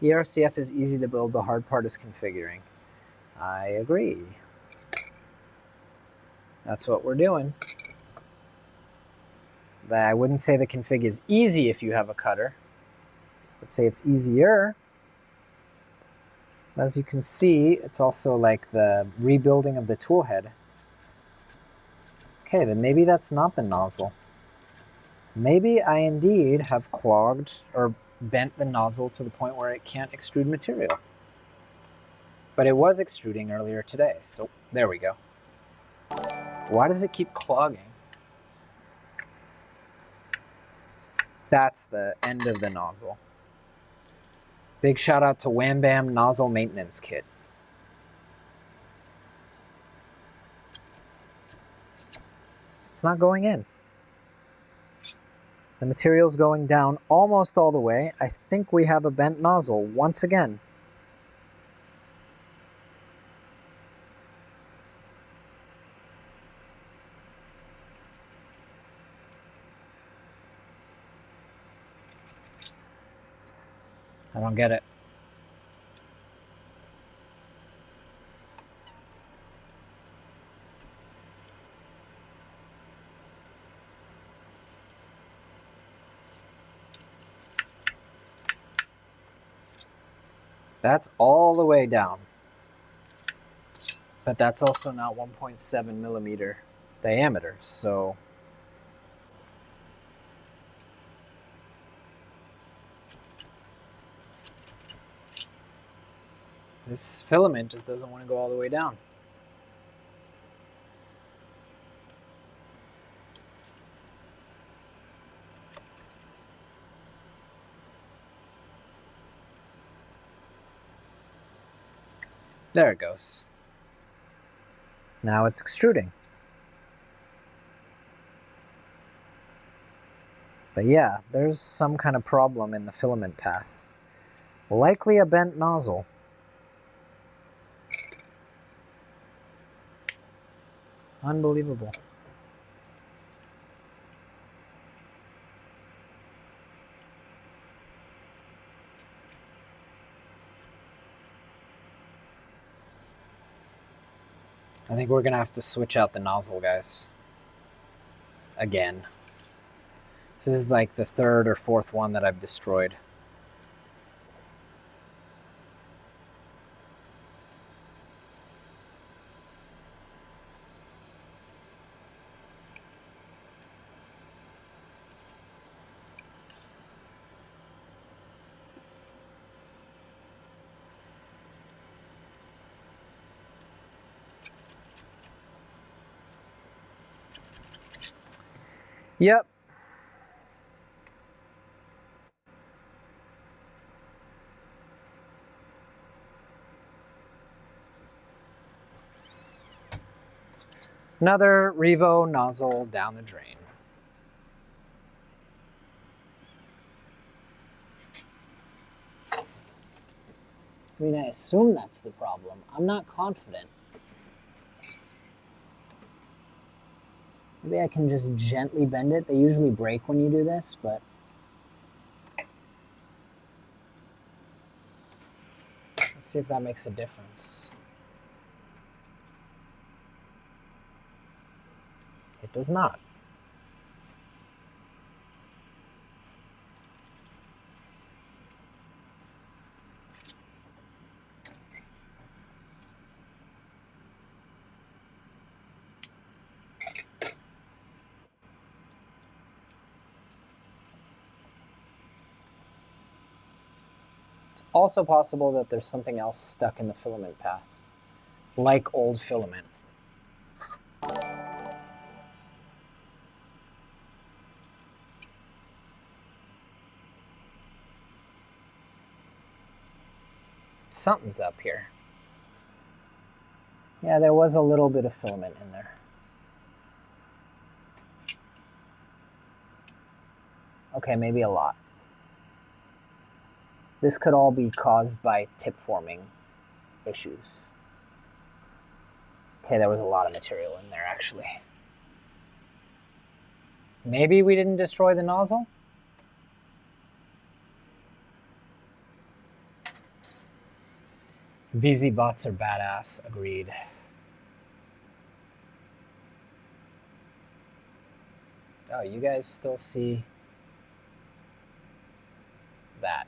ERCF is easy to build. The hard part is configuring. I agree. That's what we're doing. I wouldn't say the config is easy if you have a cutter. I would say it's easier. As you can see, it's also like the rebuilding of the tool head. Okay, then maybe that's not the nozzle. Maybe I indeed have clogged or bent the nozzle to the point where it can't extrude material. But it was extruding earlier today, so there we go. Why does it keep clogging? That's the end of the nozzle. Big shout out to Wham Bam Nozzle Maintenance Kit. It's not going in. The material's going down almost all the way. I think we have a bent nozzle once again. I don't get it. That's all the way down. But that's also not 1.7 millimeter diameter, so this filament just doesn't want to go all the way down. There it goes. Now it's extruding. But yeah, there's some kind of problem in the filament path. Likely a bent nozzle. Unbelievable. I think we're gonna have to switch out the nozzle, guys. Again. This is like the third or fourth one that I've destroyed. Yep. Another Revo nozzle down the drain. I mean, I assume that's the problem. I'm not confident. Maybe I can just gently bend it. They usually break when you do this, but let's see if that makes a difference. It does not. It's also possible that there's something else stuck in the filament path, like old filament. Something's up here. Yeah, there was a little bit of filament in there. Okay, maybe a lot. This could all be caused by tip forming issues. Okay, there was a lot of material in there, actually. Maybe we didn't destroy the nozzle? VZ bots are badass, agreed. Oh, you guys still see that?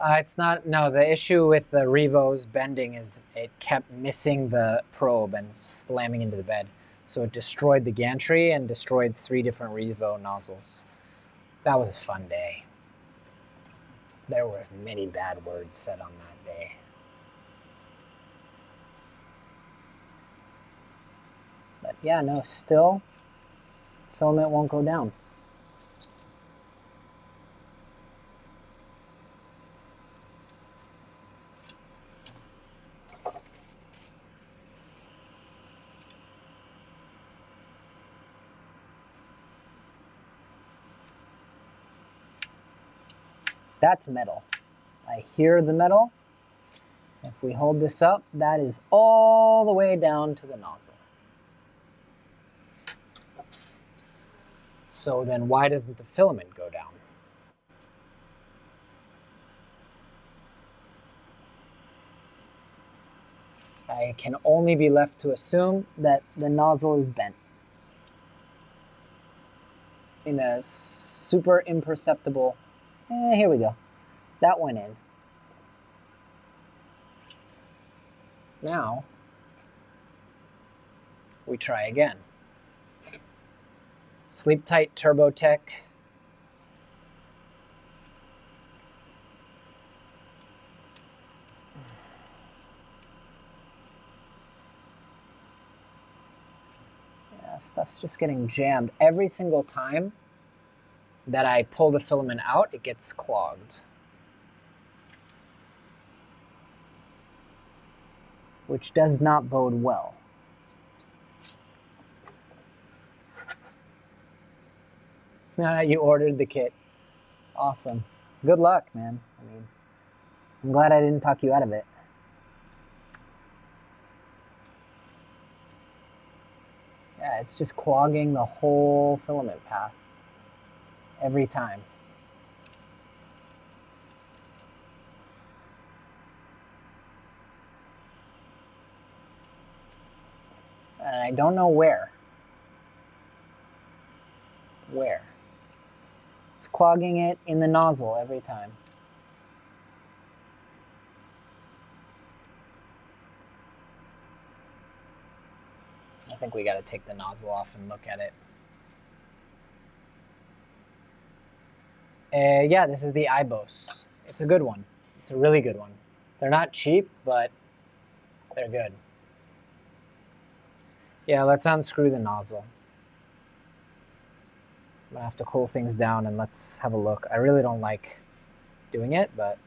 It's not, no, the issue with the Revo's bending is it kept missing the probe and slamming into the bed. So it destroyed the gantry and destroyed 3 different Revo nozzles. That was a fun day. There were many bad words said on that day. But yeah, no, still, filament won't go down. That's metal. I hear the metal. If we hold this up, that is all the way down to the nozzle. So then why doesn't the filament go down? I can only be left to assume that the nozzle is bent in a super imperceptible, here we go. That went in. Now, we try again. Sleep tight, Turbo Tech. Yeah, stuff's just getting jammed. Every single time that I pull the filament out, it gets clogged. Which does not bode well. You ordered the kit. Awesome. Good luck, man. I mean, I'm glad I didn't talk you out of it. Yeah, it's just clogging the whole filament path every time. And I don't know where. Where? It's clogging it in the nozzle every time. I think we got to take the nozzle off and look at it. Yeah, this is the IBOS. It's a good one. It's a really good one. They're not cheap, but they're good. Yeah, let's unscrew the nozzle. I'm gonna have to cool things down and let's have a look. I really don't like doing it, but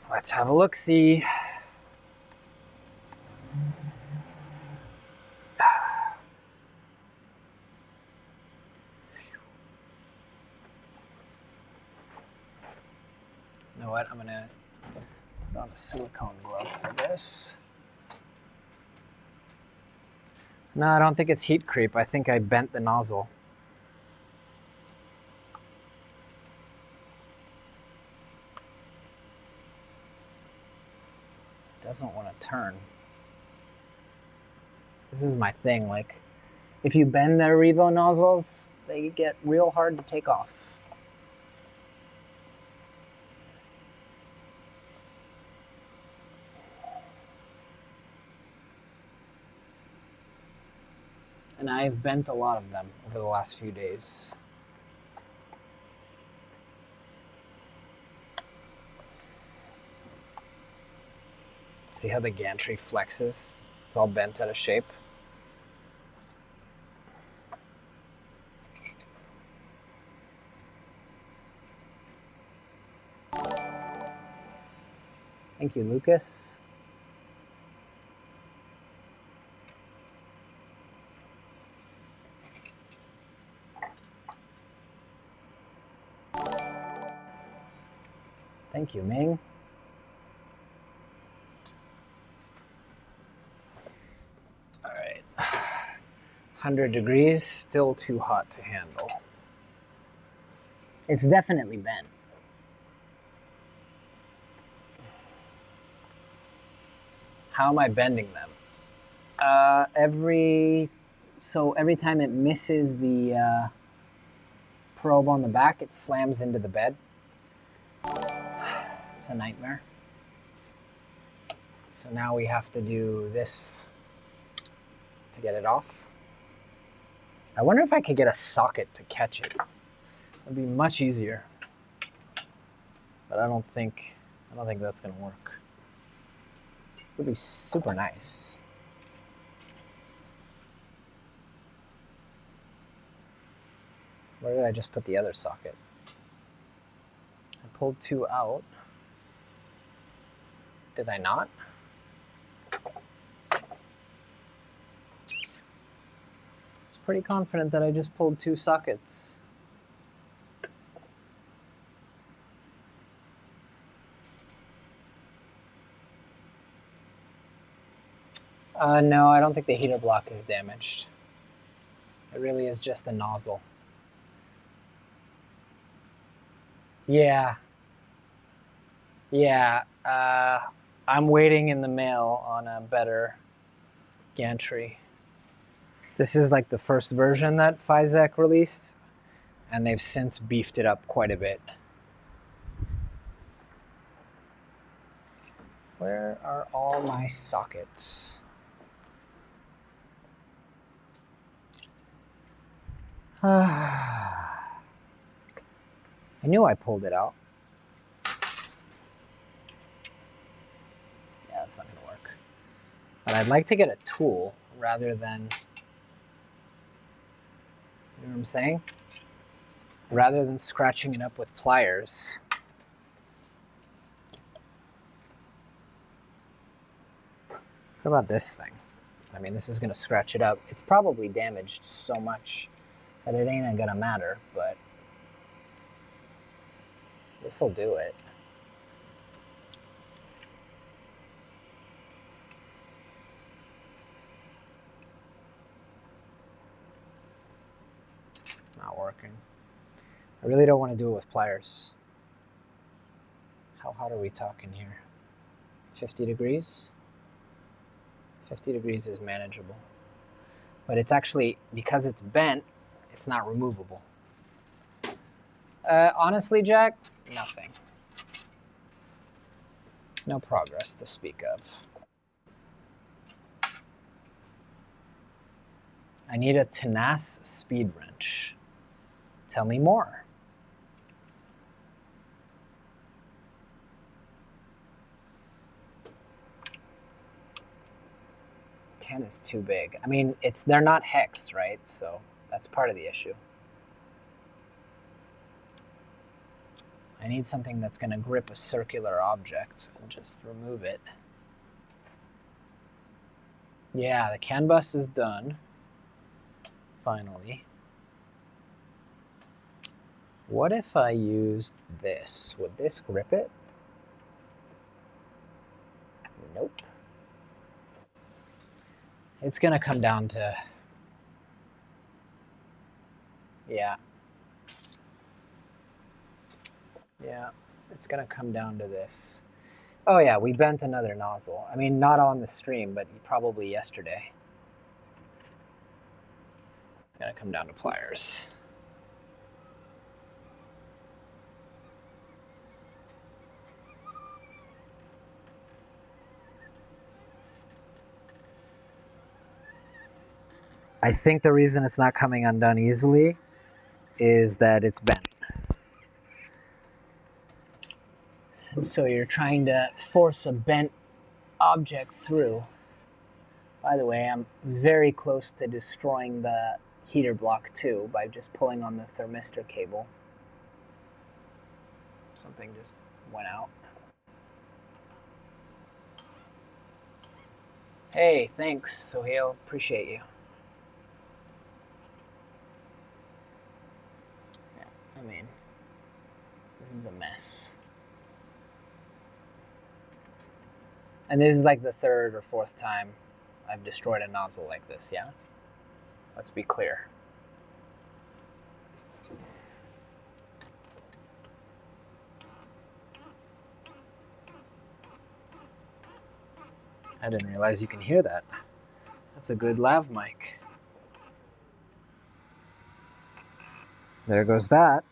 let's have a look-see. You know what? I'm gonna put on a silicone glove for this. No, I don't think it's heat creep. I think I bent the nozzle. Doesn't want to turn. This is my thing. Like, if you bend the Revo nozzles, they get real hard to take off. And I've bent a lot of them over the last few days. See how the gantry flexes? It's all bent out of shape. Thank you, Lucas. Thank you, Ming. All right. 100 degrees, still too hot to handle. It's definitely bent. How am I bending them? Every time it misses the probe on the back, it slams into the bed. It's a nightmare. So now we have to do this to get it off. I wonder if I could get a socket to catch it. It'd be much easier. But I don't think that's gonna work. It would be super nice. Where did I just put the other socket? I pulled 2 out. Did I not? I was pretty confident that I just pulled 2 sockets. No, I don't think the heater block is damaged. It really is just the nozzle. Yeah. Yeah. I'm waiting in the mail on a better gantry. This is like the first version that Physek released, and they've since beefed it up quite a bit. Where are all my sockets? I knew I pulled it out. Yeah, that's not gonna work. But I'd like to get a tool rather than, you know what I'm saying? Rather than scratching it up with pliers. What about this thing? I mean, this is gonna scratch it up. It's probably damaged so much that it ain't gonna matter, but this'll do it. Not working. I really don't want to do it with pliers. How hot are we talking here? 50 degrees? 50 degrees is manageable. But it's actually, because it's bent, it's not removable. Honestly, Jack, nothing. No progress to speak of. I need a Tenace speed wrench. Tell me more. 10 is too big. I mean, they're not hex, right? So that's part of the issue. I need something that's going to grip a circular object and just remove it. Yeah, the CAN bus is done. Finally. What if I used this? Would this grip it? Nope. It's going to come down to... Yeah. Yeah, it's going to come down to this. Oh yeah, we bent another nozzle. I mean, not on the stream, but probably yesterday. It's going to come down to pliers. I think the reason it's not coming undone easily is that it's bent. And so you're trying to force a bent object through. By the way, I'm very close to destroying the heater block too by just pulling on the thermistor cable. Something just went out. Hey, thanks, Sohail. Appreciate you. Yeah, I mean, this is a mess. And this is like the third or fourth time I've destroyed a nozzle like this, yeah? Let's be clear. I didn't realize you can hear that. That's a good lav mic. There goes that.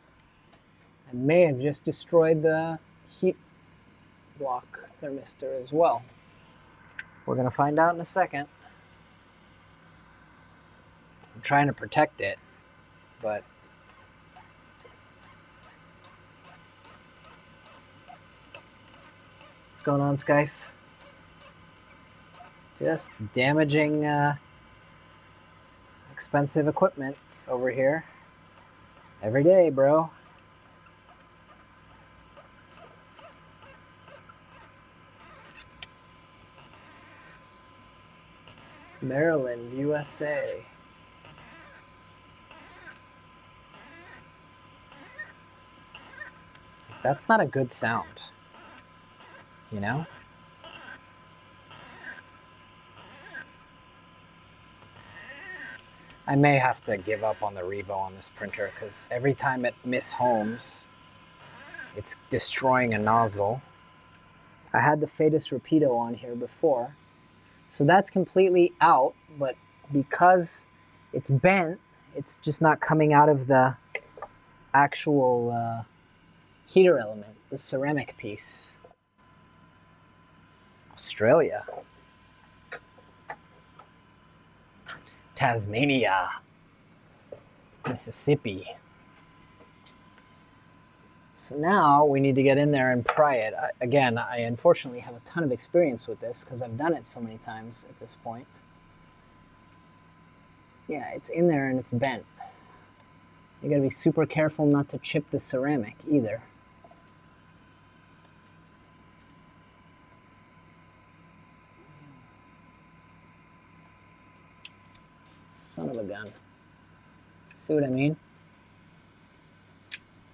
I may have just destroyed the heat block thermistor as well. We're gonna find out in a second. I'm trying to protect it, but what's going on, Skype? Just damaging expensive equipment over here. Every day, bro. Maryland, USA. That's not a good sound, you know? I may have to give up on the Revo on this printer because every time it mishomes, it's destroying a nozzle. I had the Fadus Rapido on here before, so that's completely out, but because it's bent, it's just not coming out of the actual heater element, the ceramic piece. Australia. Tasmania, Mississippi. So now we need to get in there and pry it. Again, I unfortunately have a ton of experience with this because I've done it so many times at this point. Yeah, it's in there and it's bent. You gotta be super careful not to chip the ceramic either. Son of a gun. See what I mean?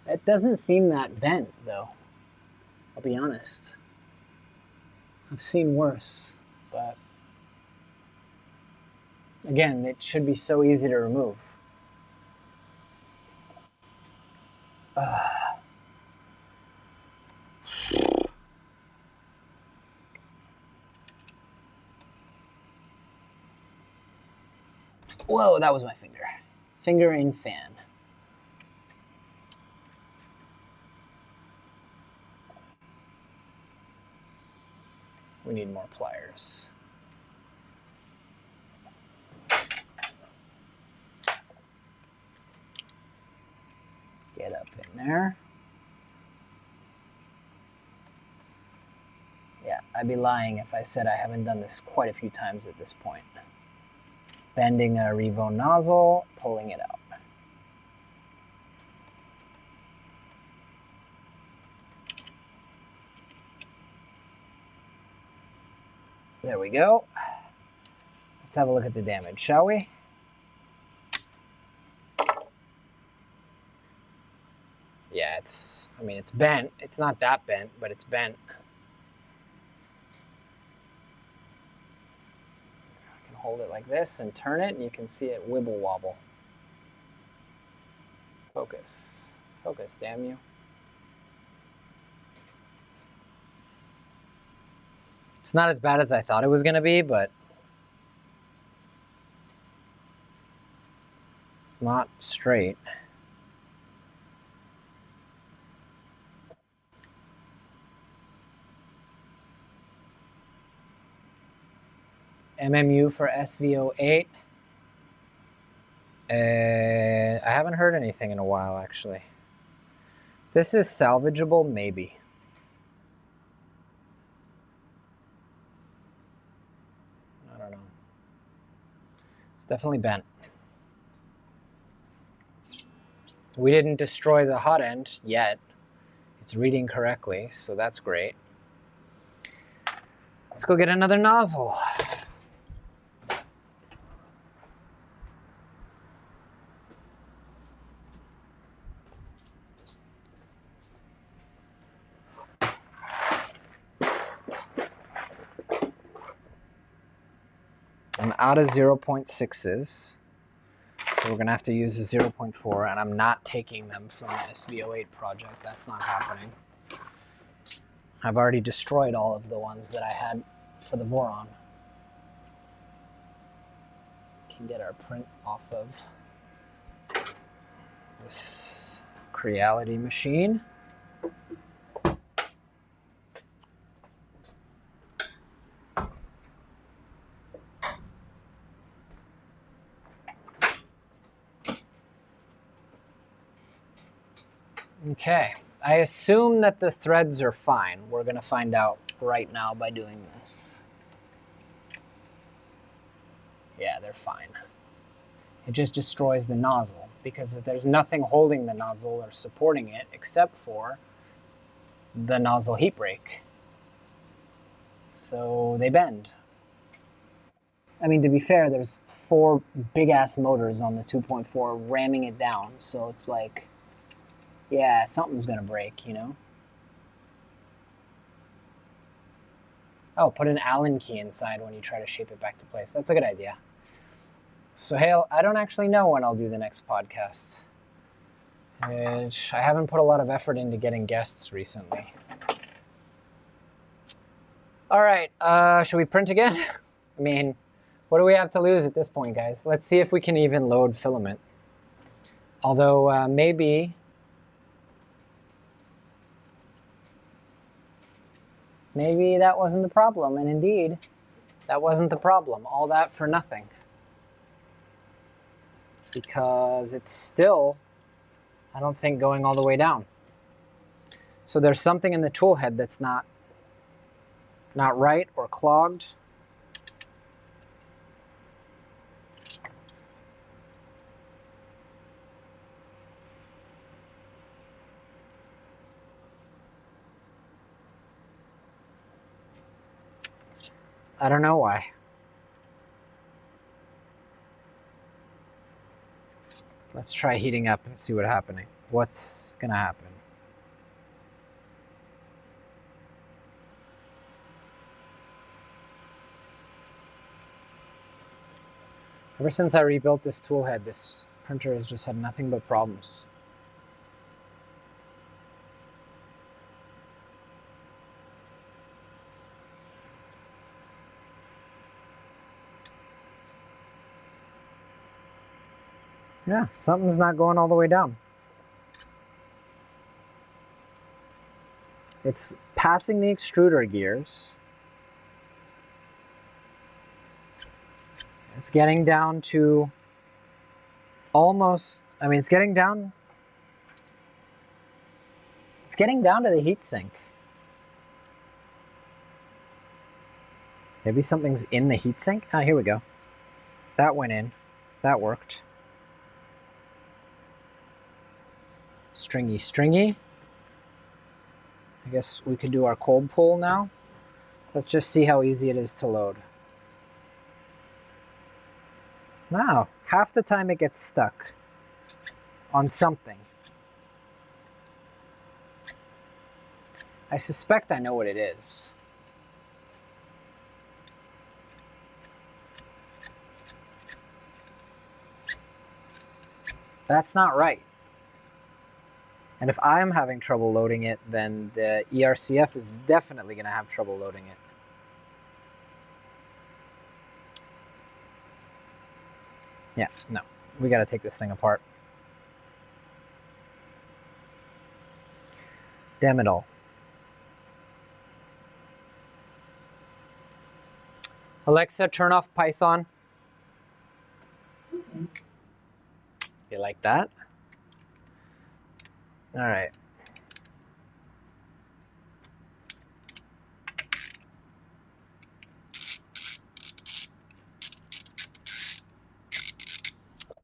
It doesn't seem that bent, though. I'll be honest. I've seen worse, but again, it should be so easy to remove. Whoa, that was my finger. Finger in fan. We need more pliers. Get up in there. Yeah, I'd be lying if I said I haven't done this quite a few times at this point. Bending a Revo nozzle, pulling it out. There we go. Let's have a look at the damage, shall we? Yeah, it's bent. It's not that bent, but it's bent. I can hold it like this and turn it, and you can see it wibble wobble. Focus. Focus, damn you. It's not as bad as I thought it was going to be, but it's not straight. MMU for SVO8. I haven't heard anything in a while, actually. This is salvageable, maybe. I don't know. It's definitely bent. We didn't destroy the hot end yet. It's reading correctly, so that's great. Let's go get another nozzle. I'm out of 0.6s. So we're going to have to use a 0.4, and I'm not taking them from the SV08 project. That's not happening. I've already destroyed all of the ones that I had for the boron. Can get our print off of this Creality machine. Okay, I assume that the threads are fine. We're going to find out right now by doing this. Yeah, they're fine. It just destroys the nozzle because there's nothing holding the nozzle or supporting it except for the nozzle heat break. So they bend. I mean, to be fair, there's 4 big-ass motors on the 2.4 ramming it down, so it's like, yeah, something's gonna break, you know? Oh, put an Allen key inside when you try to shape it back to place. That's a good idea. So, Hale, I don't actually know when I'll do the next podcast. I haven't put a lot of effort into getting guests recently. All right, should we print again? I mean, what do we have to lose at this point, guys? Let's see if we can even load Filament. Although, maybe that wasn't the problem, and indeed, that wasn't the problem. All that for nothing. Because it's still, I don't think, going all the way down. So there's something in the tool head that's not right or clogged. I don't know why. Let's try heating up and see what's happening. What's gonna happen? Ever since I rebuilt this tool head, this printer has just had nothing but problems. Yeah, something's not going all the way down. It's passing the extruder gears. It's getting down to almost, I mean, it's getting down to the heatsink. Maybe something's in the heatsink? Ah, here we go. That went in. That worked. Stringy, stringy. I guess we could do our cold pull now. Let's just see how easy it is to load. Now, half the time it gets stuck on something. I suspect I know what it is. That's not right. And if I'm having trouble loading it, then the ERCF is definitely going to have trouble loading it. Yeah, no, we got to take this thing apart. Damn it all. Alexa, turn off Python. You like that? All right.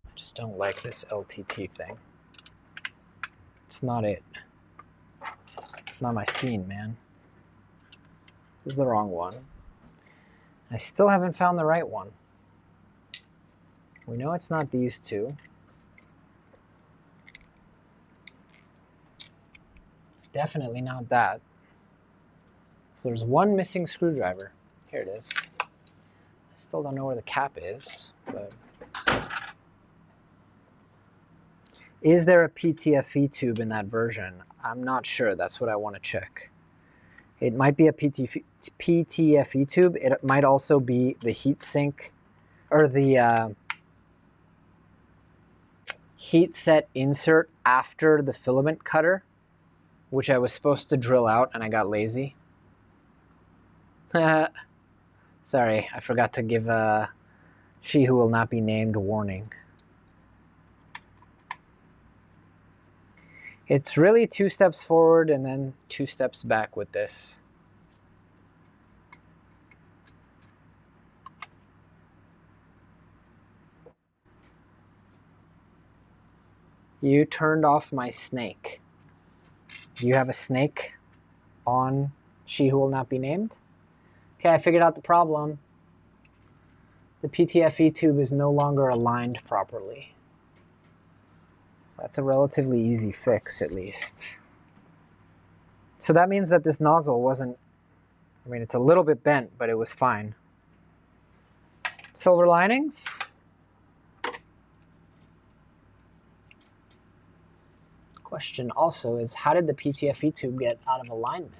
I just don't like this LTT thing. It's not it. It's not my scene, man. This is the wrong one. I still haven't found the right one. We know it's not these two. Definitely not that. So there's one missing screwdriver. Here it is. I Still don't know where the cap is, but is there a PTFE tube in that version? I'm not sure. That's what I want to check. It might be a PTFE tube. It might also be the heat sink or the heat set insert after the filament cutter, which I was supposed to drill out and I got lazy. Sorry, I forgot to give she who will not be named warning. It's really 2 steps forward and then 2 steps back with this. You turned off my snake. Do you have a snake on she who will not be named? Okay, I figured out the problem. The PTFE tube is no longer aligned properly. That's a relatively easy fix, at least. So that means that this nozzle wasn't, I mean, it's a little bit bent, but it was fine. Silver linings. Question also is, how did the PTFE tube get out of alignment?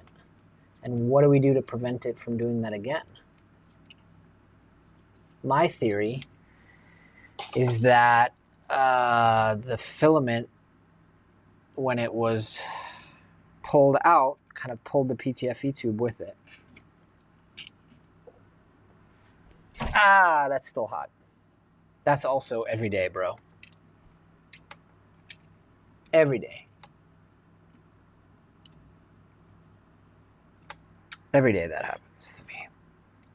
And what do we do to prevent it from doing that again? My theory is that the filament, when it was pulled out, kind of pulled the PTFE tube with it. Ah, that's still hot. That's also every day, bro. Every day. Every day that happens to me.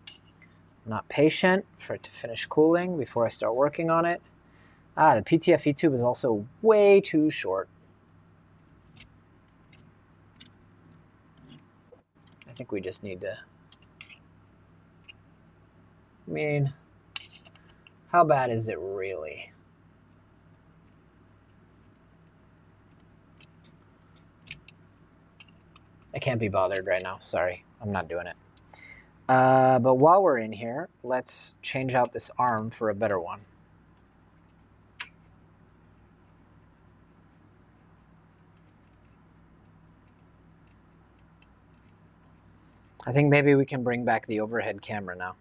I'm not patient for it to finish cooling before I start working on it. Ah, the PTFE tube is also way too short. I think we just need to... I mean, how bad is it really? I can't be bothered right now. Sorry, I'm not doing it. But while we're in here, let's change out this arm for a better one. I think maybe we can bring back the overhead camera now.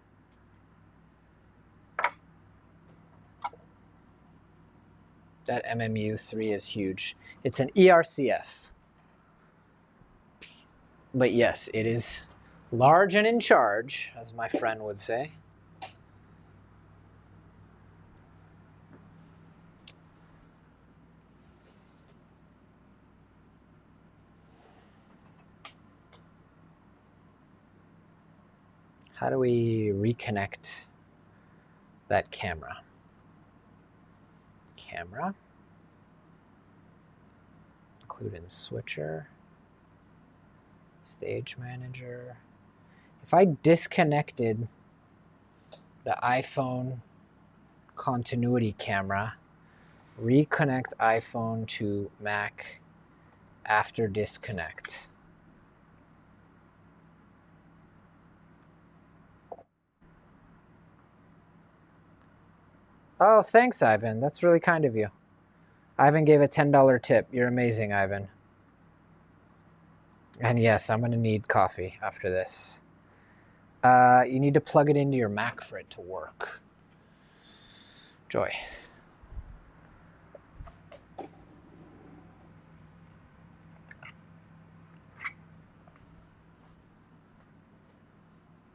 That MMU 3 is huge. It's an ERCF. But yes, it is large and in charge, as my friend would say. How do we reconnect that camera? Camera. Include in switcher. Stage manager. If I disconnected the iPhone continuity camera, reconnect iPhone to Mac after disconnect. Oh, thanks, Ivan. That's really kind of you. Ivan gave a $10 tip. You're amazing, Ivan. And yes, I'm going to need coffee after this. You need to plug it into your Mac for it to work. Joy.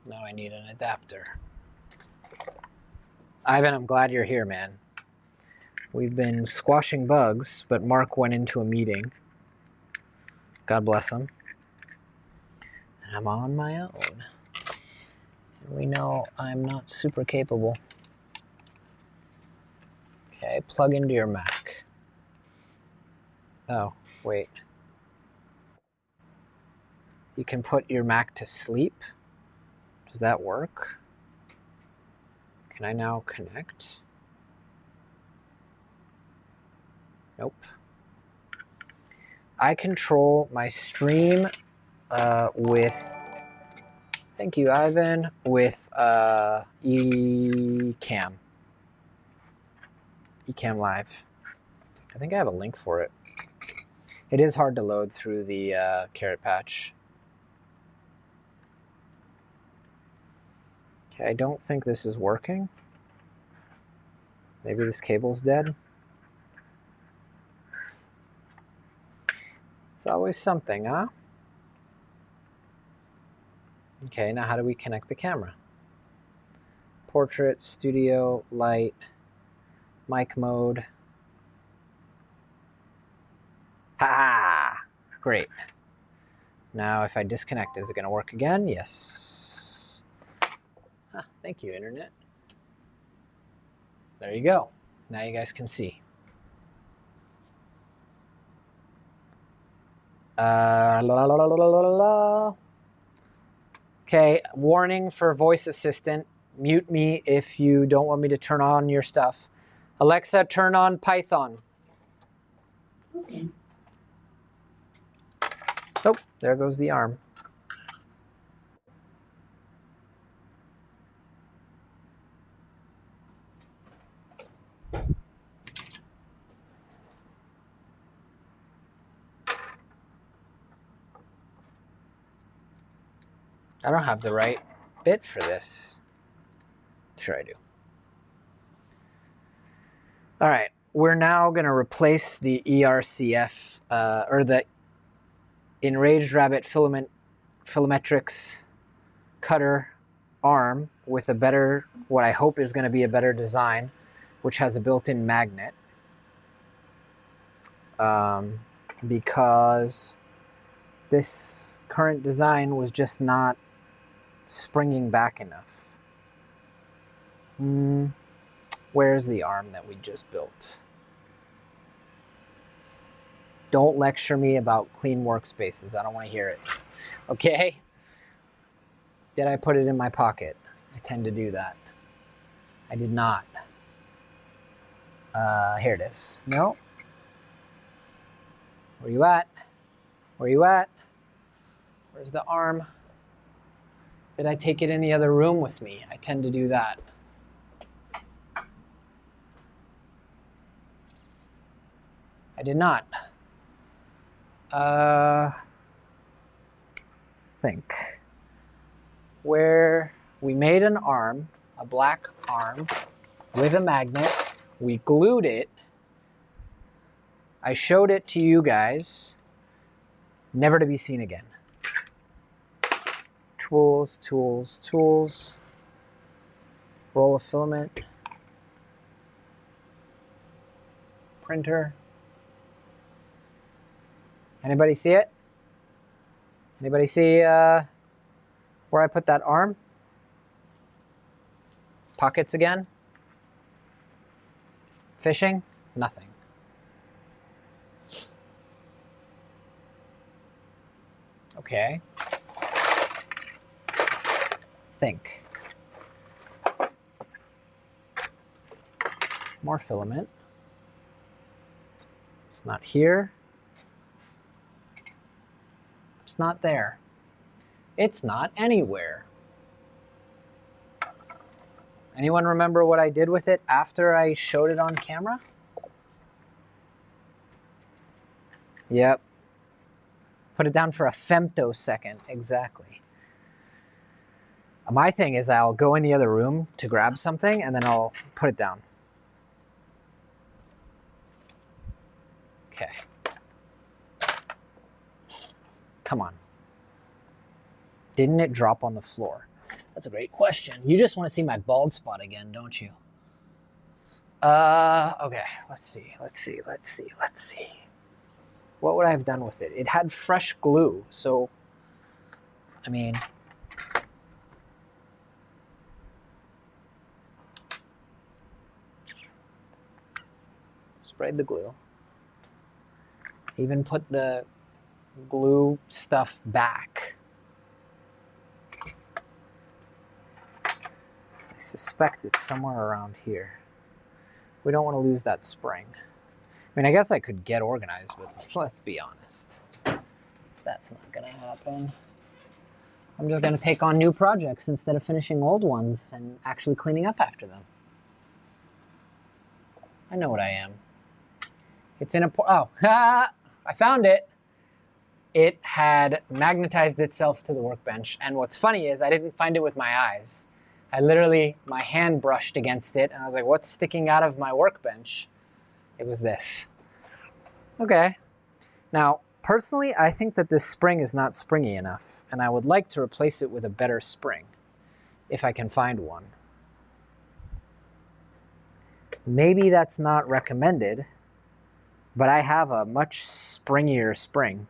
Now I need an adapter. Ivan, I'm glad you're here, man. We've been squashing bugs, but Mark went into a meeting. God bless him. And I'm on my own. We know I'm not super capable. Okay, plug into your Mac. Oh, wait. You can put your Mac to sleep? Does that work? Can I now connect? Nope. I control my stream with Thank you, Ivan, with eCam Live. I think I have a link for it. It is hard to load through the carrot patch. Okay, I don't think this is working. Maybe this cable's dead. It's always something, huh? Okay, now how do we connect the camera? Portrait, studio, light, mic mode. Ha! Great. Now if I disconnect, is it going to work again? Yes. Ah, thank you, Internet. There you go. Now you guys can see. La, la, la, la, la, la, la. Okay, warning for voice assistant. Mute me if you don't want me to turn on your stuff. Alexa, turn on Python. Okay. Oh, there goes the arm. I don't have the right bit for this. Sure I do. All right, we're now going to replace the ERCF, or the Enraged Rabbit Filametrics cutter arm with a better, what I hope is going to be a better design, which has a built-in magnet. Because this current design was just not springing back enough. Where's the arm that we just built? Don't lecture me about clean workspaces. I don't want to hear it. Okay? Did I put it in my pocket? I tend to do that. I did not. Here it is. No. Where you at? Where you at? Where's the arm? Did I take it in the other room with me? I tend to do that. I did not. Think. Where we made an arm, a black arm, with a magnet. We glued it. I showed it to you guys. Never to be seen again. Tools, tools, tools. Roll of filament. Printer. Anybody see it? Anybody see where I put that arm? Pockets again? Fishing? Nothing. Okay. Think. More filament. It's not here. It's not there. It's not anywhere. Anyone remember what I did with it after I showed it on camera? Yep. Put it down for a femtosecond, exactly. My thing is I'll go in the other room to grab something and then I'll put it down. Okay. Come on. Didn't it drop on the floor? That's a great question. You just want to see my bald spot again, don't you? Okay, let's see. What would I have done with it? It had fresh glue, so, I mean, sprayed the glue. Even put the glue stuff back. I suspect it's somewhere around here. We don't want to lose that spring. I mean, I guess I could get organized with it, let's be honest. That's not gonna happen. I'm just going to take on new projects instead of finishing old ones and actually cleaning up after them. I know what I am. It's in a... Oh, I found it. It had magnetized itself to the workbench. And what's funny is I didn't find it with my eyes. I literally, my hand brushed against it, and I was like, what's sticking out of my workbench? It was this. Okay. Now, personally, I think that this spring is not springy enough, and I would like to replace it with a better spring, if I can find one. Maybe that's not recommended, but I have a much springier spring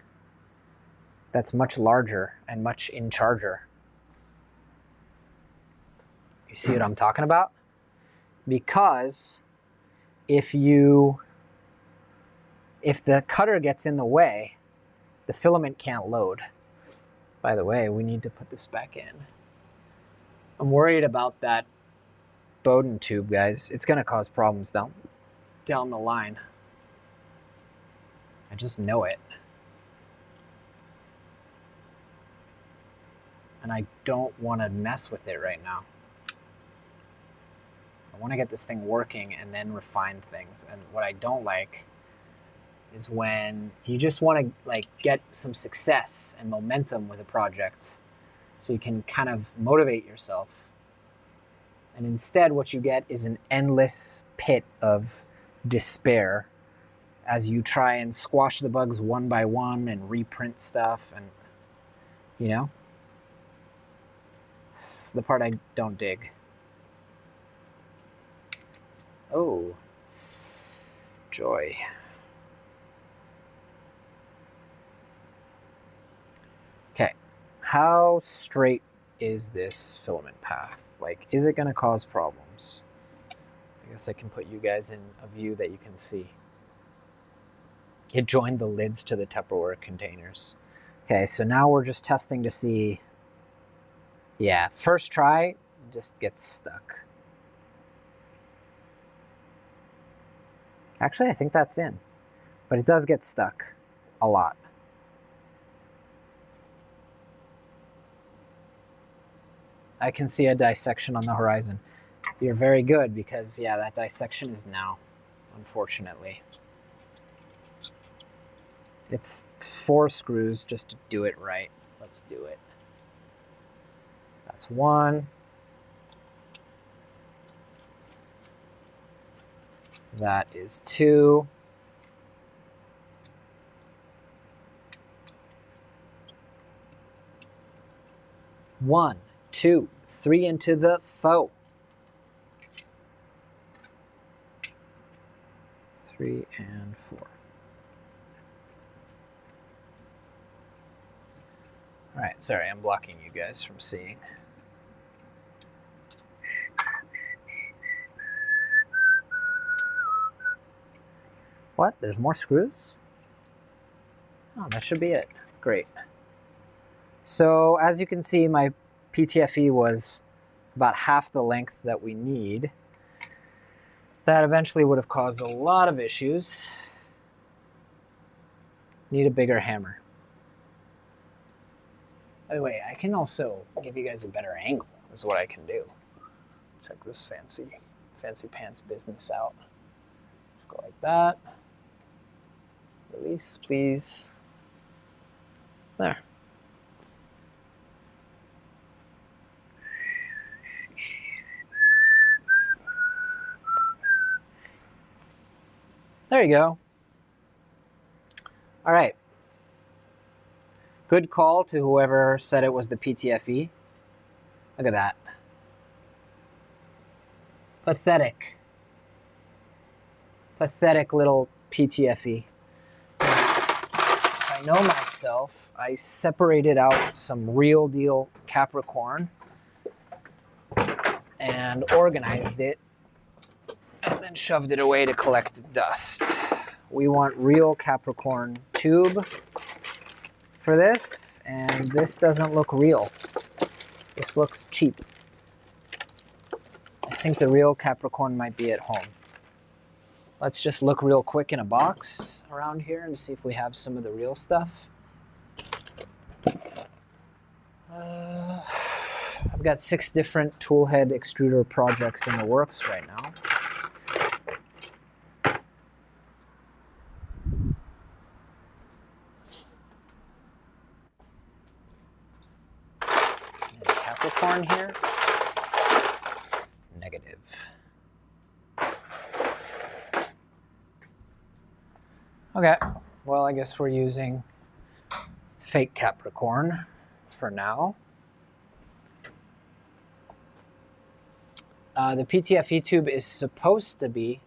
that's much larger and much in charger. You see what I'm talking about? Because if the cutter gets in the way, the filament can't load. By the way, we need to put this back in. I'm worried about that Bowden tube, guys. It's gonna cause problems down the line. I just know it. And I don't want to mess with it right now. I want to get this thing working and then refine things. And what I don't like is when you just want to like get some success and momentum with a project so you can kind of motivate yourself. And instead what you get is an endless pit of despair as you try and squash the bugs one by one and reprint stuff, and you know, it's the part I don't dig. Oh, joy. Okay, how straight is this filament path? Like, is it gonna cause problems? I guess I can put you guys in a view that you can see. It joined the lids to the Tupperware containers. Okay, so now we're just testing to see. Yeah, first try, just gets stuck. Actually, I think that's in, but it does get stuck a lot. I can see a dissection on the horizon. You're very good because, yeah, that dissection is now, unfortunately. It's 4 screws just to do it right. Let's do it. That's 1. That is 2. One, 2, 3 into the foe. 3 and 4. All right, sorry, I'm blocking you guys from seeing. What? There's more screws? Oh, that should be it. Great. So as you can see, my PTFE was about half the length that we need. That eventually would have caused a lot of issues. Need a bigger hammer. By the way, I can also give you guys a better angle, is what I can do. Check this fancy pants business out. Just go like that. Release, please. There. There you go. All right. Good call to whoever said it was the PTFE. Look at that. Pathetic. Pathetic little PTFE. If I know myself, I separated out some real deal Capricorn and organized it and then shoved it away to collect dust. We want real Capricorn tube for this, and this doesn't look real. This looks cheap. I think the real Capricorn might be at home. Let's just look real quick in a box around here and see if we have some of the real stuff. I've got 6 different tool head extruder projects in the works right now. And Capricorn here. Negative. Okay, well, I guess we're using fake Capricorn for now. The PTFE tube is supposed to be,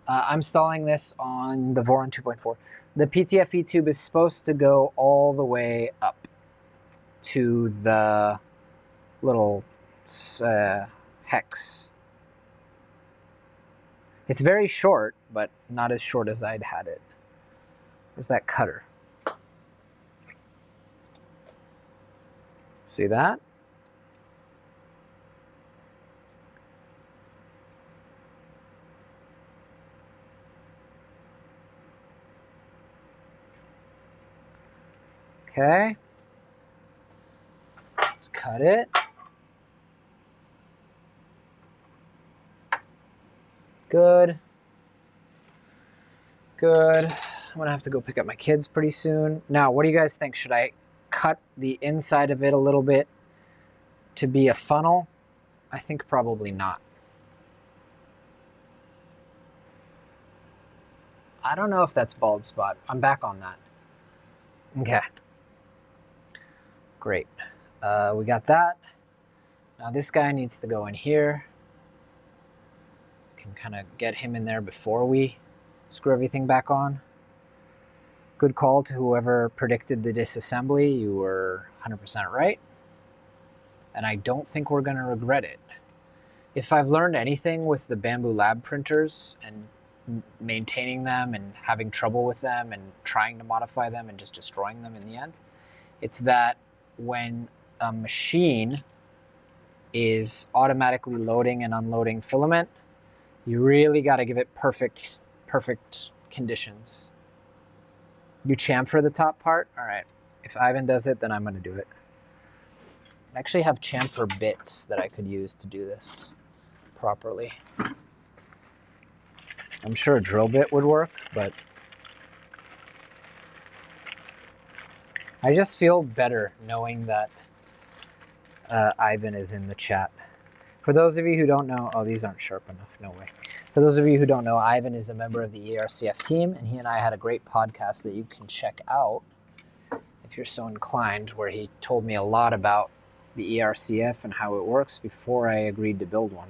I'm installing this on the Voron 2.4. The PTFE tube is supposed to go all the way up to the little hex. It's very short, but not as short as I'd had it. Where's that cutter? See that? Okay. Let's cut it. Good. Good. I'm gonna have to go pick up my kids pretty soon. Now, what do you guys think? Should I cut the inside of it a little bit to be a funnel? I think probably not. I don't know if that's bald spot. I'm back on that. Okay. Great. We got that. Now this guy needs to go in here. Can kind of get him in there before we screw everything back on. Good call to whoever predicted the disassembly. You were 100% right. And I don't think we're going to regret it. If I've learned anything with the Bamboo Lab printers and maintaining them and having trouble with them and trying to modify them and just destroying them in the end, it's that when a machine is automatically loading and unloading filament, you really got to give it perfect conditions. You chamfer the top part? All right. If Ivan does it, then I'm going to do it. I actually have chamfer bits that I could use to do this properly. I'm sure a drill bit would work, but I just feel better knowing that Ivan is in the chat. For those of you who don't know, oh, these aren't sharp enough, no way. For those of you who don't know, Ivan is a member of the ERCF team, and he and I had a great podcast that you can check out if you're so inclined, where he told me a lot about the ERCF and how it works before I agreed to build one.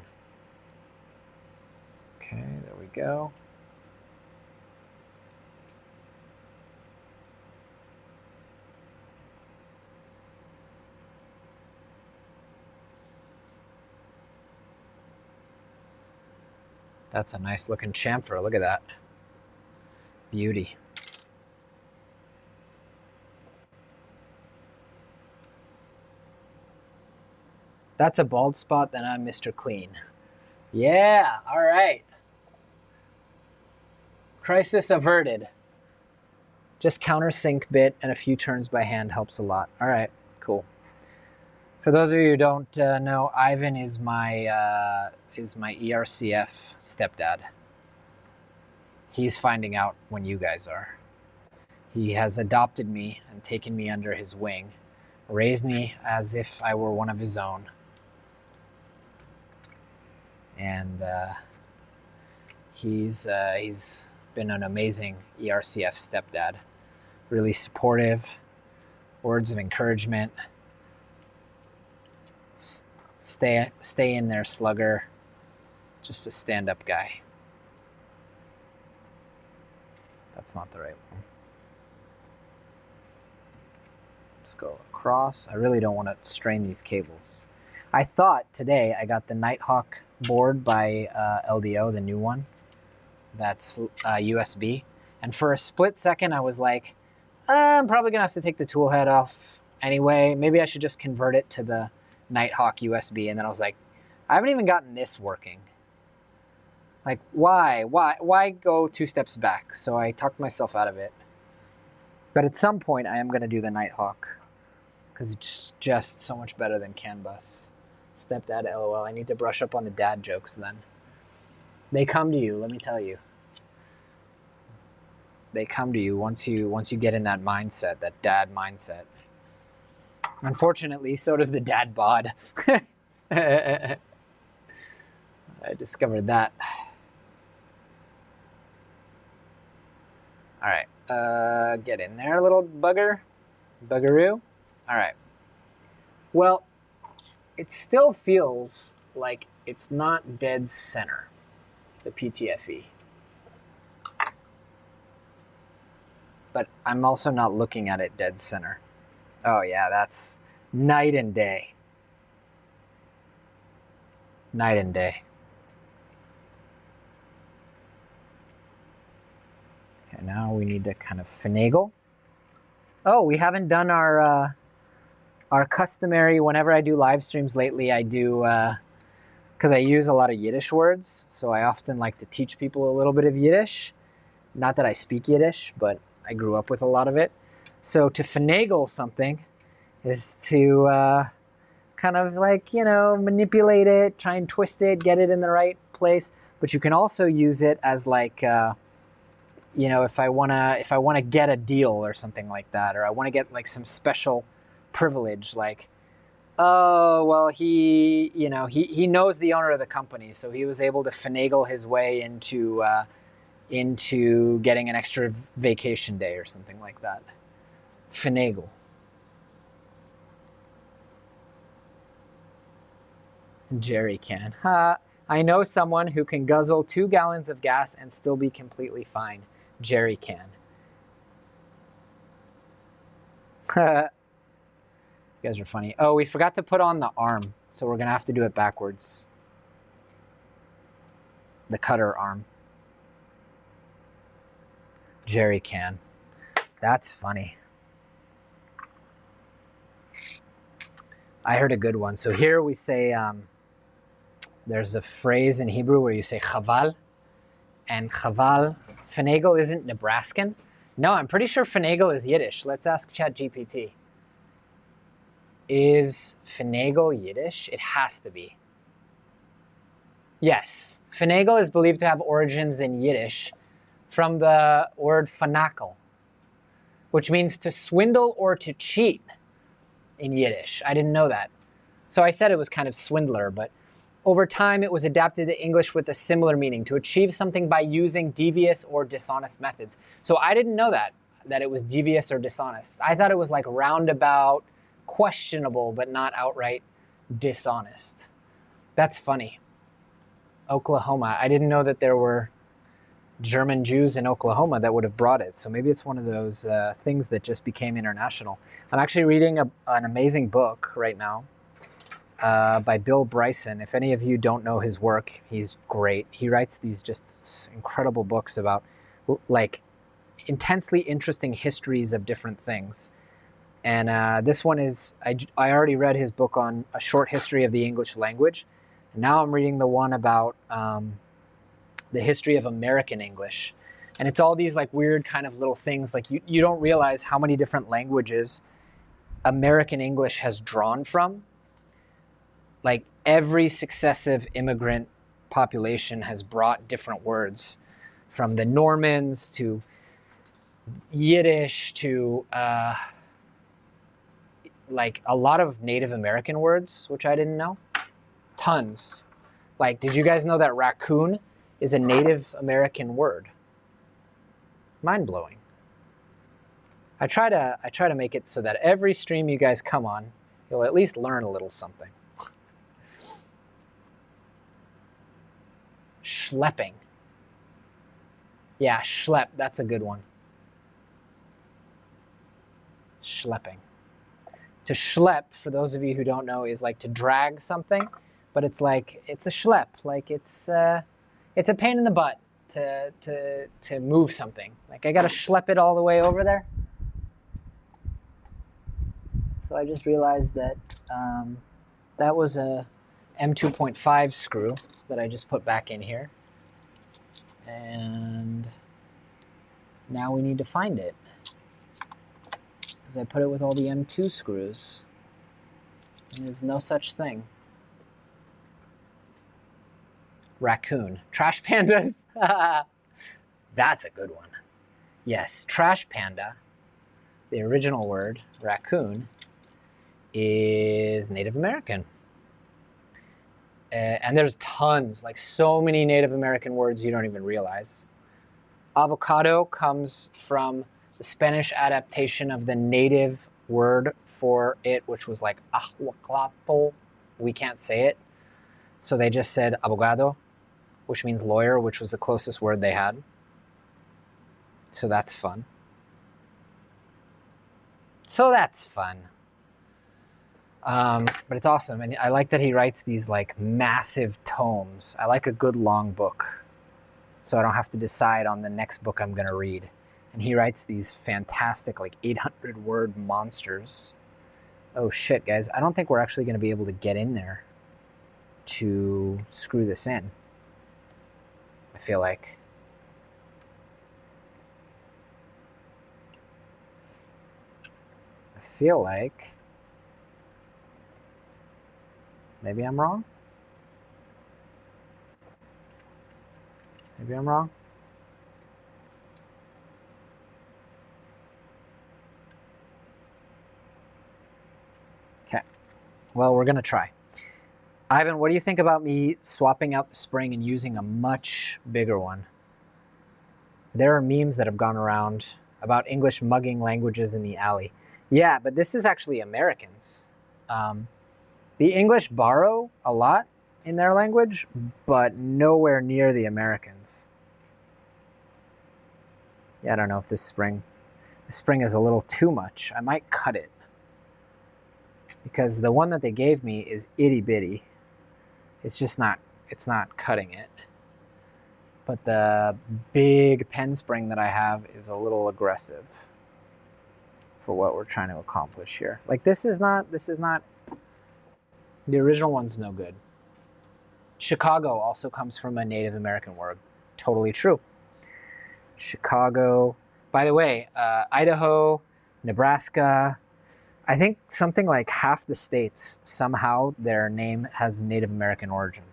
Okay, there we go. That's a nice looking chamfer. Look at that. Beauty. That's a bald spot, then I'm Mr. Clean. Yeah, all right. Crisis averted. Just countersink bit and a few turns by hand helps a lot. All right, cool. For those of you who don't know, Ivan is my ERCF stepdad. He's finding out when you guys are. He has adopted me and taken me under his wing, raised me as if I were one of his own. And he's been an amazing ERCF stepdad. Really supportive, words of encouragement. Stay in there, slugger. Just a stand-up guy. That's not the right one. Let's go across. I really don't want to strain these cables. I thought today I got the Nighthawk board by LDO, the new one. That's USB. And for a split second, I was like, I'm probably going to have to take the tool head off anyway. Maybe I should just convert it to the Nighthawk USB. And then I was like, I haven't even gotten this working. Like, why go 2 steps back? So I talked myself out of it. But at some point, I am going to do the Nighthawk because it's just so much better than CAN bus. Stepdad, LOL. I need to brush up on the dad jokes then. They come to you, let me tell you. They come to you once you get in that mindset, that dad mindset. Unfortunately, so does the dad bod. I discovered that. All right, get in there, little buggeroo. All right. Well, it still feels like it's not dead center, the PTFE. But I'm also not looking at it dead center. Oh yeah, that's night and day. Night and day. Okay, now we need to kind of finagle. Oh, we haven't done our customary, whenever I do live streams lately, I do, because I use a lot of Yiddish words, so I often like to teach people a little bit of Yiddish. Not that I speak Yiddish, but I grew up with a lot of it. So to finagle something is to kind of like, you know, manipulate it, try and twist it, get it in the right place. But you can also use it as like, you know, if I wanna get a deal or something like that, or I want to get like some special privilege, like, oh well, he knows the owner of the company, so he was able to finagle his way into getting an extra vacation day or something like that. Finagle. Jerry can. I know someone who can guzzle 2 gallons of gas and still be completely fine. Jerry can. You guys are funny. Oh, we forgot to put on the arm, so we're gonna have to do it backwards. The cutter arm. Jerry can. That's funny. I heard a good one. So here we say, there's a phrase in Hebrew where you say chaval, and chaval, finagle isn't Nebraskan. No, I'm pretty sure finagle is Yiddish. Let's ask ChatGPT. Is finagle Yiddish? It has to be. Yes, finagle is believed to have origins in Yiddish from the word fanakel, which means to swindle or to cheat in Yiddish. I didn't know that. So I said it was kind of swindler, but over time it was adapted to English with a similar meaning, to achieve something by using devious or dishonest methods. So I didn't know that it was devious or dishonest. I thought it was like roundabout, questionable, but not outright dishonest. That's funny. Oklahoma. I didn't know that there were German Jews in Oklahoma that would have brought it. So maybe it's one of those things that just became international. I'm actually reading an amazing book right now by Bill Bryson. If any of you don't know his work, he's great. He writes these just incredible books about like intensely interesting histories of different things. And this one is, I already read his book on a short history of the English language. And now I'm reading the one about the history of American English. And it's all these like weird kind of little things, like you don't realize how many different languages American English has drawn from. Like every successive immigrant population has brought different words, from the Normans to Yiddish to like a lot of Native American words, which I didn't know. Tons. Like, did you guys know that raccoon is a Native American word? Mind-blowing. I try to make it so that every stream you guys come on, you'll at least learn a little something. Schlepping. Yeah, schlep, that's a good one. Schlepping. To schlep, for those of you who don't know, is like to drag something, but it's like, it's a schlep, like it's a pain in the butt to move something. Like I gotta schlep it all the way over there. So I just realized that that was a M2.5 screw that I just put back in here. And now we need to find it, because I put it with all the M2 screws. And there's no such thing. Raccoon. Trash pandas. That's a good one. Yes, trash panda, the original word, raccoon, is Native American. And there's tons, like so many Native American words you don't even realize. Avocado comes from the Spanish adaptation of the native word for it, which was like ahuaclato. We can't say it. So they just said abogado, which means lawyer, which was the closest word they had. So that's fun. But it's awesome. And I like that he writes these like massive tomes. I like a good long book, so I don't have to decide on the next book I'm going to read. And he writes these fantastic like 800 word monsters. Oh shit, guys. I don't think we're actually going to be able to get in there to screw this in. I feel like. Maybe I'm wrong. Maybe I'm wrong. Okay. Well, we're going to try. Ivan, what do you think about me swapping out the spring and using a much bigger one? There are memes that have gone around about English mugging languages in the alley. Yeah, but this is actually Americans. The English borrow a lot in their language, but nowhere near the Americans. Yeah, I don't know if this spring is a little too much. I might cut it, because the one that they gave me is itty bitty. It's just not, it's not cutting it. But the big pen spring that I have is a little aggressive for what we're trying to accomplish here. Like this is not, the original one's no good. Chicago also comes from a Native American word. Totally true. Chicago. By the way, Idaho, Nebraska, I think something like half the states, somehow their name has Native American origin,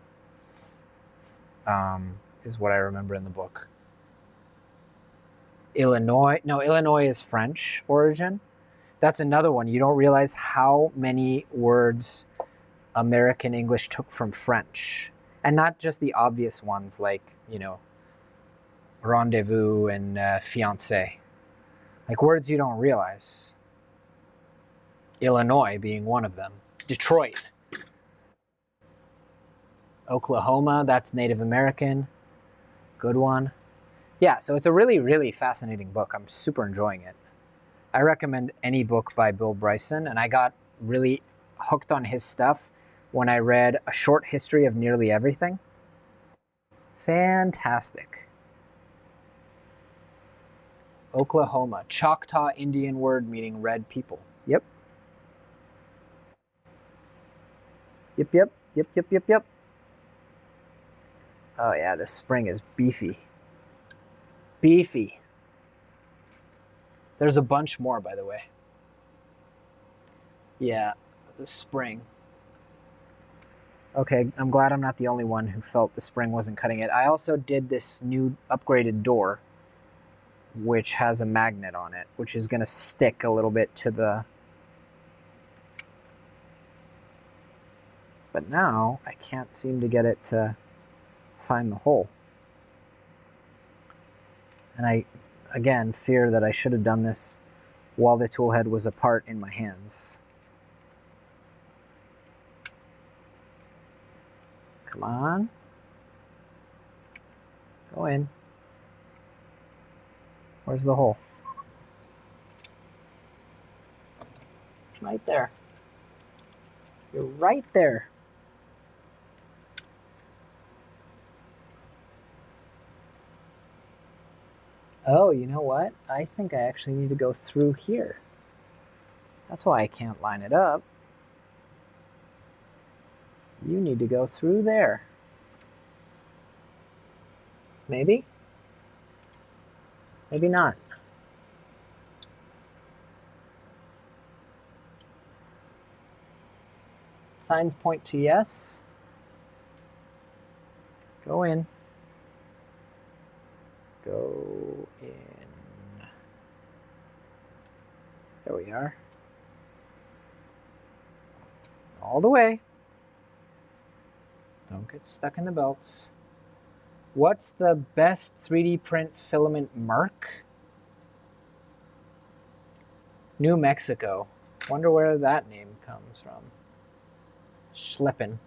is what I remember in the book. Illinois is French origin. That's another one. You don't realize how many words American English took from French. And not just the obvious ones like, you know, rendezvous and fiancé. Like words you don't realize. Illinois being one of them. Detroit. Oklahoma, that's Native American. Good one. Yeah, so it's a really, really fascinating book. I'm super enjoying it. I recommend any book by Bill Bryson, and I got really hooked on his stuff when I read A Short History of Nearly Everything. Fantastic. Oklahoma, Choctaw Indian word meaning red people. Yep. Yep. Oh yeah, this spring is beefy. Beefy. There's a bunch more, by the way. Yeah, the spring. Okay, I'm glad I'm not the only one who felt the spring wasn't cutting it. I also did this new upgraded door, which has a magnet on it, which is going to stick a little bit to the... But now I can't seem to get it to find the hole. And I, again, fear that I should have done this while the tool head was apart in my hands. Come on. Go in. Where's the hole? Right there. You're right there. Oh, you know what? I think I actually need to go through here. That's why I can't line it up. You need to go through there. Maybe? Maybe not. Signs point to yes. Go in. Go in. There we are. All the way. Don't get stuck in the belts. What's the best 3D print filament mark? New Mexico. Wonder where that name comes from. Schleppen.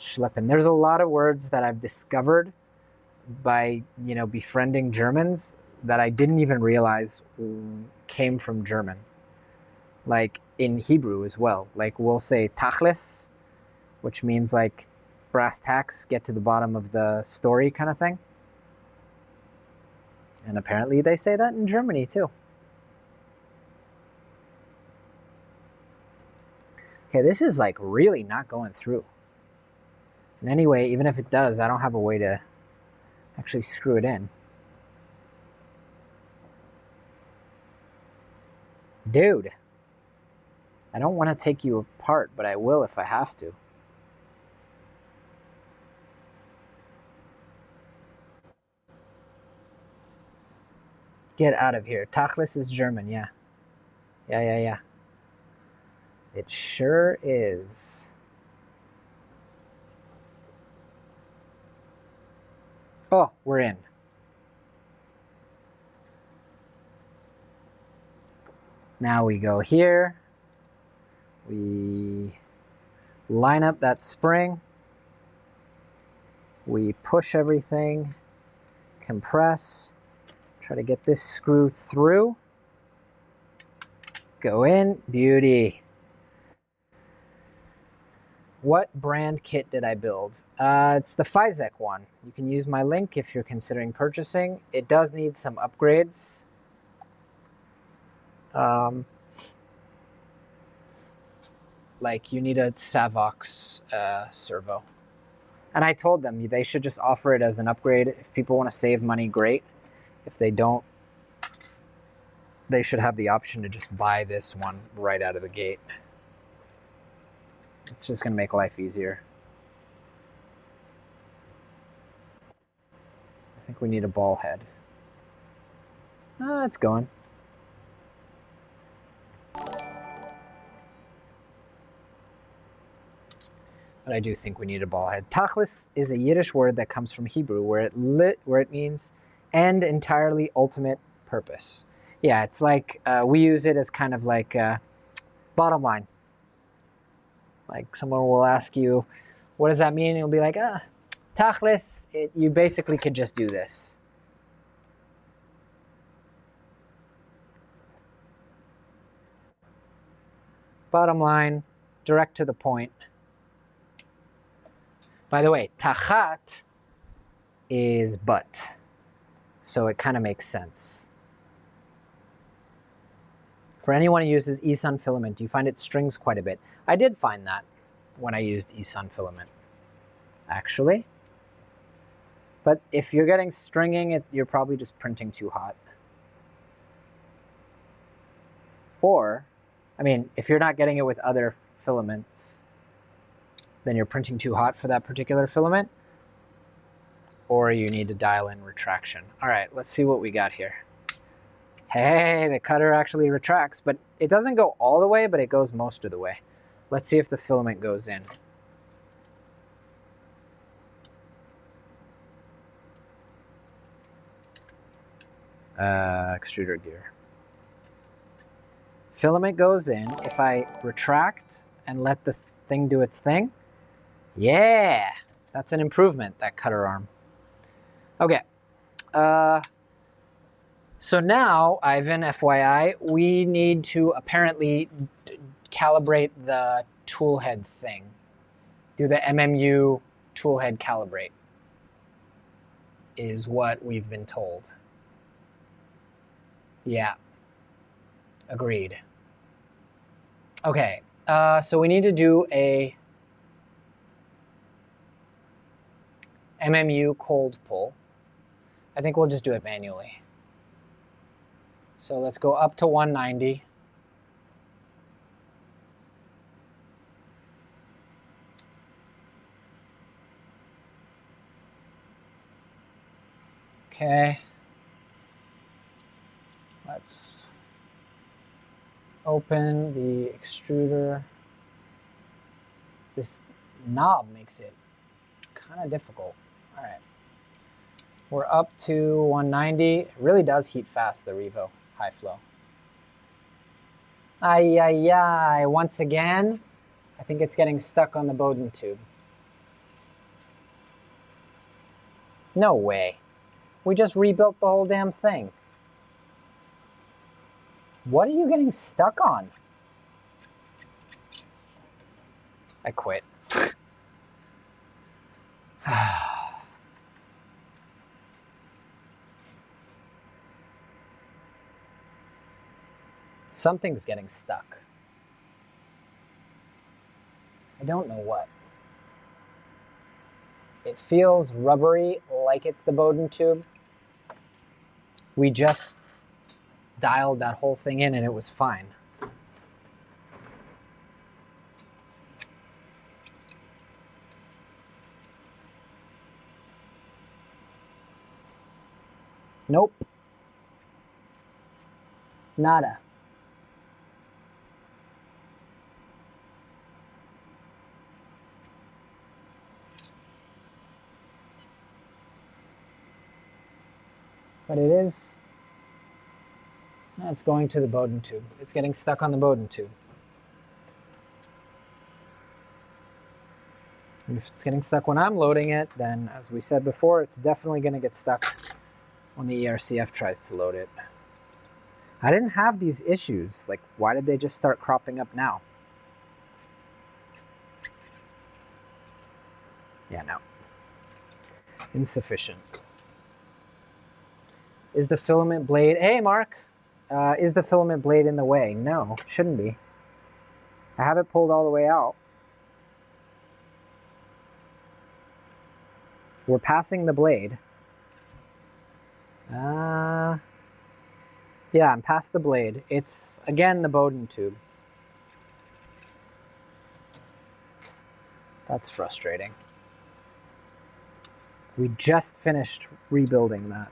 Schleppen. There's a lot of words that I've discovered by, befriending Germans that I didn't even realize came from German. Like in Hebrew as well. Like we'll say tachlis, which means like brass tacks, get to the bottom of the story kind of thing. And apparently they say that in Germany too. Okay, this is like really not going through. And anyway, even if it does, I don't have a way to actually screw it in. Dude, I don't want to take you apart, but I will if I have to. Get out of here. Tachlis is German, yeah. Yeah. It sure is. Oh, we're in. Now we go here. We line up that spring. We push everything, compress, try to get this screw through. Go in, beauty. What brand kit did I build? It's the Physek one. You can use my link if you're considering purchasing. It does need some upgrades. Like you need a Savox servo. And I told them they should just offer it as an upgrade. If people want to save money, great. If they don't, they should have the option to just buy this one right out of the gate. It's just going to make life easier. I think we need a ball head. It's going. But I do think we need a ball head. Tachlis is a Yiddish word that comes from Hebrew where it means end entirely ultimate purpose. Yeah, it's like we use it as kind of like bottom line. Like someone will ask you, what does that mean? And you'll be like, Tachlis, you basically could just do this. Bottom line, direct to the point. By the way, tachat is but, so it kind of makes sense. For anyone who uses eSun filament, you find it strings quite a bit. I did find that when I used eSun filament, actually. But if you're getting stringing, you're probably just printing too hot. Or, I mean, if you're not getting it with other filaments, then you're printing too hot for that particular filament, or you need to dial in retraction. All right, let's see what we got here. Hey, the cutter actually retracts, but it doesn't go all the way, but it goes most of the way. Let's see if the filament goes in. Extruder gear. Filament goes in. If I retract and let the thing do its thing, yeah, that's an improvement, that cutter arm. Okay. So now, Ivan, FYI, we need to apparently calibrate the tool head thing. Do the MMU tool head calibrate, is what we've been told. Yeah. Agreed. Okay. So we need to do a MMU cold pull. I think we'll just do it manually. So let's go up to 190. Okay. Let's open the extruder. This knob makes it kind of difficult. All right. We're up to 190. It really does heat fast, the Revo high flow. Ay, ay, ay. Once again, I think it's getting stuck on the Bowden tube. No way. We just rebuilt the whole damn thing. What are you getting stuck on? I quit. Something's getting stuck. I don't know what. It feels rubbery, like it's the Bowden tube. We just dialed that whole thing in and it was fine. Nope. Nada. But it is, it's going to the Bowden tube. It's getting stuck on the Bowden tube. And if it's getting stuck when I'm loading it, then as we said before, it's definitely going to get stuck when the ERCF tries to load it. I didn't have these issues. Like, why did they just start cropping up now? Yeah, no. Insufficient. Is the filament blade, hey Mark, is the filament blade in the way? No, shouldn't be. I have it pulled all the way out. We're passing the blade. Yeah, I'm past the blade. It's, again, the Bowden tube. That's frustrating. We just finished rebuilding that.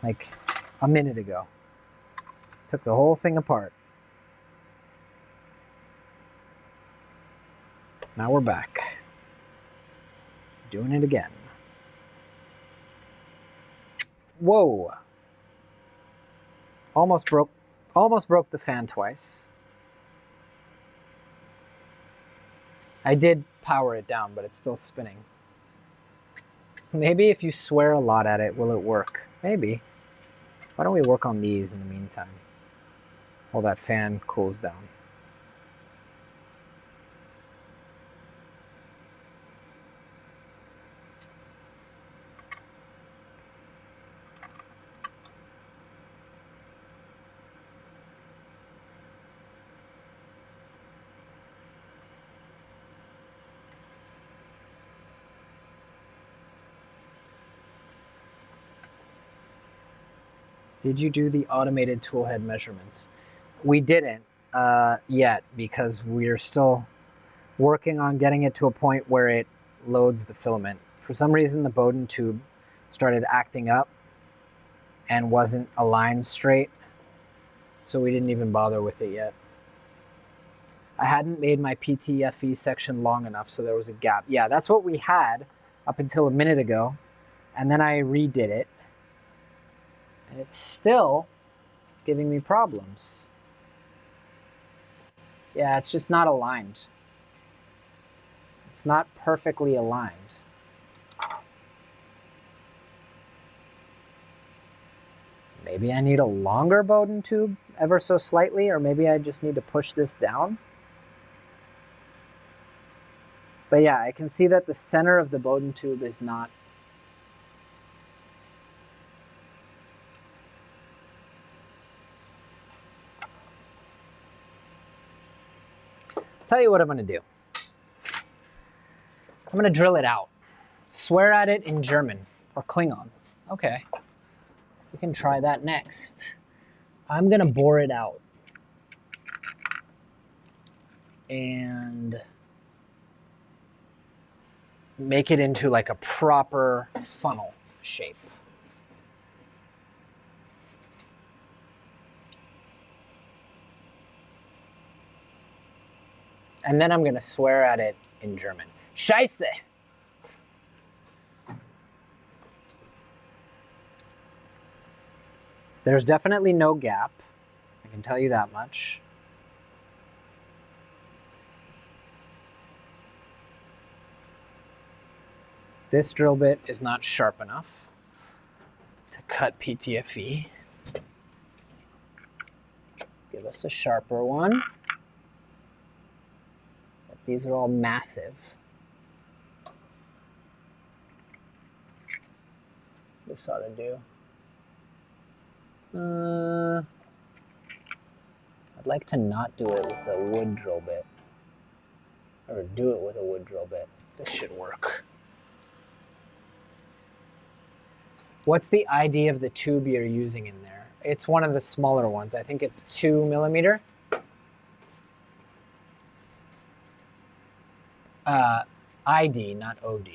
Like a minute ago. Took the whole thing apart. Now we're back. Doing it again. Whoa. Almost broke the fan twice. I did power it down, but it's still spinning. Maybe if you swear a lot at it, will it work? Maybe. Why don't we work on these in the meantime, while that fan cools down? Did you do the automated toolhead measurements? We didn't yet because we're still working on getting it to a point where it loads the filament. For some reason, the Bowden tube started acting up and wasn't aligned straight, so we didn't even bother with it yet. I hadn't made my PTFE section long enough, so there was a gap. Yeah, that's what we had up until a minute ago, and then I redid it. And it's still giving me problems. Yeah, it's just not aligned. It's not perfectly aligned. Maybe I need a longer Bowden tube ever so slightly, or maybe I just need to push this down. But yeah, I can see that the center of the Bowden tube is not. Tell you what I'm going to do. I'm going to drill it out. Swear at it in German or Klingon. Okay. We can try that next. I'm going to bore it out. And make it into like a proper funnel shape. And then I'm going to swear at it in German. Scheiße! There's definitely no gap. I can tell you that much. This drill bit is not sharp enough to cut PTFE. Give us a sharper one. But these are all massive. This ought to do. I'd like to not do it with a wood drill bit. Or do it with a wood drill bit. This should work. What's the ID of the tube you're using in there? It's one of the smaller ones. I think it's 2 millimeter. ID, not OD.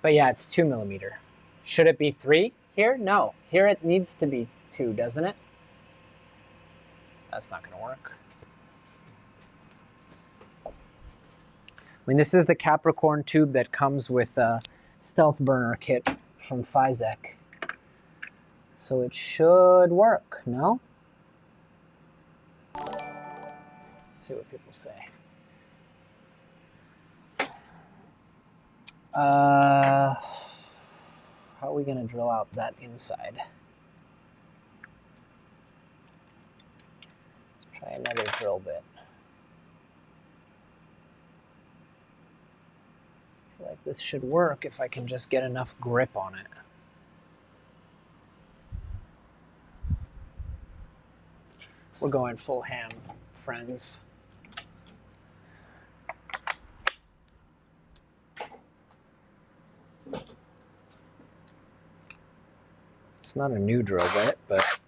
But yeah, it's 2 millimeter. Should it be 3 here? No. Here it needs to be 2, doesn't it? That's not going to work. I mean, this is the Capricorn tube that comes with a stealth burner kit from Physek. So it should work, no? Let's see what people say. How are we going to drill out that inside? Let's try another drill bit. I feel like this should work if I can just get enough grip on it. We're going full ham, friends. It's not a new drill bit, but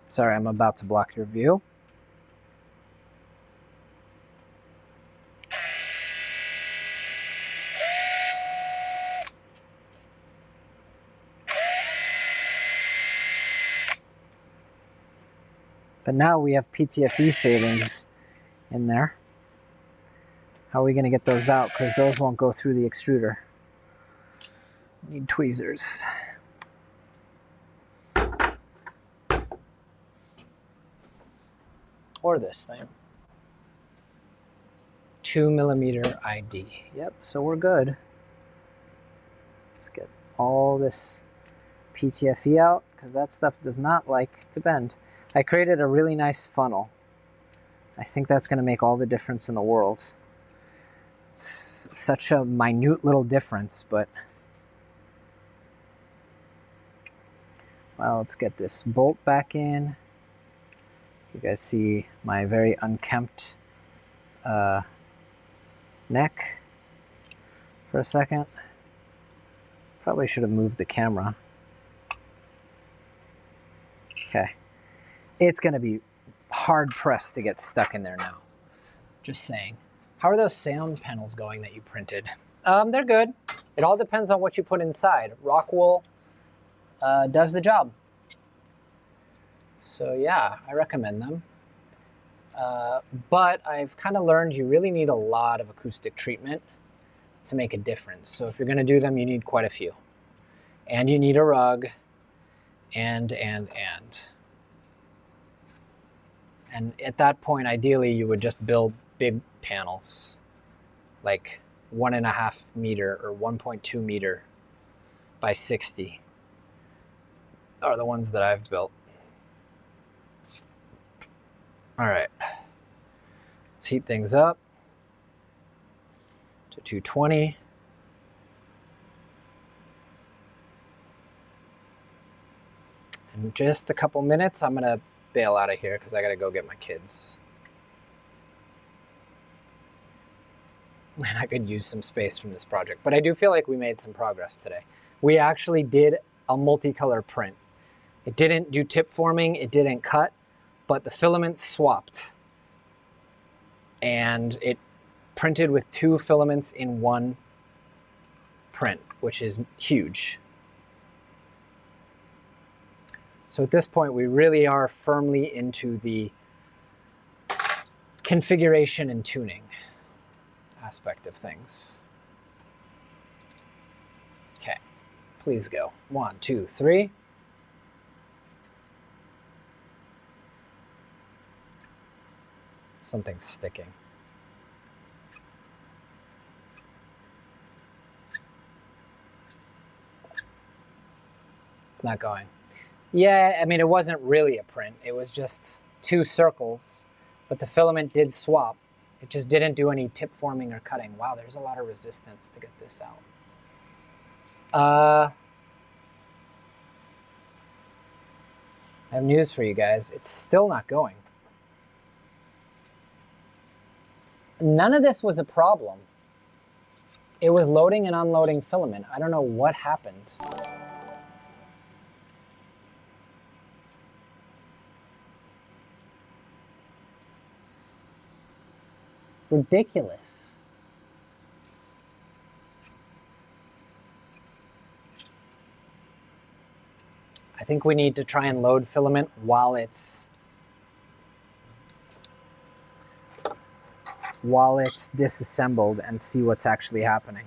sorry, I'm about to block your view. But now we have PTFE shavings in there. How are we going to get those out? Because those won't go through the extruder. We need tweezers. Or this thing. 2 millimeter ID. Yep, so we're good. Let's get all this PTFE out, because that stuff does not like to bend. I created a really nice funnel. I think that's going to make all the difference in the world. It's such a minute little difference, but well, let's get this bolt back in. You guys see my very unkempt neck for a second. Probably should have moved the camera. Okay. It's going to be hard pressed to get stuck in there now. Just saying. How are those sound panels going that you printed? They're good. It all depends on what you put inside. Rock wool does the job. So yeah, I recommend them. But I've kind of learned you really need a lot of acoustic treatment to make a difference. So if you're going to do them, you need quite a few. And you need a rug, and. And at that point, ideally, you would just build big panels, like 1.5 meter or 1.2 meter by 60 are the ones that I've built. All right, let's heat things up to 220. In just a couple minutes, I'm gonna bail out of here because I gotta go get my kids. And I could use some space from this project, but I do feel like we made some progress today. We actually did a multicolor print. It didn't do tip forming, it didn't cut, but the filaments swapped. And it printed with 2 filaments in one print, which is huge. So at this point, we really are firmly into the configuration and tuning aspect of things. Okay, please go. 1, 2, 3. Something's sticking. It's not going. Yeah, I mean, it wasn't really a print. It was just 2 circles, but the filament did swap. It just didn't do any tip forming or cutting. Wow, there's a lot of resistance to get this out. I have news for you guys. It's still not going. None of this was a problem. It was loading and unloading filament. I don't know what happened. Ridiculous. I think we need to try and load filament while it's disassembled and see what's actually happening.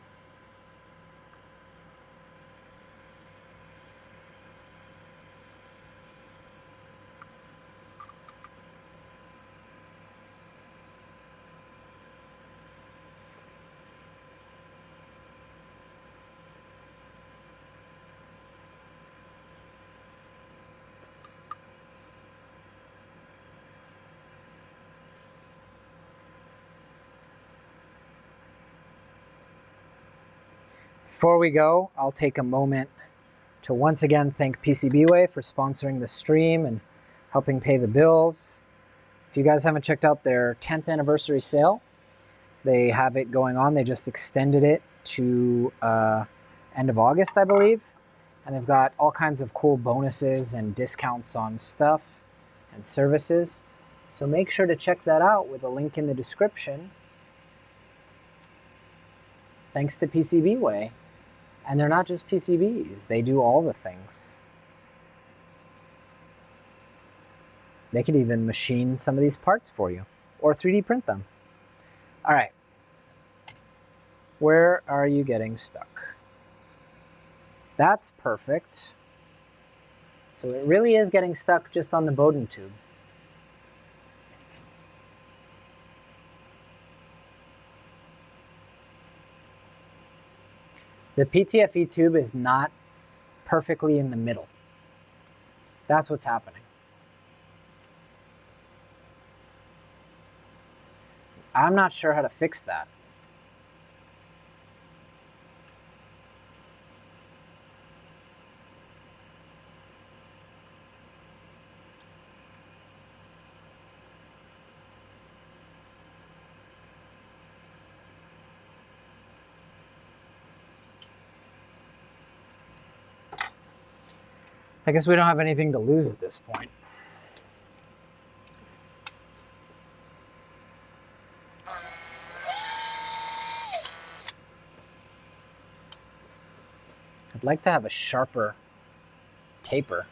Before we go, I'll take a moment to once again thank PCBWay for sponsoring the stream and helping pay the bills. If you guys haven't checked out their 10th anniversary sale, they have it going on. They just extended it to end of August, I believe. And they've got all kinds of cool bonuses and discounts on stuff and services. So make sure to check that out with a link in the description. Thanks to PCBWay. And they're not just PCBs, they do all the things. They could even machine some of these parts for you, or 3D print them. All right, where are you getting stuck? That's perfect. So it really is getting stuck just on the Bowden tube. The PTFE tube is not perfectly in the middle. That's what's happening. I'm not sure how to fix that. I guess we don't have anything to lose at this point. I'd like to have a sharper taper.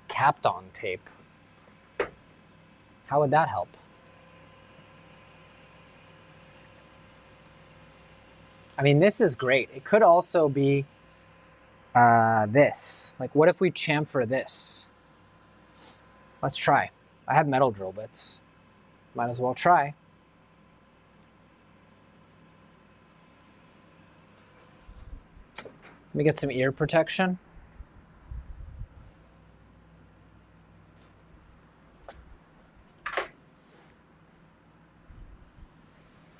Kapton tape. How would that help? I mean, this is great. It could also be this. Like, what if we chamfer this? Let's try. I have metal drill bits. Might as well try. Let me get some ear protection.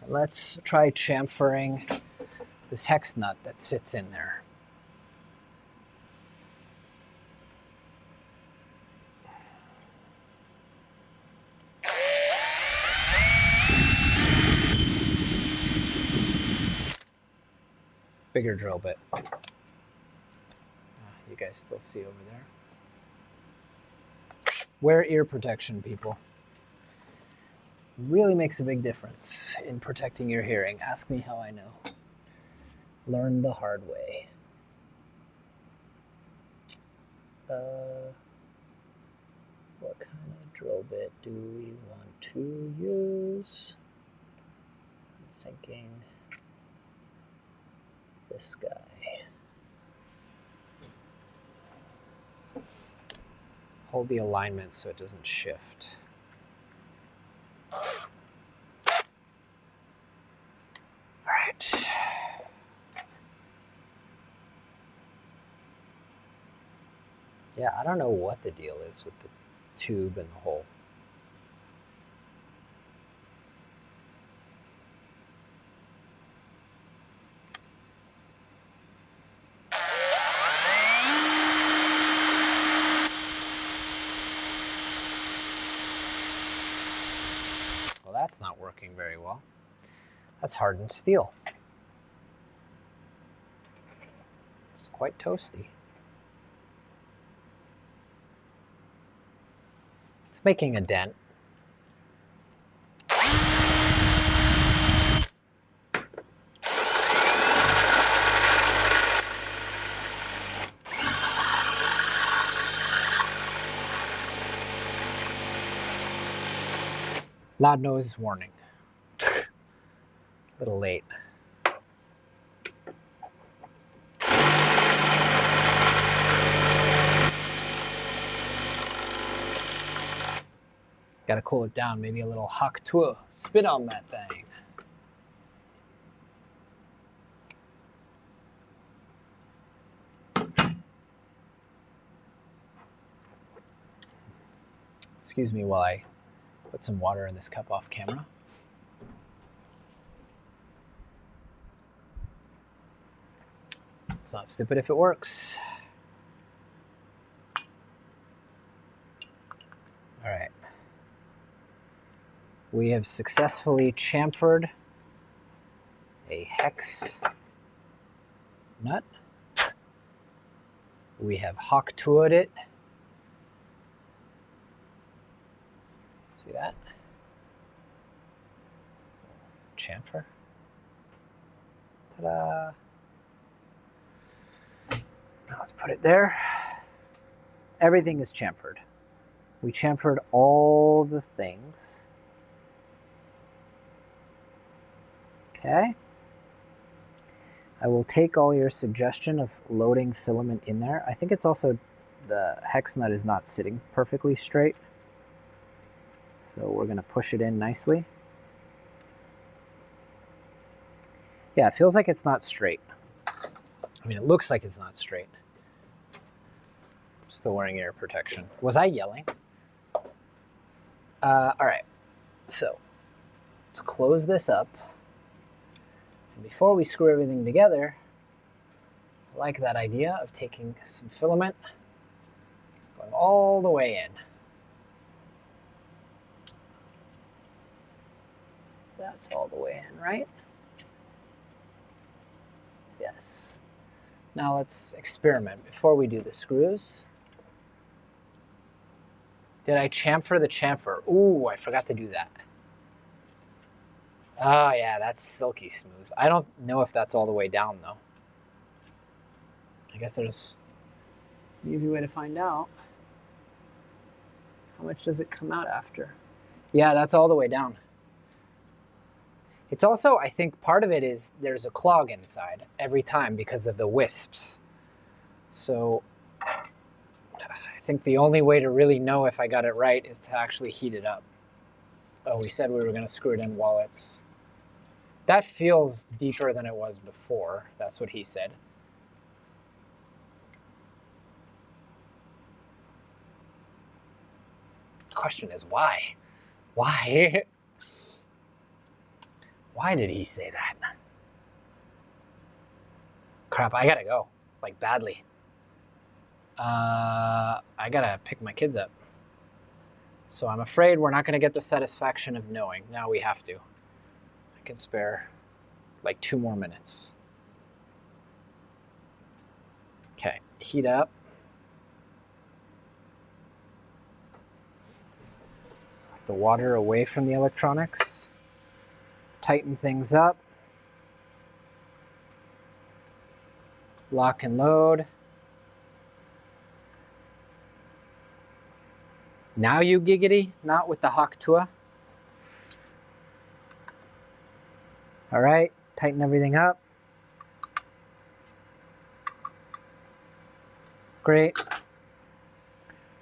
Let's try chamfering this hex nut that sits in there. Bigger drill bit. You guys still see over there. Wear ear protection, people. Really makes a big difference in protecting your hearing. Ask me how I know. Learn the hard way. What kind of drill bit do we want to use? I'm thinking this guy. Hold the alignment so it doesn't shift. All right. Yeah, I don't know what the deal is with the tube and the hole. Well, that's not working very well. That's hardened steel. It's quite toasty. It's making a dent. Loud noise warning. A little late. Gotta cool it down, maybe a little Hotend spin on that thing. Excuse me while I put some water in this cup off camera. It's not stupid if it works. All right. We have successfully chamfered a hex nut. We have Hotended it. See that? Chamfer. Ta-da! Now let's put it there. Everything is chamfered. We chamfered all the things. Okay. I will take all your suggestion of loading filament in there. I think it's also the hex nut is not sitting perfectly straight. So we're going to push it in nicely. Yeah, it feels like it's not straight. I mean, it looks like it's not straight. I'm still wearing ear protection. Was I yelling? All right, so let's close this up. And before we screw everything together, I like that idea of taking some filament, going all the way in. That's all the way in, right? Yes. Now let's experiment before we do the screws. Did I chamfer the chamfer? Ooh, I forgot to do that. Oh yeah, that's silky smooth. I don't know if that's all the way down though. I guess there's an easy way to find out. How much does it come out after? Yeah, that's all the way down. It's also, I think part of it is there's a clog inside every time because of the wisps. So I think the only way to really know if I got it right is to actually heat it up. Oh, we said we were going to screw it in while it's... That feels deeper than it was before. That's what he said. The question is why? Why? Why did he say that? Crap, I gotta go. Like, badly. I gotta pick my kids up. So I'm afraid we're not gonna get the satisfaction of knowing. Now we have to. I can spare like 2 more minutes. heat up. The water away from the electronics. Tighten things up. Lock and load. Now you giggity, not with the Hawk-Tua. All right, tighten everything up. Great.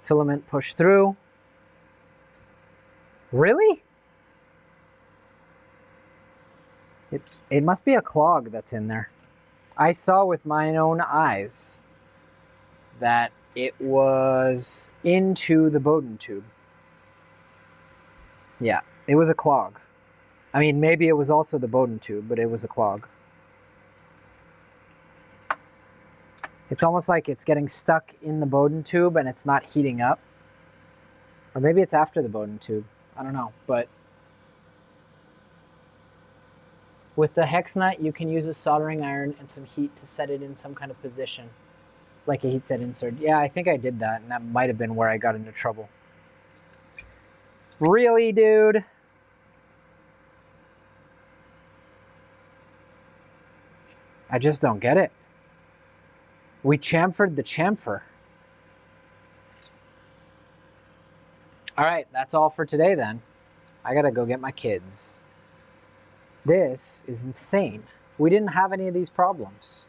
Filament push through. Really? It must be a clog that's in there. I saw with my own eyes that it was into the Bowden tube. Yeah, it was a clog. I mean, maybe it was also the Bowden tube, but it was a clog. It's almost like it's getting stuck in the Bowden tube and it's not heating up. Or maybe it's after the Bowden tube. I don't know, but with the hex nut, you can use a soldering iron and some heat to set it in some kind of position, like a heat set insert. Yeah, I think I did that, and that might have been where I got into trouble. Really, dude? I just don't get it. We chamfered the chamfer. All right, that's all for today then. I gotta go get my kids. This is insane. We didn't have any of these problems.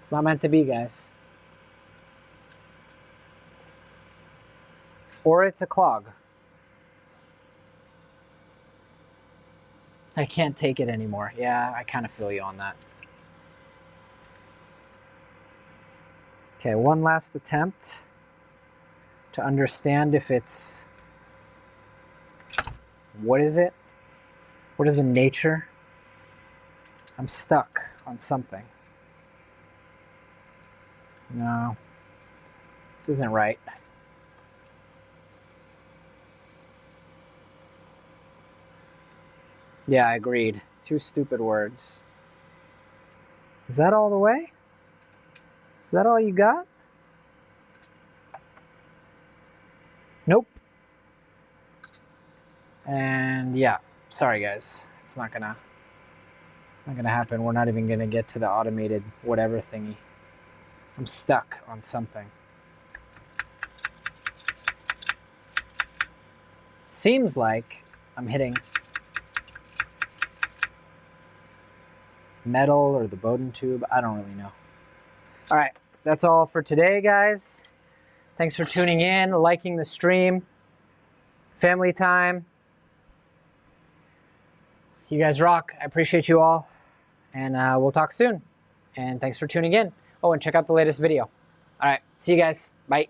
It's not meant to be, guys. Or it's a clog. I can't take it anymore. Yeah, I kind of feel you on that. Okay, one last attempt to understand if it's, what is it? What is the nature? I'm stuck on something. No, this isn't right. Yeah, I agreed. 2 stupid words. Is that all the way? Is that all you got? Nope. And yeah, sorry guys. It's not gonna happen. We're not even gonna get to the automated whatever thingy. I'm stuck on something. Seems like I'm hitting metal or the Bowden tube. I don't really know. All right, that's all for today, guys. Thanks for tuning in, liking the stream. Family time. You guys rock. I appreciate you all. And we'll talk soon. And thanks for tuning in. Oh, and check out the latest video. All right, see you guys. Bye.